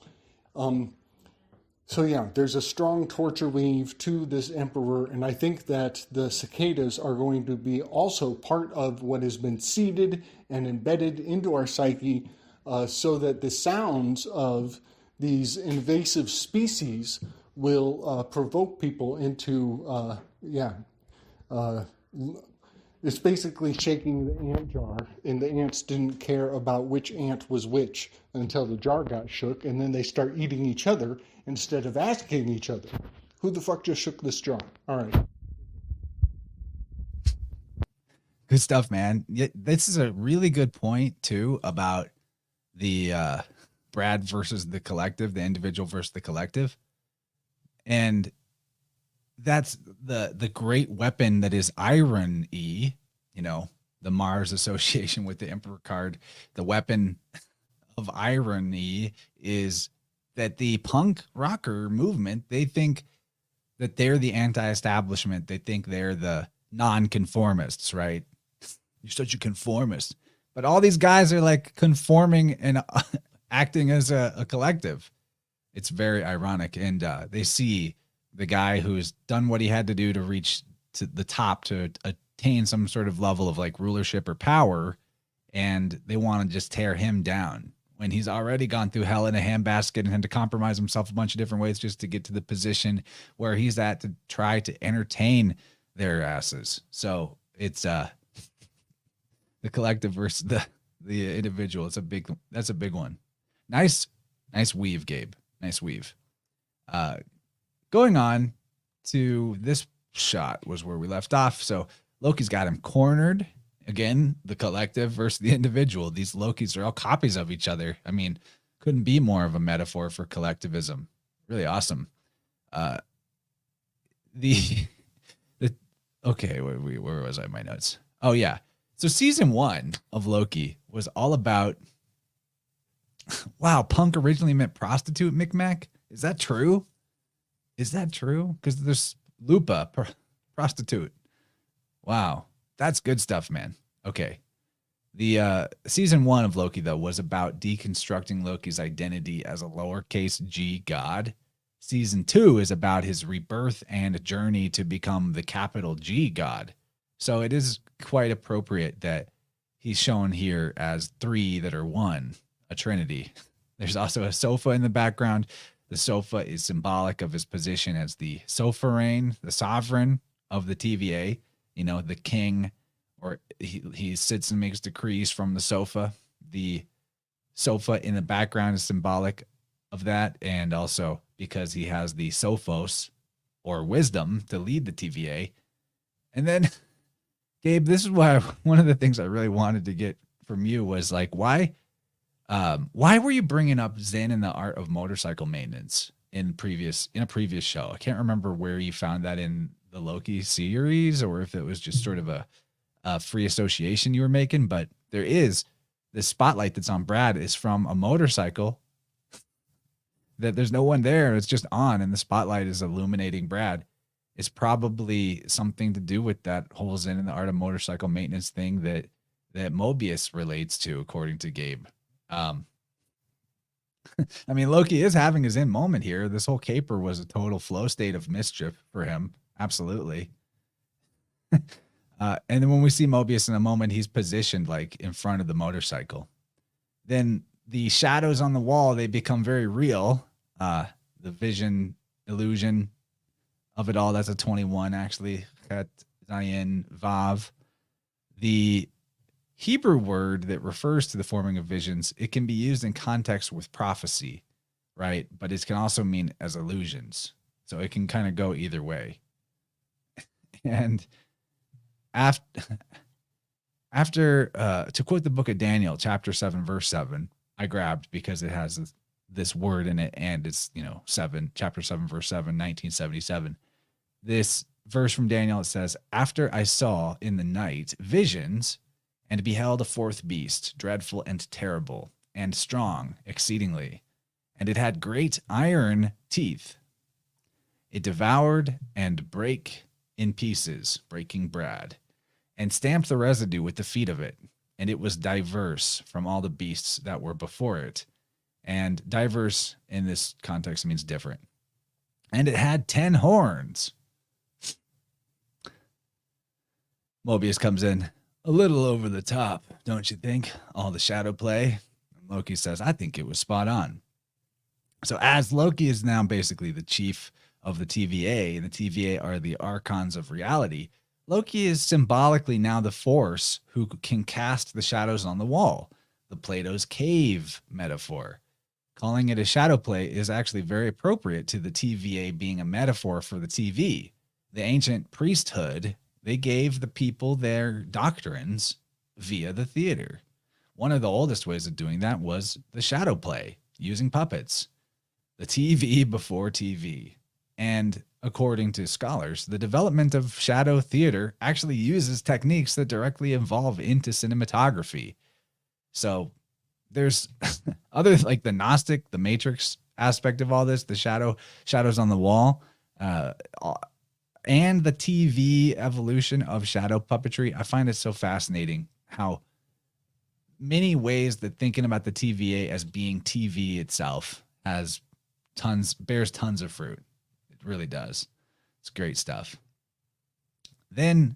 So yeah, there's a strong torture weave to this Emperor, and I think that the cicadas are going to be also part of what has been seeded and embedded into our psyche, so that the sounds of these invasive species will provoke people into, it's basically shaking the ant jar, and the ants didn't care about which ant was which until the jar got shook, and then they start eating each other instead of asking each other, who the fuck just shook this jar? All right. Good stuff, man. Yeah, this is a really good point, too, about the Brad versus the collective, the individual versus the collective. And that's the great weapon that is irony, the Mars association with the Emperor card. The weapon of irony is that the punk rocker movement, they think that they're the anti-establishment. They think they're the non-conformists, right? You're such a conformist. But all these guys are like conforming and acting as a collective. It's very ironic. And they see the guy who's done what he had to do to reach to the top to attain some sort of level of like rulership or power, and they want to just tear him down when he's already gone through hell in a handbasket and had to compromise himself a bunch of different ways just to get to the position where he's at to try to entertain their asses. So it's the collective versus the individual. That's a big one. Nice weave, Gabe. Nice weave. Going on to this shot was where we left off. So Loki's got him cornered. Again, the collective versus the individual. These Lokis are all copies of each other. I mean, couldn't be more of a metaphor for collectivism. Really awesome. The okay, where was I? My notes. Oh yeah. So season 1 of Loki was all about. Wow, punk originally meant prostitute, Micmac. Is that true? Is that true? Because there's Lupa, prostitute. Wow, that's good stuff, man. Okay. The season 1 of Loki, though, was about deconstructing Loki's identity as a lowercase g god. Season 2 is about his rebirth and journey to become the capital G god. So it is quite appropriate that he's shown here as 3 that are 1, a trinity. There's also a sofa in the background. The sofa is symbolic of his position as the sovereign, the sovereign of the TVA, you know, the king, or he sits and makes decrees from the sofa. The sofa in the background is symbolic of that, and also because he has the sophos, or wisdom, to lead the TVA. And then, Gabe, this is why one of the things I really wanted to get from you was like, why were you bringing up Zen and the art of motorcycle maintenance in a previous show? I can't remember where you found that in the Loki series, or if it was just sort of a free association you were making, but there is this spotlight that's on Brad is from a motorcycle that there's no one there. It's just on, and the spotlight is illuminating Brad. It's probably something to do with that whole Zen and the art of motorcycle maintenance thing that Mobius relates to, according to Gabe. I mean, Loki is having his in moment here. This whole caper was a total flow state of mischief for him. Absolutely. And then when we see Mobius in a moment, he's positioned like in front of the motorcycle. Then the shadows on the wall, they become very real. The vision illusion of it all, that's a 21 actually. Chet Zayin Vav. The Hebrew word that refers to the forming of visions, it can be used in context with prophecy, right? But it can also mean as illusions. So it can kind of go either way. And after to quote the book of Daniel, chapter 7, verse 7, I grabbed because it has this word in it, and it's, chapter 7, verse 7, 1977. This verse from Daniel, it says, "After I saw in the night visions, and beheld a fourth beast, dreadful and terrible, and strong exceedingly, and it had great iron teeth. It devoured and brake in pieces, breaking Brad, and stamped the residue with the feet of it. And it was diverse from all the beasts that were before it." And diverse in this context means different. "And it had 10 horns. Mobius comes in. "A little over the top, don't you think? All the shadow play." And Loki says, "I think it was spot on." So as Loki is now basically the chief of the TVA, and the TVA are the archons of reality, Loki is symbolically now the force who can cast the shadows on the wall, the Plato's cave metaphor. Calling it a shadow play is actually very appropriate to the TVA being a metaphor for the TV. The ancient priesthood, they gave the people their doctrines via the theater. One of the oldest ways of doing that was the shadow play, using puppets. The TV before TV. And according to scholars, the development of shadow theater actually uses techniques that directly evolve into cinematography. So there's other, like the Gnostic, the Matrix aspect of all this, the shadows on the wall, and the TV evolution of shadow puppetry. I find it so fascinating how many ways that thinking about the TVA as being TV itself bears tons of fruit. It really does. It's great stuff. Then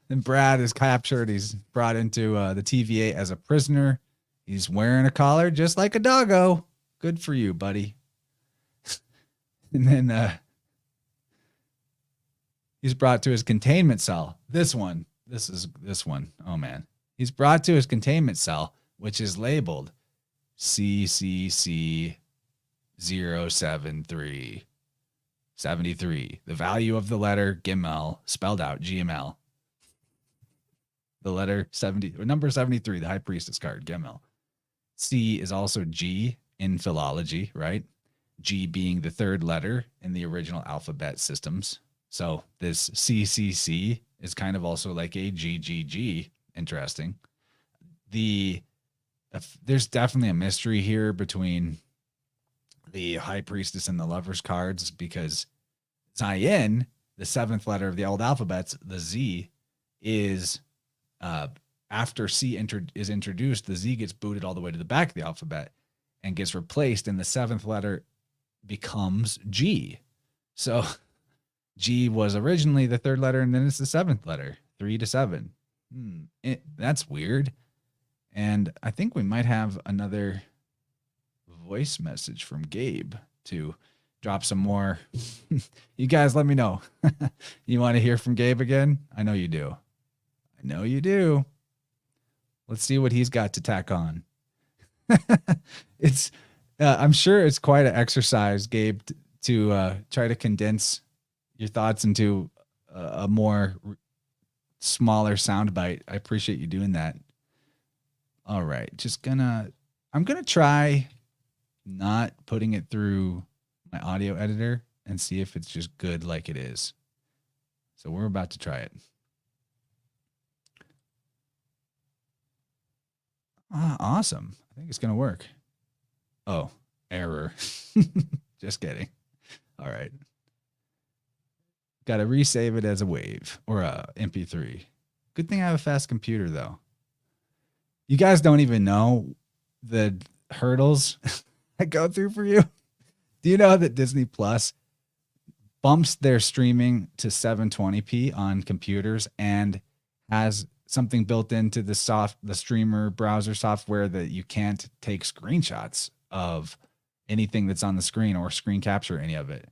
Brad is captured. He's brought into the TVA as a prisoner. He's wearing a collar just like a doggo. Good for you, buddy. And then he's brought to his containment cell. This one. Oh, man. He's brought to his containment cell, which is labeled CCC 07373. The value of the letter Gimel, spelled out GML. the letter 70, or number 73, the High Priestess card, Gemel. C is also G in philology, right? G being the third letter in the original alphabet systems. So this CCC is kind of also like a GGG. Interesting. There's definitely a mystery here between the High Priestess and the Lovers cards, because Zayin, the seventh letter of the old alphabets, the Z, is after C is introduced, the Z gets booted all the way to the back of the alphabet and gets replaced, and the seventh letter becomes G. So G was originally the third letter, and then it's the seventh letter, 3 to 7. That's weird. And I think we might have another voice message from Gabe to drop some more. You guys let me know. You want to hear from Gabe again? I know you do. I know you do. Let's see what he's got to tack on. It's I'm sure it's quite an exercise, Gabe, to try to condense your thoughts into a more smaller soundbite. I appreciate you doing that. All right, I'm gonna try not putting it through my audio editor and see if it's just good like it is. So we're about to try it. Awesome. I think it's gonna work. Oh, error. Just kidding. All right. Got to resave it as a wave or a MP3. Good thing I have a fast computer, though. You guys don't even know the hurdles I go through for you. Do you know that Disney Plus bumps their streaming to 720p on computers and has something built into the streamer browser software that you can't take screenshots of anything that's on the screen or screen capture any of it?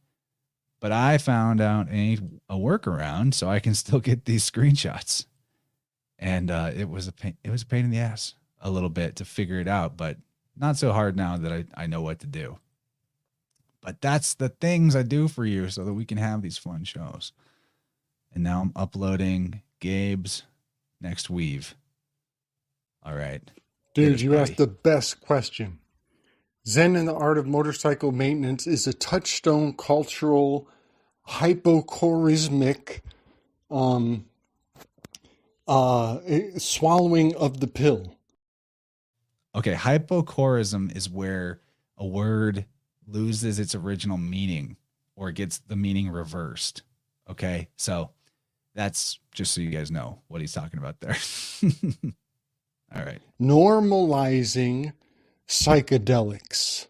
But I found out a workaround so I can still get these screenshots. And it was a pain in the ass a little bit to figure it out, but not so hard now that I know what to do. But that's the things I do for you so that we can have these fun shows. And now I'm uploading Gabe's next weave. All right. Dude, you asked the best question. Zen and the Art of Motorcycle Maintenance is a touchstone cultural hypochorismic swallowing of the pill. Okay, hypochorism is where a word loses its original meaning or gets the meaning reversed. Okay, so that's just so you guys know what he's talking about there. All right. Normalizing psychedelics.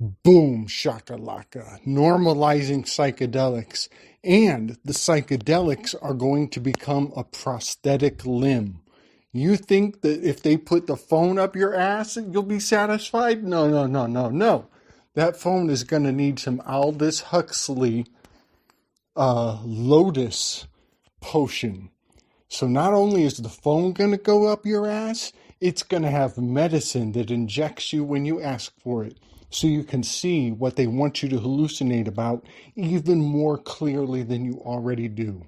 Boom, shakalaka. Normalizing psychedelics. And the psychedelics are going to become a prosthetic limb. You think that if they put the phone up your ass, you'll be satisfied? No. That phone is going to need some Aldous Huxley Lotus potion. So not only is the phone going to go up your ass, it's going to have medicine that injects you when you ask for it, so you can see what they want you to hallucinate about even more clearly than you already do.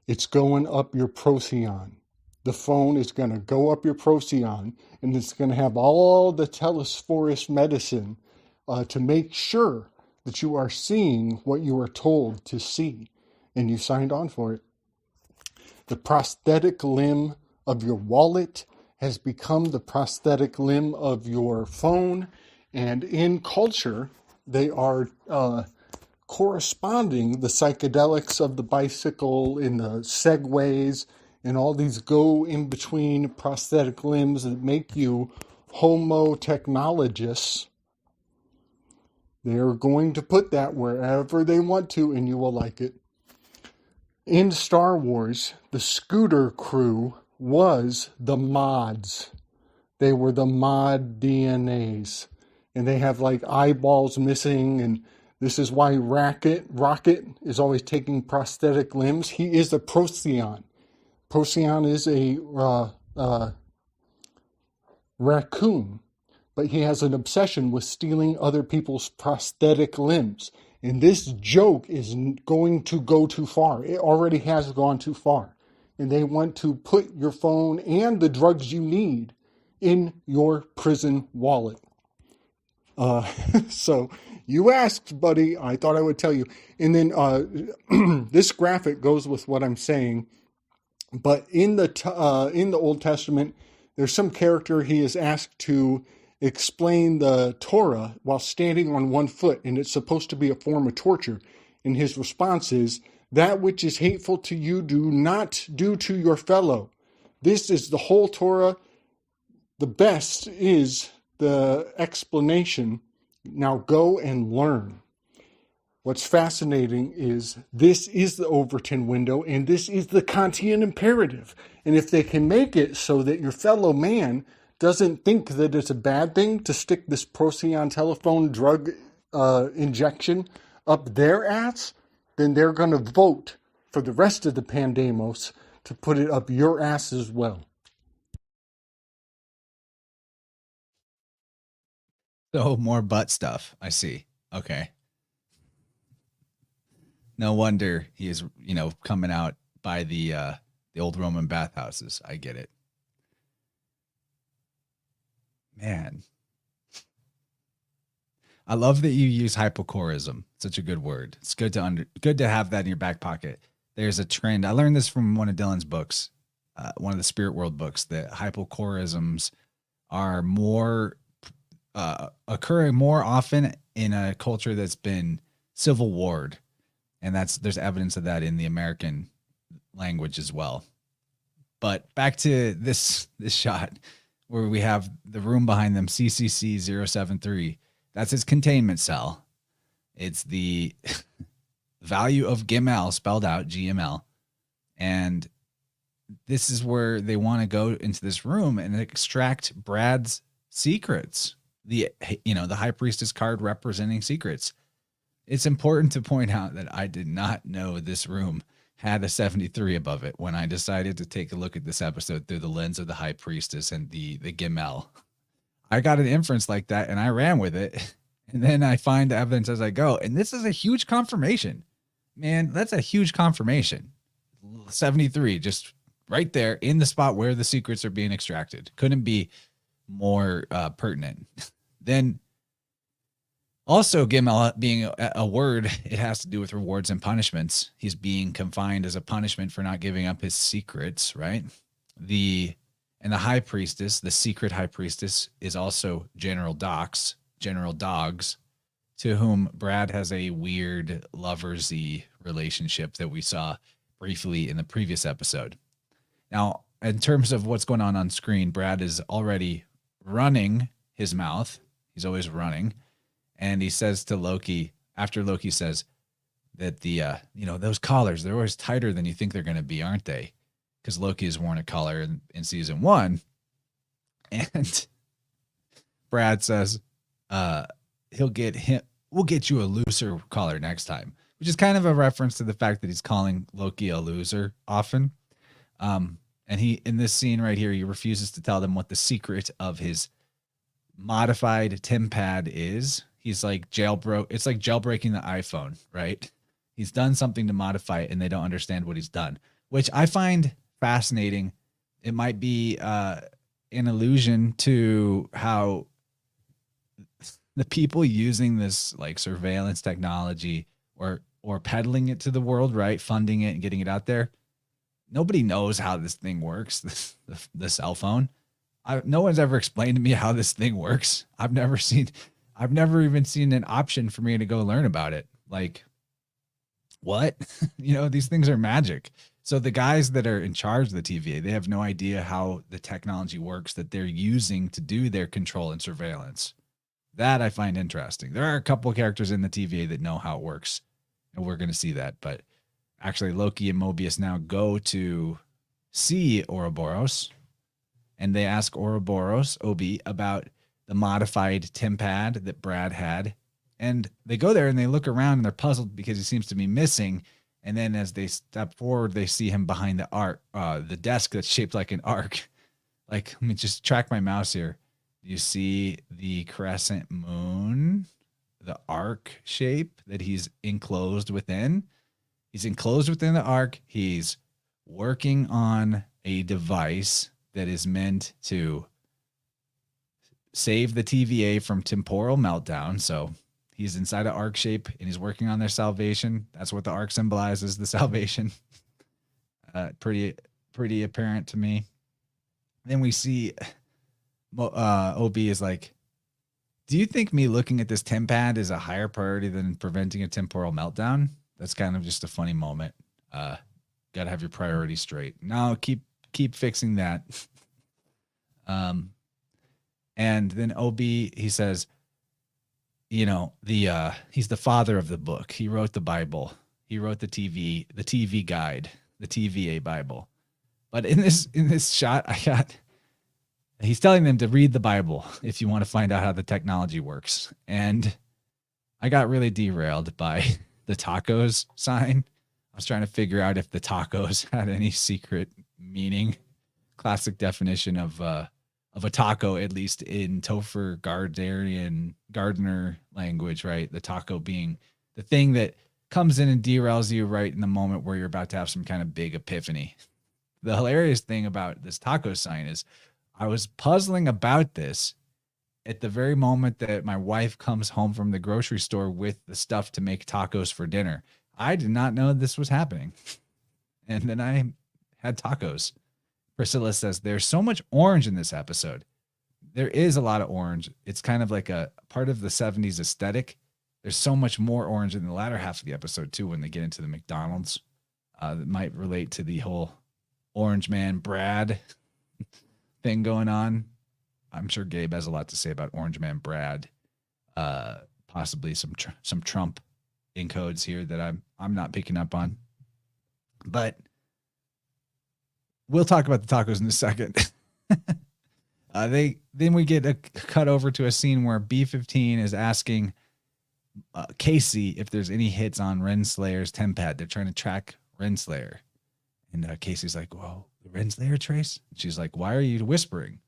It's going up your procyon. The phone is going to go up your procyon, and it's going to have all the telesphorus medicine to make sure that you are seeing what you are told to see, and you signed on for it. The prosthetic limb of your wallet has become the prosthetic limb of your phone, and in culture, they are corresponding. The psychedelics of the bicycle and the segways and all these go in between prosthetic limbs that make you homo technologists. They're going to put that wherever they want to, and you will like it. In Star Wars, the scooter crew was the mods. They were the mod DNAs. And they have like eyeballs missing, and this is why Rocket is always taking prosthetic limbs. He is a Procyon. Procyon is a raccoon, but he has an obsession with stealing other people's prosthetic limbs. And this joke is going to go too far. It already has gone too far. and they want to put your phone and the drugs you need in your prison wallet. So you asked, buddy. I thought I would tell you. And then this graphic goes with what I'm saying. But in the Old Testament, there's some character he is asked to explain the Torah while standing on one foot, and it's supposed to be a form of torture. And his response is, "That which is hateful to you, do not do to your fellow." This is the whole Torah. The best is the explanation. Now go and learn. What's fascinating is this is the Overton window, and this is the Kantian imperative. And if they can make it so that your fellow man doesn't think that it's a bad thing to stick this Procyon telephone drug injection up their ass, then they're going to vote for the rest of the Pandemos to put it up your ass as well. So more butt stuff. I see. Okay. No wonder he is, coming out by the old Roman bathhouses. I get it. Man. I love that you use hypochorism. Such a good word. It's good to have that in your back pocket. There's a trend. I learned this from one of Dylan's books, one of the Spirit World books, that hypochorisms are more occurring more often in a culture that's been civil warred. And there's evidence of that in the American language as well. But back to this shot where we have the room behind them, CCC 073. That's his containment cell. It's the value of GML spelled out, GML. And this is where they want to go into this room and extract Brad's secrets. The High Priestess card representing secrets. It's important to point out that I did not know this room had a 73 above it when I decided to take a look at this episode through the lens of the High Priestess and the Gimel. I got an inference like that and I ran with it. And then I find the evidence as I go. And this is a huge confirmation. Man, that's a huge confirmation. 73, just right there in the spot where the secrets are being extracted. Couldn't be more pertinent. Then also, Gimel being a word, it has to do with rewards and punishments. He's being confined as a punishment for not giving up his secrets, right? The High Priestess, the secret High Priestess, is also General Dogs, to whom Brad has a weird loversy relationship that we saw briefly in the previous episode. Now, in terms of what's going on screen, Brad is already running his mouth. He's always running. And he says to Loki, after Loki says that those collars, they're always tighter than you think they're going to be, aren't they? Because Loki has worn a collar in season 1. And Brad says, we'll get you a looser collar next time, which is kind of a reference to the fact that he's calling Loki a loser often. And he, in this scene right here, he refuses to tell them what the secret of his modified TemPad is. He's like it's like jailbreaking the iPhone, right? He's done something to modify it and they don't understand what he's done, which I find fascinating. It might be an allusion to how the people using this like surveillance technology or peddling it to the world, right? Funding it and getting it out there. Nobody knows how this thing works, the cell phone. No one's ever explained to me how this thing works. I've never even seen an option for me to go learn about it. Like, what? These things are magic. So the guys that are in charge of the TVA, they have no idea how the technology works that they're using to do their control and surveillance. That I find interesting. There are a couple of characters in the TVA that know how it works, and we're going to see that. But actually, Loki and Mobius now go to see Ouroboros, and they ask Ouroboros, Obi, about the modified TemPad that Brad had. And they go there and they look around and they're puzzled because he seems to be missing. And then as they step forward, they see him behind the desk that's shaped like an arc. Like, let me just track my mouse here. You see the crescent moon, the arc shape that he's enclosed within. He's enclosed within the arc. He's working on a device that is meant to save the TVA from temporal meltdown. So he's inside an arc shape and he's working on their salvation. That's what the arc symbolizes, the salvation. Pretty apparent to me. Then we see OB is like, do you think me looking at this TemPad is a higher priority than preventing a temporal meltdown? That's kind of just a funny moment. Got to have your priorities straight. No, keep fixing that. And then OB, he says, you know, he's the father of the book. He wrote the Bible. He wrote the TV guide, the TVA Bible. But in this shot, he's telling them to read the Bible if you want to find out how the technology works. And I got really derailed by the tacos sign. I was trying to figure out if the tacos had any secret meaning. Classic definition of a taco, at least in Topher Gardner language, right? The taco being the thing that comes in and derails you right in the moment where you're about to have some kind of big epiphany. The hilarious thing about this taco sign is I was puzzling about this at the very moment that my wife comes home from the grocery store with the stuff to make tacos for dinner. I did not know this was happening. And then I had tacos. Priscilla says, there's so much orange in this episode. There is a lot of orange. It's kind of like a part of the 70s aesthetic. There's so much more orange in the latter half of the episode, too, when they get into the McDonald's. That might relate to the whole Orange Man Brad thing going on. I'm sure Gabe has a lot to say about Orange Man Brad. Possibly some Trump encodes here that I'm not picking up on. But we'll talk about the tacos in a second. Then we get a cut over to a scene where B-15 is asking Casey if there's any hits on Renslayer's TemPad. They're trying to track Renslayer. And Casey's like, well, the Renslayer trace? She's like, why are you whispering?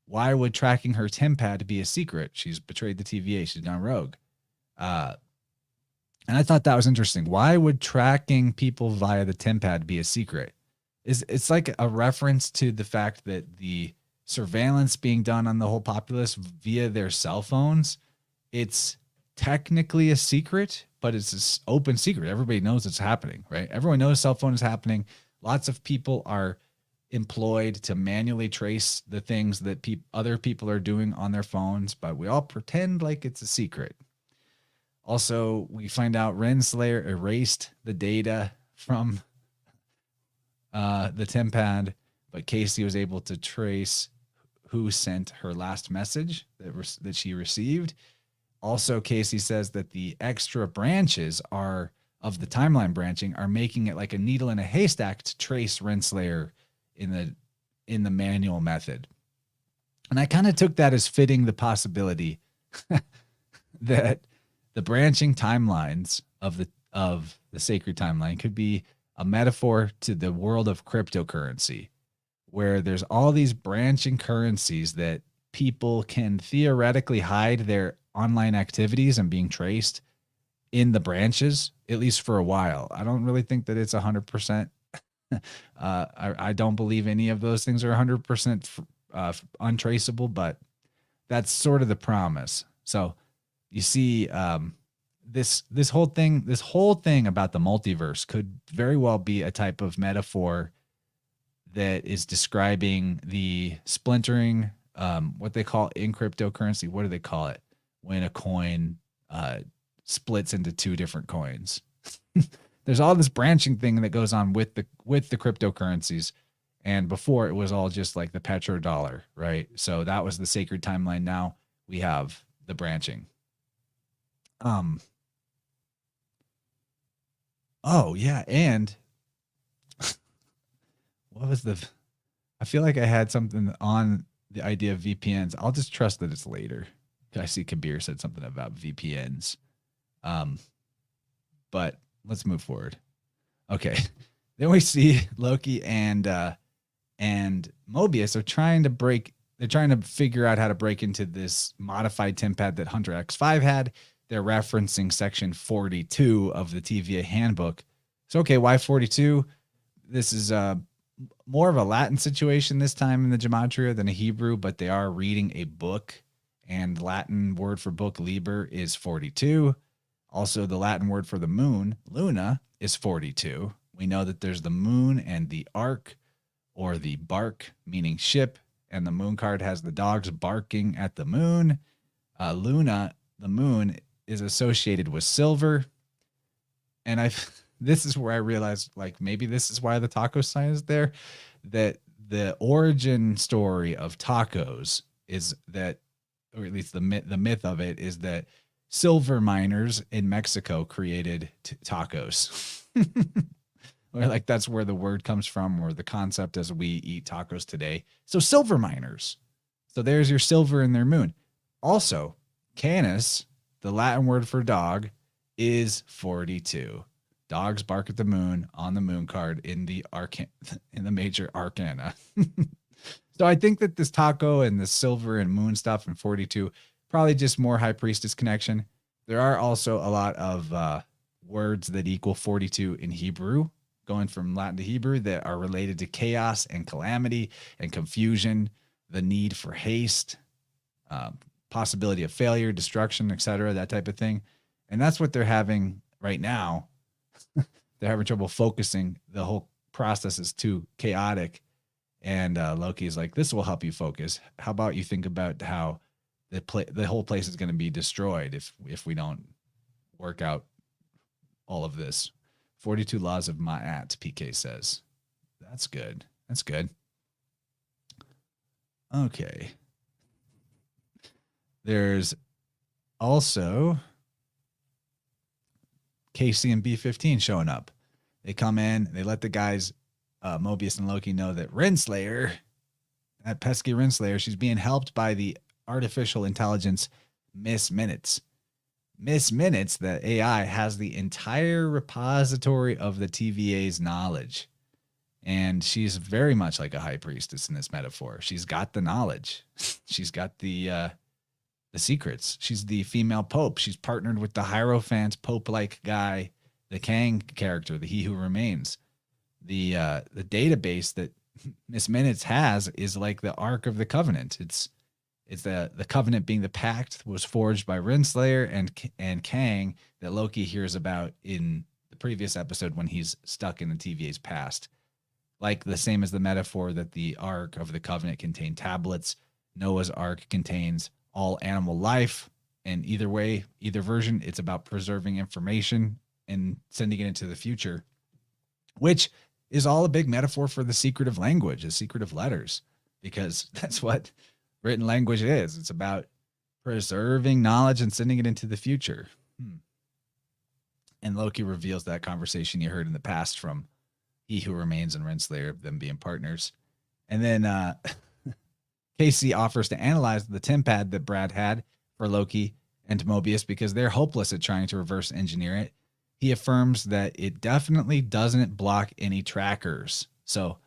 Why would tracking her TemPad be a secret? She's betrayed the TVA. She's gone rogue. And I thought that was interesting. Why would tracking people via the TemPad be a secret? It's like a reference to the fact that the surveillance being done on the whole populace via their cell phones, it's technically a secret, but it's this open secret. Everybody knows it's happening, right? Everyone knows cell phone is happening. Lots of people are employed to manually trace the things that other people are doing on their phones, but we all pretend like it's a secret. Also, we find out Renslayer erased the data from the TemPad, but Casey was able to trace who sent her last message that she received. Also, Casey says that the extra branches of the timeline branching are making it like a needle in a haystack to trace Renslayer in the manual method. And I kind of took that as fitting the possibility that the branching timelines of the sacred timeline could be a metaphor to the world of cryptocurrency, where there's all these branching currencies that people can theoretically hide their online activities and being traced in the branches, at least for a while. I don't really think that it's 100%. I don't believe any of those things are 100% untraceable, but that's sort of the promise. So you see, this whole thing about the multiverse could very well be a type of metaphor that is describing the splintering, what they call in cryptocurrency. What do they call it when a coin splits into two different coins? There's all this branching thing that goes on with the cryptocurrencies. And before it was all just like the petrodollar, right? So that was the sacred timeline. Now we have the branching. Oh yeah. And what was I feel like I had something on the idea of VPNs. I'll just trust that it's later. I see Kabir said something about VPNs. But let's move forward. Okay. Then we see Loki and Mobius are trying to figure out how to break into this modified TemPad that Hunter X5 had. They're referencing section 42 of the TVA handbook. So, okay, why 42? this is more of a Latin situation this time in the gematria than a Hebrew, but they are reading a book, and Latin word for book, liber, is 42. Also, the Latin word for the moon, luna, is 42. We know that there's the moon and the ark, or the bark, meaning ship, and the moon card has the dogs barking at the moon. Luna, the moon, is associated with silver. And this is where I realized, like, maybe this is why the taco sign is there, that the origin story of tacos is that, or at least the myth of it is that silver miners in Mexico created tacos. Or like that's where the word comes from, or the concept as we eat tacos today. So silver miners. So there's your silver in their moon. Also, canis, the Latin word for dog, is 42. Dogs bark at the moon on the moon card in the Major Arcana. So I think that this taco and the silver and moon stuff and 42, probably just more High Priestess connection. There are also a lot of words that equal 42 in Hebrew, going from Latin to Hebrew, that are related to chaos and calamity and confusion, the need for haste, possibility of failure, destruction, etc., that type of thing. And that's what they're having right now. They're having trouble focusing. The whole process is too chaotic. And Loki is like, this will help you focus. How about you think about how the whole place is going to be destroyed if we don't work out all of this. 42 laws of Ma'at, PK says. That's good. That's good. Okay. There's also KC and B15 showing up. They come in, they let the guys, Mobius and Loki, know that Renslayer, that pesky Renslayer, she's being helped by the artificial intelligence Miss Minutes. Miss Minutes, the AI, has the entire repository of the TVA's knowledge. And she's very much like a high priestess in this metaphor. She's got the knowledge. She's got the secrets. She's the female pope. She's partnered with the Hierophant pope-like guy, the Kang character, the He Who Remains. The database that Miss Minutes has is like the Ark of the Covenant. It's the covenant being the pact was forged by Renslayer and Kang that Loki hears about in the previous episode when he's stuck in the TVA's past. Like the same as the metaphor that the Ark of the Covenant contained tablets, Noah's Ark contains all animal life. And either way, either version, it's about preserving information and sending it into the future, which is all a big metaphor for the secret of language, the secret of letters, because that's what written language is. It's about preserving knowledge and sending it into the future. And Loki reveals that conversation you heard in the past from He Who Remains and Renslayer, them being partners. And then Casey offers to analyze the TemPad that Brad had for Loki and Mobius because they're hopeless at trying to reverse engineer it. He affirms that it definitely doesn't block any trackers. So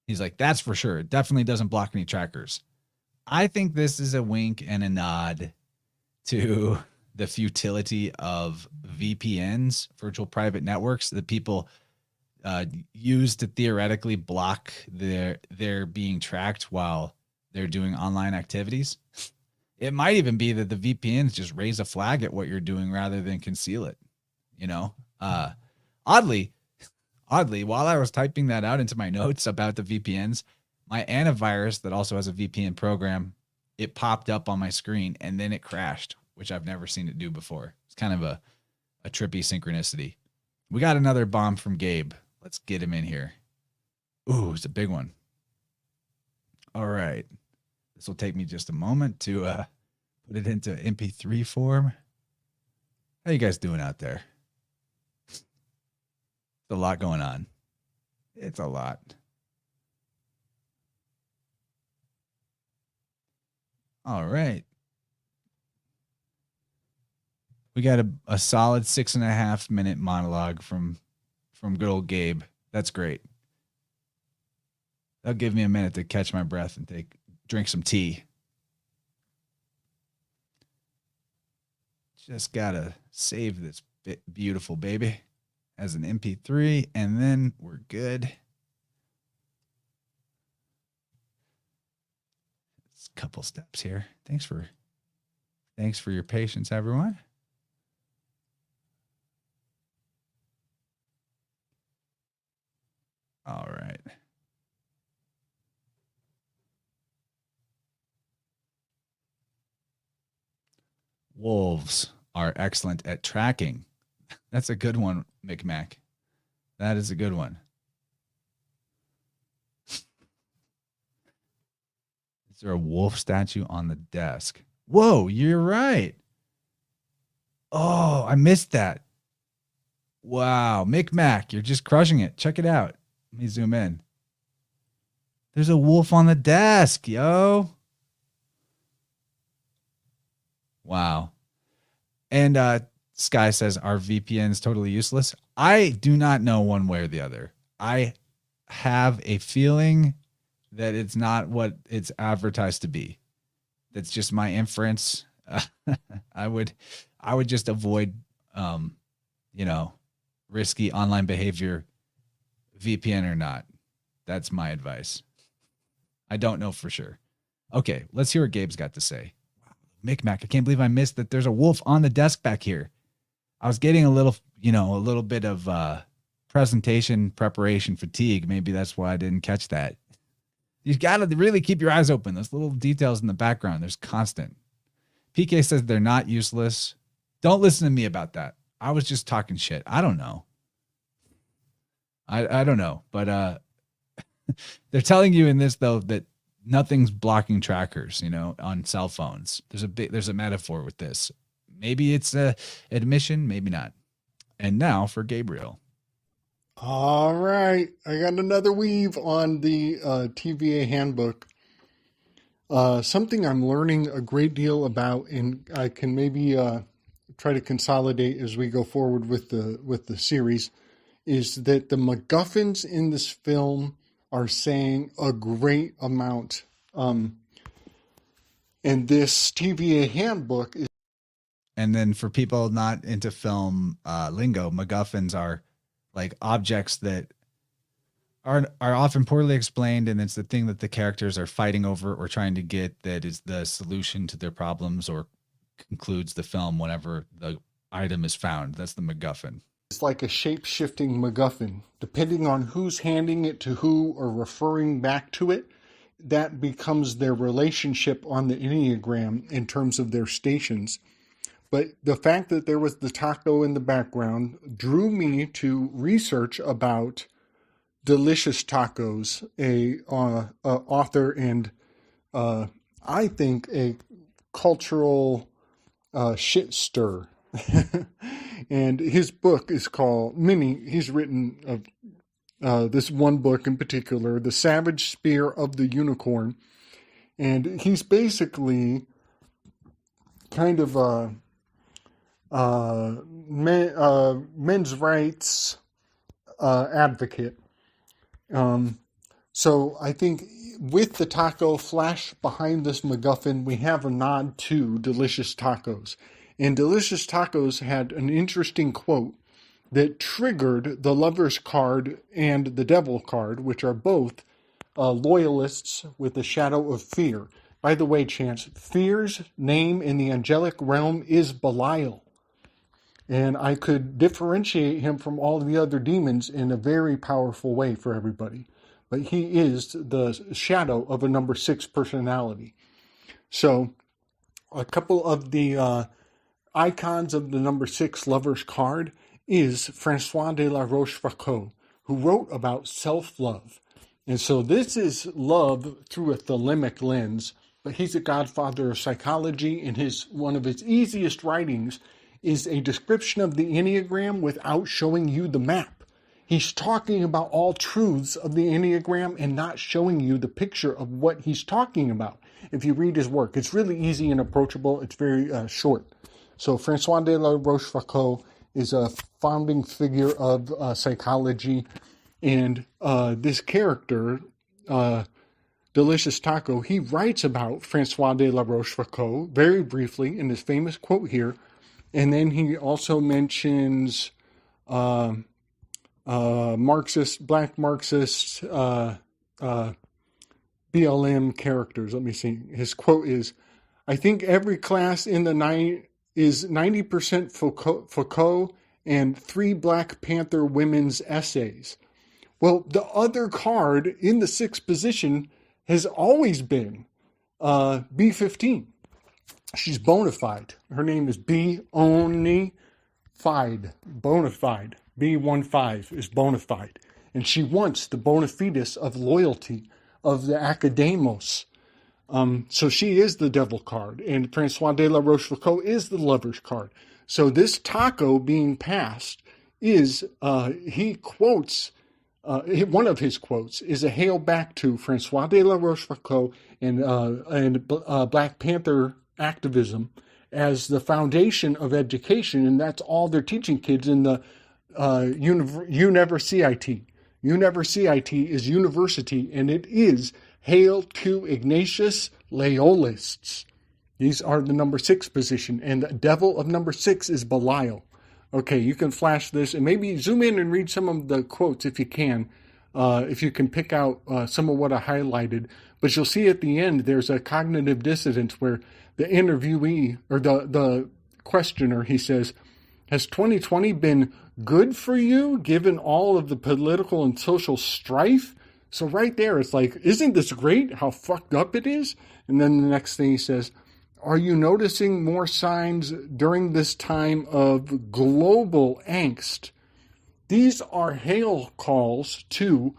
he's like, that's for sure. It definitely doesn't block any trackers. I think this is a wink and a nod to the futility of VPNs, virtual private networks, that people use to theoretically block their being tracked while they're doing online activities. It might even be that the VPNs just raise a flag at what you're doing rather than conceal it. You know, oddly, while I was typing that out into my notes about the VPNs, my antivirus that also has a VPN program, it popped up on my screen and then it crashed, which I've never seen it do before. It's kind of a trippy synchronicity. We got another bomb from Gabe. Let's get him in here. Ooh, it's a big one. All right. This will take me just a moment to put it into MP3 form. How you guys doing out there? It's a lot going on. It's a lot. All right. We got a solid 6.5 minute monologue from good old Gabe. That's great. That'll give me a minute to catch my breath and drink some tea. Just gotta save this beautiful baby. as an MP3, and then we're good. It's a couple steps here. Thanks for your patience, everyone. All right. Wolves are excellent at tracking. That's a good one, Micmac. That is a good one. Is there a wolf statue on the desk? Whoa, you're right. Oh, I missed that. Wow, Micmac, you're just crushing it. Check it out. Let me zoom in. There's a wolf on the desk, yo. Wow. And Sky says, are VPNs totally useless? I do not know one way or the other. I have a feeling that it's not what it's advertised to be. That's just my inference. I would just avoid, risky online behavior, VPN or not. That's my advice. I don't know for sure. Okay, let's hear what Gabe's got to say. Micmac, I can't believe I missed that there's a wolf on the desk back here. I was getting a little bit of preparation fatigue. Maybe that's why I didn't catch that. You've got to really keep your eyes open. Those little details in the background, there's constant. PK says they're not useless. Don't listen to me about that. I was just talking shit. I don't know. I don't know. But they're telling you in this, though, that nothing's blocking trackers, on cell phones. There's a metaphor with this. Maybe it's a admission, maybe not. And now for Gabriel. All right. I got another weave on the TVA handbook. Something I'm learning a great deal about, and I can maybe try to consolidate as we go forward with the series, is that the MacGuffins in this film are saying a great amount. And this TVA handbook is. And then for people not into film lingo, MacGuffins are like objects that are often poorly explained, and it's the thing that the characters are fighting over or trying to get that is the solution to their problems or concludes the film whenever the item is found. That's the MacGuffin. It's like a shape-shifting MacGuffin. Depending on who's handing it to who or referring back to it, that becomes their relationship on the Enneagram in terms of their stations. But the fact that there was the taco in the background drew me to research about Delicious Tacos, a author and I think a cultural shit stir. And his book is called he's written this one book in particular, The Savage Spear of the Unicorn. And he's basically kind of men's rights advocate. So I think with the taco flash behind this MacGuffin, we have a nod to Delicious Tacos. And Delicious Tacos had an interesting quote that triggered the Lover's card and the Devil card, which are both loyalists with the shadow of fear. By the way, Chance, fear's name in the angelic realm is Belial. And I could differentiate him from all the other demons in a very powerful way for everybody. But he is the shadow of a number 6 personality. So a couple of the icons of the number 6 Lover's card is Francois de la Rochefoucauld, who wrote about self-love. And so this is love through a thelemic lens, but he's a godfather of psychology, and one of his easiest writings is a description of the Enneagram without showing you the map. He's talking about all truths of the Enneagram and not showing you the picture of what he's talking about. If you read his work, it's really easy and approachable. It's very short. So Francois de la Rochefoucauld is a founding figure of psychology. And this character, Delicious Taco, he writes about Francois de la Rochefoucauld very briefly in his famous quote here. And then he also mentions Black Marxist, BLM characters. Let me see. His quote is, I think every class in the is 90% Foucault and 3 Black Panther women's essays. Well, the other card in the 6th position has always been B15. She's bona fide. Her name is B-Oni Fide. Bona fide. B15 is bona fide. And she wants the bona fides of loyalty, of the academos. So she is the devil card, and Francois de la Rochefoucauld is the lover's card. So this taco being passed is, he quotes, one of his quotes is a hail back to Francois de la Rochefoucauld and Black Panther activism as the foundation of education, and that's all they're teaching kids in the UnneverCIT. UnneverCIT is university, and it is Hail to Ignatius Loyalists. These are the number 6 position, and the devil of number 6 is Belial. Okay, you can flash this, and maybe zoom in and read some of the quotes if you can pick out some of what I highlighted. But you'll see at the end, there's a cognitive dissonance where the interviewee, or the questioner, he says, has 2020 been good for you, given all of the political and social strife? So right there, it's like, isn't this great how fucked up it is? And then the next thing he says, are you noticing more signs during this time of global angst? These are hail calls to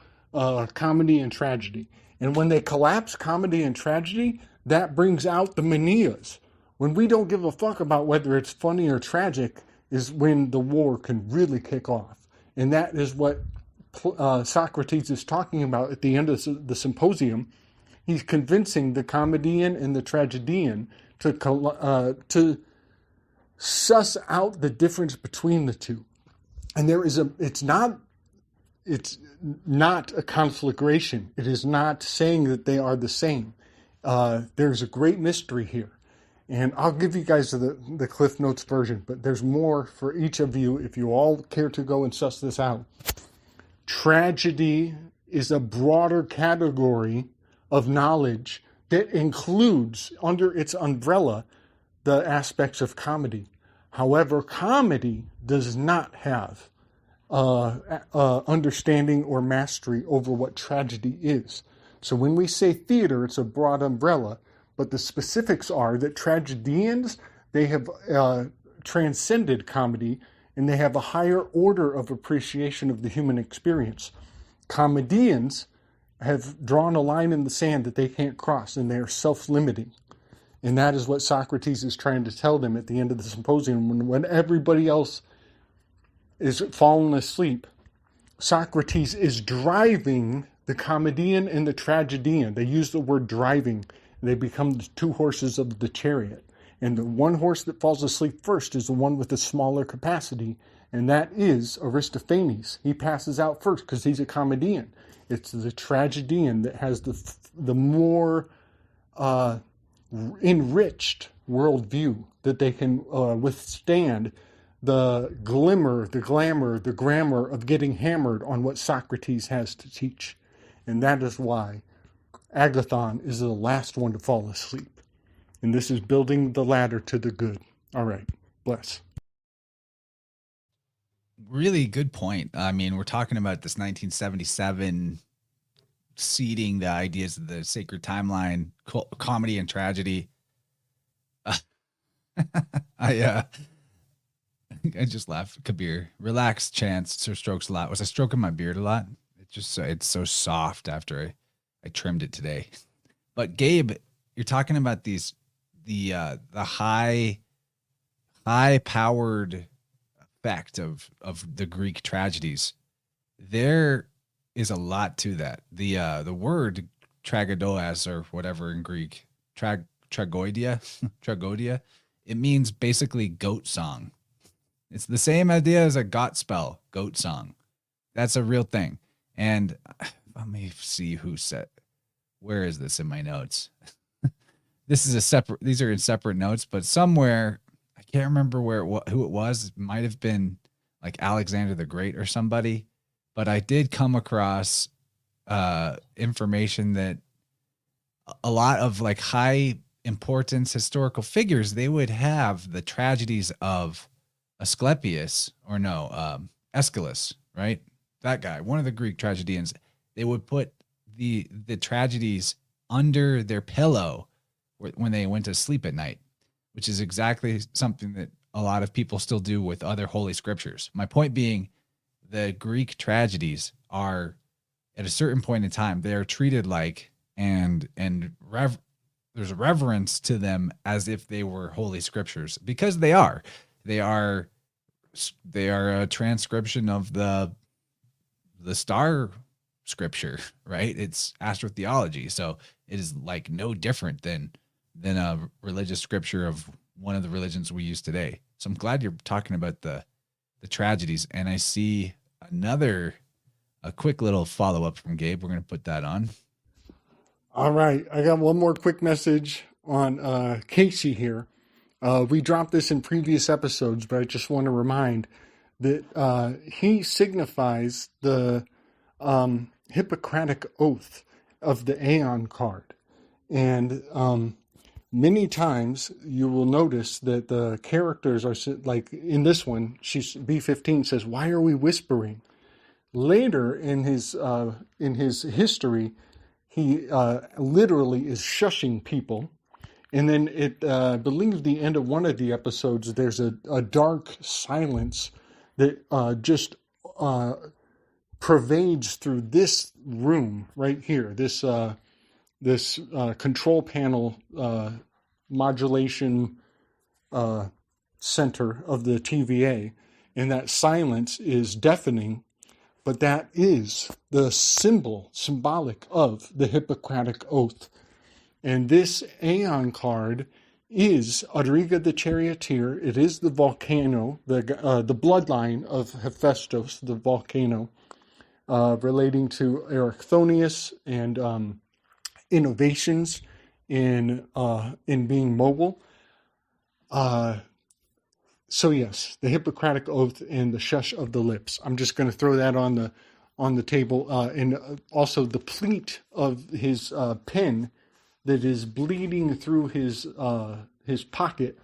comedy and tragedy. And when they collapse comedy and tragedy, that brings out the manias. When we don't give a fuck about whether it's funny or tragic is when the war can really kick off. And that is what Socrates is talking about at the end of the symposium. He's convincing the comedian and the tragedian to suss out the difference between the two. And it's not a conflagration. It is not saying that they are the same. There's a great mystery here. And I'll give you guys the Cliff Notes version, but there's more for each of you if you all care to go and suss this out. Tragedy is a broader category of knowledge that includes under its umbrella the aspects of comedy. However, comedy does not have understanding or mastery over what tragedy is. So when we say theater, it's a broad umbrella, but the specifics are that tragedians, they have transcended comedy, and they have a higher order of appreciation of the human experience. Comedians have drawn a line in the sand that they can't cross, and they are self-limiting. And that is what Socrates is trying to tell them at the end of the symposium. When everybody else is falling asleep, Socrates is driving the comedian and the tragedian. They use the word driving. They become the 2 horses of the chariot. And the one horse that falls asleep first is the one with the smaller capacity, and that is Aristophanes. He passes out first because he's a comedian. It's the tragedian that has the more enriched worldview, that they can withstand the glimmer, the glamour, the grammar of getting hammered on what Socrates has to teach. And that is why Agathon is the last one to fall asleep. And this is building the ladder to the good. All right. Bless. Really good point. I mean, we're talking about this 1977 seeding the ideas of the sacred timeline, comedy and tragedy. I just laughed. Kabir, relax, Chance. Sir strokes a lot. Was I stroking my beard a lot? It's so soft after I trimmed it today. But Gabe, you're talking about the high powered effect of the Greek tragedies. There is a lot to that. The word tragedias, or whatever in Greek, tragodia, it means basically goat song. It's the same idea as a got spell, goat song. That's a real thing. And let me see who said, where is this in my notes? These are in separate notes, but somewhere, I can't remember who it was. It might have been like Alexander the Great or somebody. but I did come across information that a lot of like high importance historical figures, they would have the tragedies of Asclepius or Aeschylus, right? That guy, one of the Greek tragedians. They would put the tragedies under their pillow when they went to sleep at night, which is exactly something that a lot of people still do with other holy scriptures. My point being, the Greek tragedies are, at a certain point in time, they are treated like there's a reverence to them as if they were holy scriptures, because they are. They are a transcription of the star scripture, right? It's astrotheology, so it is like no different than a religious scripture of one of the religions we use today. So I'm glad you're talking about the tragedies, and I see a quick little follow up from Gabe. We're going to put that on. All right, I got one more quick message on Casey here. We dropped this in previous episodes, but I just want to remind that he signifies the Hippocratic Oath of the Aeon card. And many times you will notice that the characters are, like in this one, B15 says, "Why are we whispering?" Later in his history, he literally is shushing people. And then I believe the end of one of the episodes, there's a dark silence that just pervades through this room right here, this control panel modulation center of the TVA. And that silence is deafening, but that is the symbolic of the Hippocratic Oath. And this Aeon card is Audriga the Charioteer. It is the volcano, the bloodline of Hephaestus, the volcano, relating to Erichthonius and innovations in being mobile. So yes, the Hippocratic Oath and the shush of the lips. I'm just going to throw that on the table, and also the pleat of his pen that is bleeding through his pocket.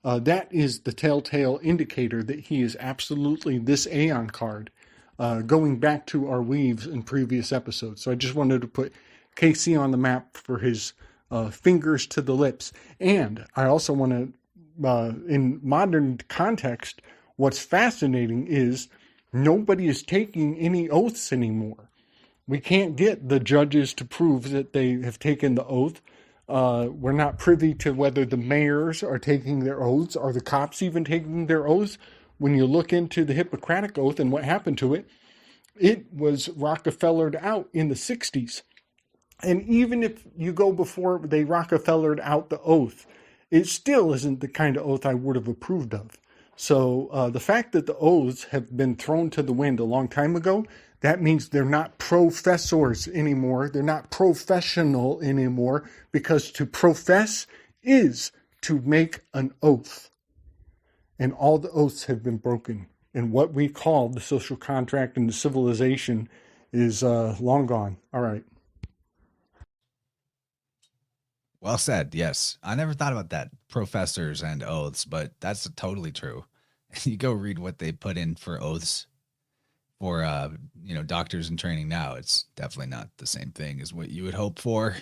That is the telltale indicator that he is absolutely this Aeon card, going back to our weaves in previous episodes. So I just wanted to put KC on the map for his fingers to the lips. And I also want to, in modern context, what's fascinating is nobody is taking any oaths anymore. We can't get the judges to prove that they have taken the oath. We're not privy to whether the mayors are taking their oaths. Are the cops even taking their oaths? When you look into the Hippocratic Oath and what happened to it, it was Rockefellered out in the 60s. And even if you go before they Rockefellered out the oath, it still isn't the kind of oath I would have approved of. So the fact that the oaths have been thrown to the wind a long time ago, that means they're not professors anymore. They're not professional anymore, because to profess is to make an oath. And all the oaths have been broken. And what we call the social contract and the civilization is long gone. All right. Well said. Yes. I never thought about that. Professors and oaths, but that's totally true. You go read what they put in for oaths for, doctors in training now. It's definitely not the same thing as what you would hope for.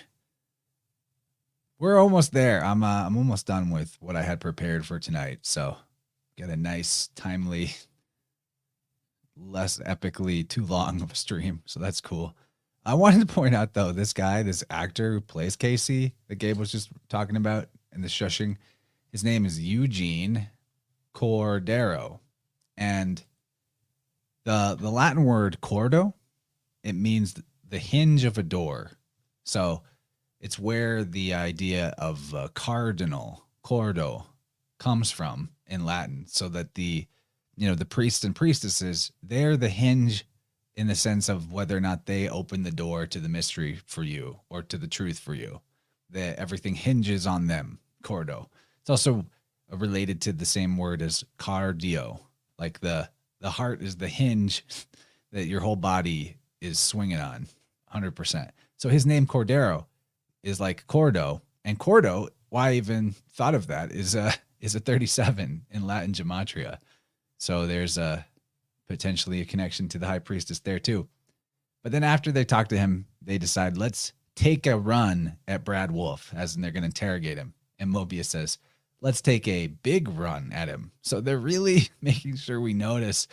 We're almost there. I'm almost done with what I had prepared for tonight. So get a nice, timely, less epically too long of a stream. So that's cool. I wanted to point out, though, this actor who plays Casey that Gabe was just talking about in the shushing, his name is Eugene Cordero. And the Latin word cordo, it means the hinge of a door. So it's where the idea of cardinal, cordo, comes from in Latin. So that the priests and priestesses, they're the hinge in the sense of whether or not they open the door to the mystery for you or to the truth for you. That everything hinges on them, cordo. It's also related to the same word as cardio. Like the heart is the hinge that your whole body is swinging on 100%. So his name Cordero is like Cordo, and Cordo, why I even thought of that, is a 37 in Latin gematria. So there's potentially a connection to the High Priestess there too. But then after they talk to him, they decide, let's take a run at Brad Wolf, as in they're going to interrogate him. And Mobius says, let's take a big run at him. So they're really making sure we notice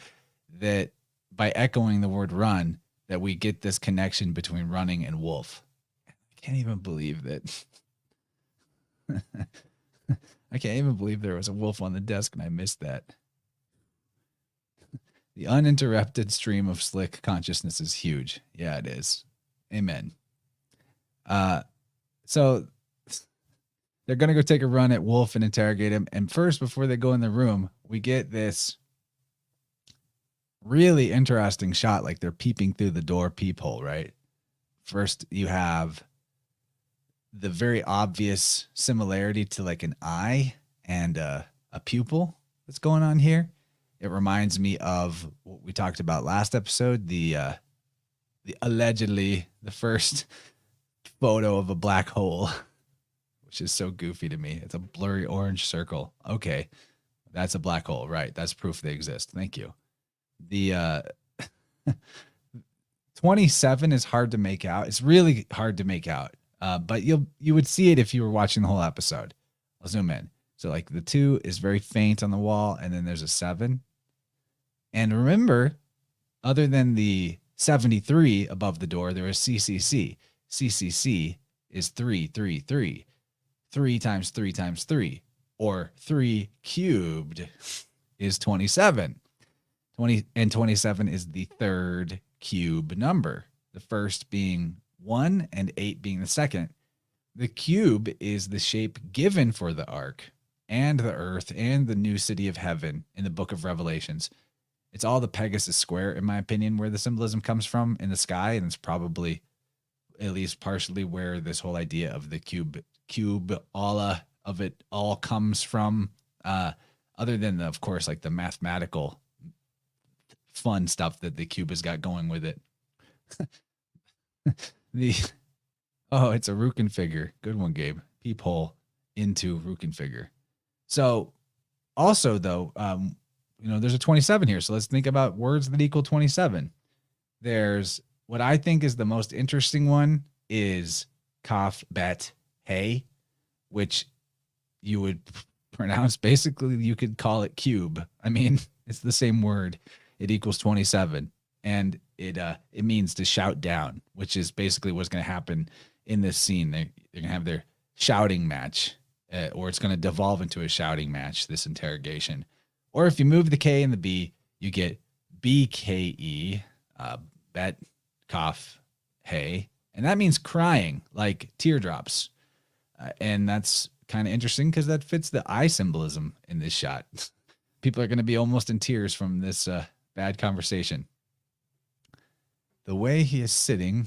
that by echoing the word run, that we get this connection between running and wolf. I can't even believe that. I can't even believe there was a wolf on the desk and I missed that. The uninterrupted stream of slick consciousness is huge. Yeah, it is. Amen. So they're going to go take a run at Wolf and interrogate him. And first, before they go in the room, we get this really interesting shot, like they're peeping through the door peephole, right? First, you have the very obvious similarity to like an eye and a pupil that's going on here. It reminds me of what we talked about last episode, the allegedly the first photo of a black hole, which is so goofy to me. It's a blurry orange circle. Okay, that's a black hole, right? That's proof they exist. Thank you. The 27 is hard to make out. It's really hard to make out, but you would see it if you were watching the whole episode. I'll zoom in. So like the 2 is very faint on the wall, and then there's a 7. And remember, other than the 73 above the door, there is CCC. CCC is 333. 3 times 3 times 3, or 3 cubed is 27. 20 and 27 is the third cube number. The first being 1 and 8 being the second. The cube is the shape given for the ark and the earth and the new city of heaven in the book of Revelations. It's all the Pegasus square, in my opinion, where the symbolism comes from in the sky, and it's probably at least partially where this whole idea of the cube alla of it all comes from, other than, of course, like the mathematical fun stuff that the cube has got going with it. It's a Rukin figure. Good one, Gabe. Peephole into Rukin figure. So also, though, there's a 27 here. So let's think about words that equal 27. There's what I think is the most interesting one is kaf bet hey, which you would pronounce, basically you could call it cube. I mean, it's the same word. It equals 27. And it means to shout down, which is basically what's going to happen in this scene. They're going to have their shouting match, or it's going to devolve into a shouting match, this interrogation. Or if you move the K and the B, you get BKE, bet, cough, hey. And that means crying, like teardrops. And that's kind of interesting because that fits the eye symbolism in this shot. People are going to be almost in tears from this bad conversation. The way he is sitting,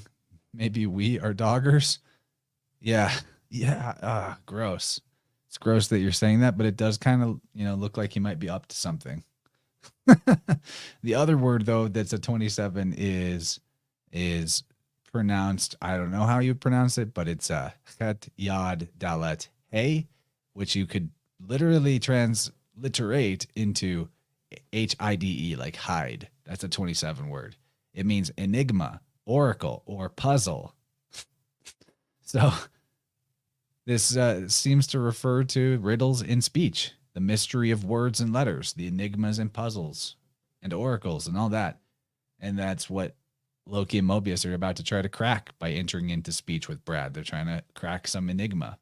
maybe we are doggers. Yeah, gross. It's gross that you're saying that, but it does kind of, look like he might be up to something. The other word, though, that's a 27 is pronounced, I don't know how you pronounce it, but it's chet yad dalet hey, which you could literally transliterate into HIDE, like hide. That's a 27 word. It means enigma, oracle, or puzzle. So this seems to refer to riddles in speech, the mystery of words and letters, the enigmas and puzzles and oracles and all that. And that's what Loki and Mobius are about to try to crack by entering into speech with Brad. They're trying to crack some enigma.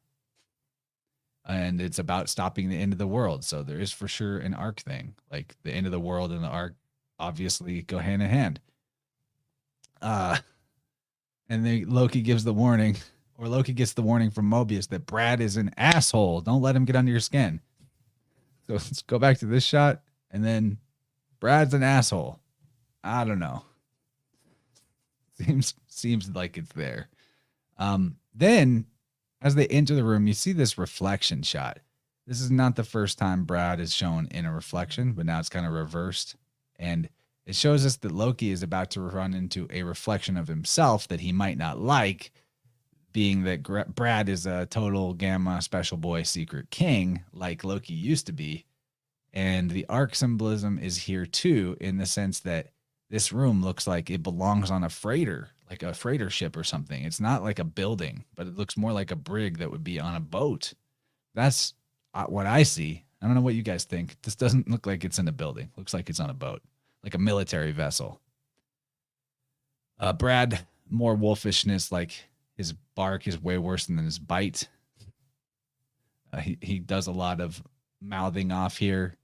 And it's about stopping the end of the world. So there is for sure an arc thing. Like the end of the world and the arc obviously go hand in hand. And then Loki gives the warning, or Loki gets the warning from Mobius that Brad is an asshole. Don't let him get under your skin. So let's go back to this shot. And then Brad's an asshole. I don't know. Seems like it's there. Then as they enter the room, you see this reflection shot. This is not the first time Brad is shown in a reflection, but now it's kind of reversed. And It shows us that Loki is about to run into a reflection of himself that he might not like, being that Brad is a total gamma special boy secret king like Loki used to be. And the arc symbolism is here too, in the sense that this room looks like it belongs on a freighter, like a freighter ship or something. It's not like a building, but it looks more like a brig that would be on a boat. That's what I see. I don't know what you guys think. This doesn't look like it's in a building. It looks like it's on a boat, like a military vessel. Brad, more wolfishness, like his bark is way worse than his bite. He does a lot of mouthing off here.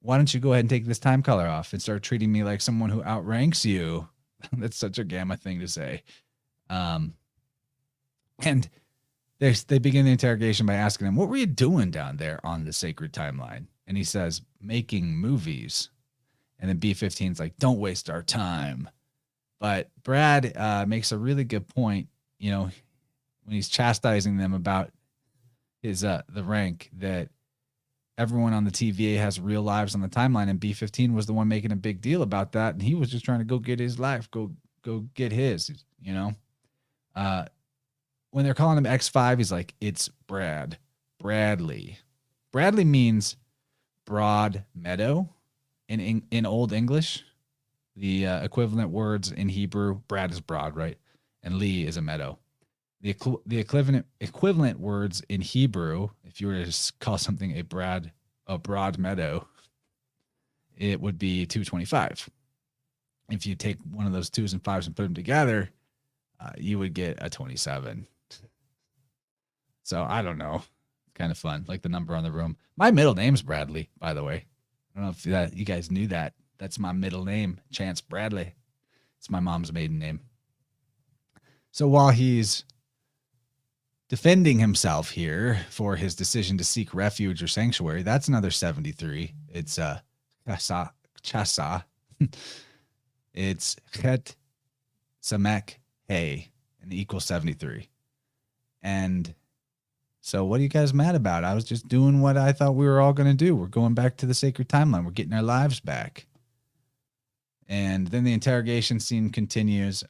Why don't you go ahead and take this time color off and start treating me like someone who outranks you? That's such a gamma thing to say. And they begin the interrogation by asking him, what were you doing down there on the sacred timeline? And he says, making movies. And then B-15's like, don't waste our time. But Brad makes a really good point, you know, when he's chastising them about his the rank, that everyone on the TVA has real lives on the timeline, and B-15 was the one making a big deal about that, and he was just trying to go get his life, go get his, you know. When they're calling him X5, he's like, it's Bradley. Bradley means broad meadow in Old English. The equivalent words in Hebrew, Brad is broad, right? And Lee is a meadow. The equivalent words in Hebrew, if you were to call something a broad meadow, it would be 225. If you take one of those 2s and 5s and put them together, you would get a 27. So I don't know. Kind of fun, like the number on the room. My middle name's Bradley, by the way. I don't know if you guys knew that. That's my middle name, Chance Bradley. It's my mom's maiden name. So while he's defending himself here for his decision to seek refuge or sanctuary, that's another 73. It's Chasa. It's Chet Samek Hey, and equals 73. And so what are you guys mad about? I was just doing what I thought we were all going to do. We're going back to the sacred timeline. We're getting our lives back. And then the interrogation scene continues.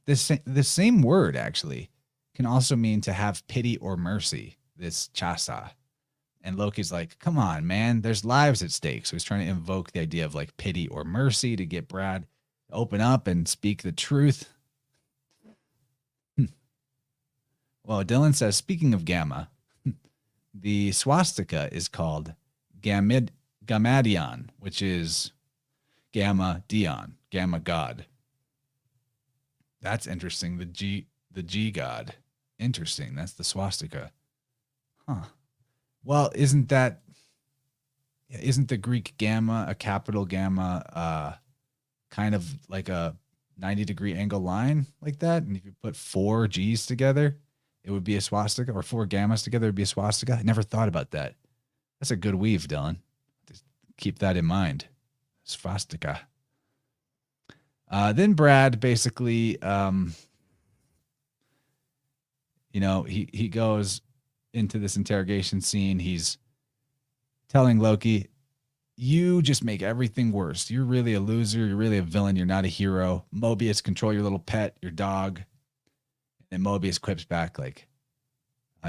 This same word actually can also mean to have pity or mercy, this chasa. And Loki's like, come on, man, there's lives at stake. So he's trying to invoke the idea of like pity or mercy to get Brad to open up and speak the truth. Well, Dylan says, speaking of gamma, the swastika is called Gamadion, which is Gamma Dion, Gamma God. That's interesting. The G God. Interesting. That's the swastika. Huh. Well, isn't the Greek gamma a capital gamma kind of like a 90-degree angle line like that? And if you put 4 G's together, it would be a swastika, or 4 gammas together would be a swastika. I never thought about that. That's a good weave, Dylan. Just keep that in mind. Swastika. Then Brad basically, he goes into this interrogation scene. He's telling Loki, you just make everything worse. You're really a loser. You're really a villain. You're not a hero. Mobius, control your little pet, your dog. And Mobius quips back like,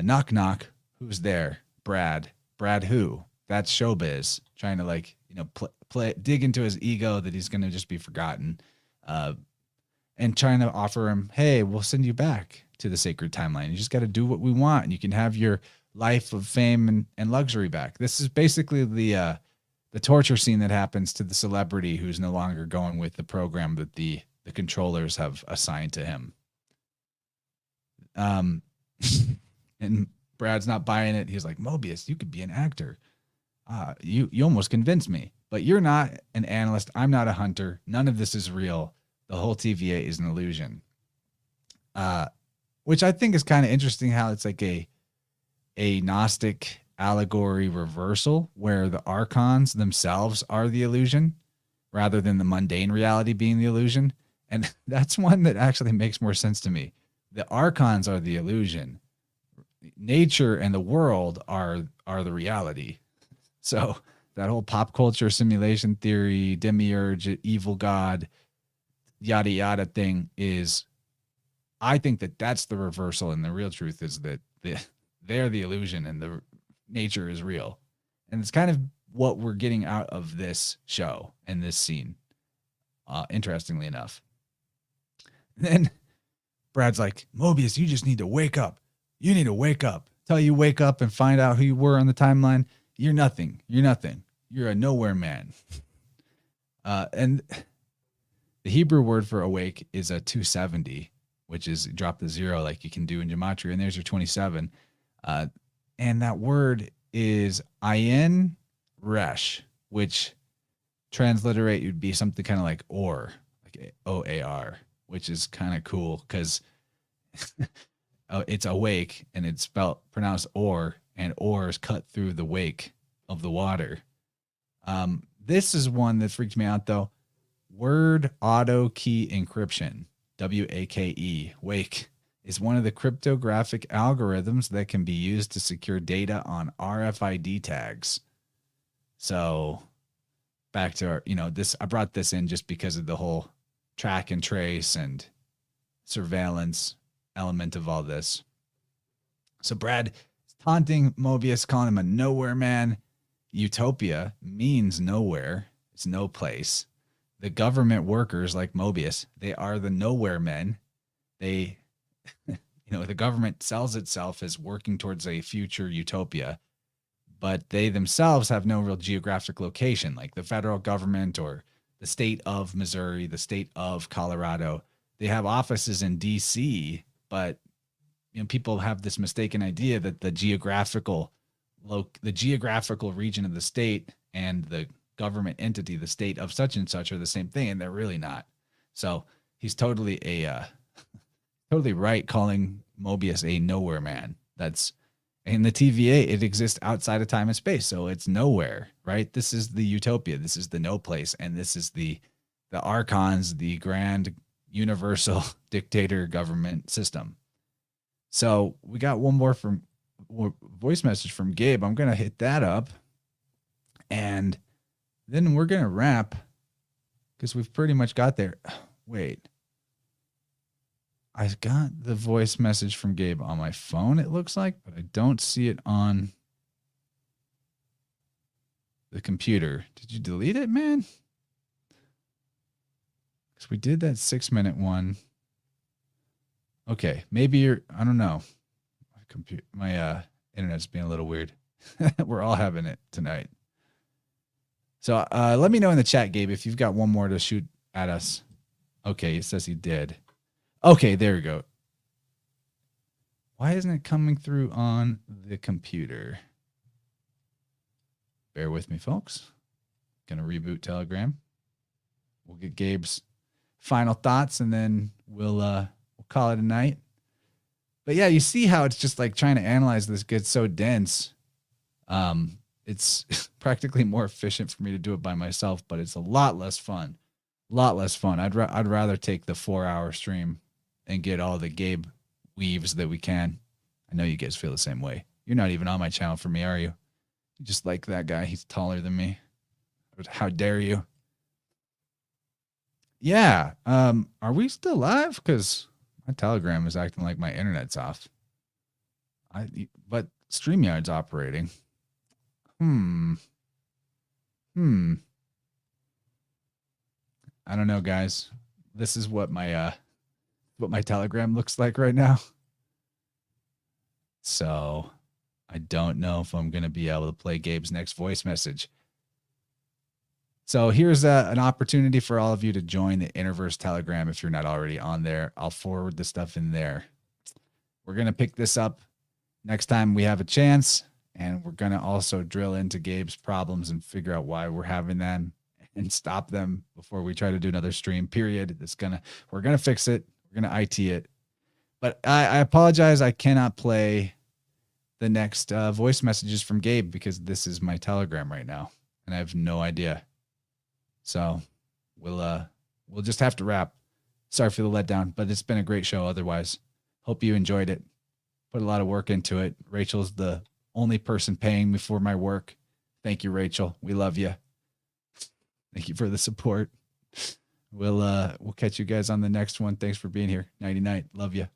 knock, knock. Who's there? Brad. Brad who? That's showbiz. Trying to dig into his ego that he's going to just be forgotten. And trying to offer him, hey, we'll send you back to the sacred timeline. You just got to do what we want, and you can have your life of fame and luxury back. This is basically the torture scene that happens to the celebrity who's no longer going with the program that the controllers have assigned to him. And Brad's not buying it. He's like, Mobius, you could be an actor. You almost convinced me, but you're not an analyst. I'm not a hunter. None of this is real. The whole TVA is an illusion. Which I think is kind of interesting how it's like a Gnostic allegory reversal where the archons themselves are the illusion rather than the mundane reality being the illusion. And that's one that actually makes more sense to me. The archons are the illusion. Nature and the world are the reality. So that whole pop culture simulation theory, demiurge, evil god, yada yada thing is, I think that that's the reversal, and the real truth is that they're the illusion and the nature is real. And it's kind of what we're getting out of this show and this scene, interestingly enough. And then Brad's like, Mobius, you just need to wake up. You need to wake up. Tell you wake up and find out who you were on the timeline. You're nothing. You're nothing. You're a nowhere man. And the Hebrew word for awake is a 270, which is drop the zero like you can do in gematria. And there's your 27. And that word is ayin resh, which transliterate would be something kind of like or, like OAR, which is kind of cool because it's awake and it's pronounced or, and or is cut through the wake of the water. This is one that freaked me out though. Word auto key encryption, WAKE, wake, is one of the cryptographic algorithms that can be used to secure data on RFID tags. So back to our, this, I brought this in just because of the whole track and trace and surveillance element of all this. So Brad is taunting Mobius, calling him a nowhere man. Utopia means nowhere. It's no place. The government workers like Mobius, they are the nowhere men. They, the government sells itself as working towards a future utopia, but they themselves have no real geographic location, like the federal government or the state of Missouri, the state of Colorado. They have offices in DC, but people have this mistaken idea that the geographical region of the state and the government entity, the state of such and such, are the same thing, and they're really not. So he's totally totally right calling Mobius a nowhere man. That's in the TVA, it exists outside of time and space, so it's nowhere, right? This is the utopia, this is the no place, and this is the archons, the grand universal dictator government system. So we got one more voice message from Gabe. I'm gonna hit that up, and then we're gonna wrap because we've pretty much got there. Wait, I got the voice message from Gabe on my phone, it looks like, but I don't see it on the computer. Did you delete it, man? Because we did that 6-minute one. Okay, maybe I don't know. My internet's being a little weird. We're all having it tonight. So let me know in the chat, Gabe, if you've got one more to shoot at us. Okay, it says he did. Okay, there we go. Why isn't it coming through on the computer? Bear with me, folks. Gonna reboot Telegram. We'll get Gabe's final thoughts, and then we'll call it a night. But yeah, you see how it's just like trying to analyze this gets so dense. It's practically more efficient for me to do it by myself, but it's a lot less fun. I'd rather take the 4-hour stream and get all the Gabe weaves that we can. I know you guys feel the same way. You're not even on my channel for me, are you? You just like that guy. He's taller than me. How dare you? Yeah. Are we still live? Because my Telegram is acting like my internet's off. But StreamYard's operating. I don't know, guys. This is what my Telegram looks like right now. So I don't know if I'm going to be able to play Gabe's next voice message. So here's an opportunity for all of you to join the InnerVerse Telegram if you're not already on there. I'll forward the stuff in there. We're going to pick this up next time we have a chance, and we're going to also drill into Gabe's problems and figure out why we're having them and stop them before we try to do another stream, period. We're going to fix it. We're going to IT it. But I apologize. I cannot play the next voice messages from Gabe because this is my Telegram right now, and I have no idea. So we'll just have to wrap. Sorry for the letdown, but it's been a great show otherwise. Hope you enjoyed it. Put a lot of work into it. Rachel's the only person paying me for my work. Thank you, Rachel. We love you. Thank you for the support. We'll catch you guys on the next one. Thanks for being here. 99. Love you.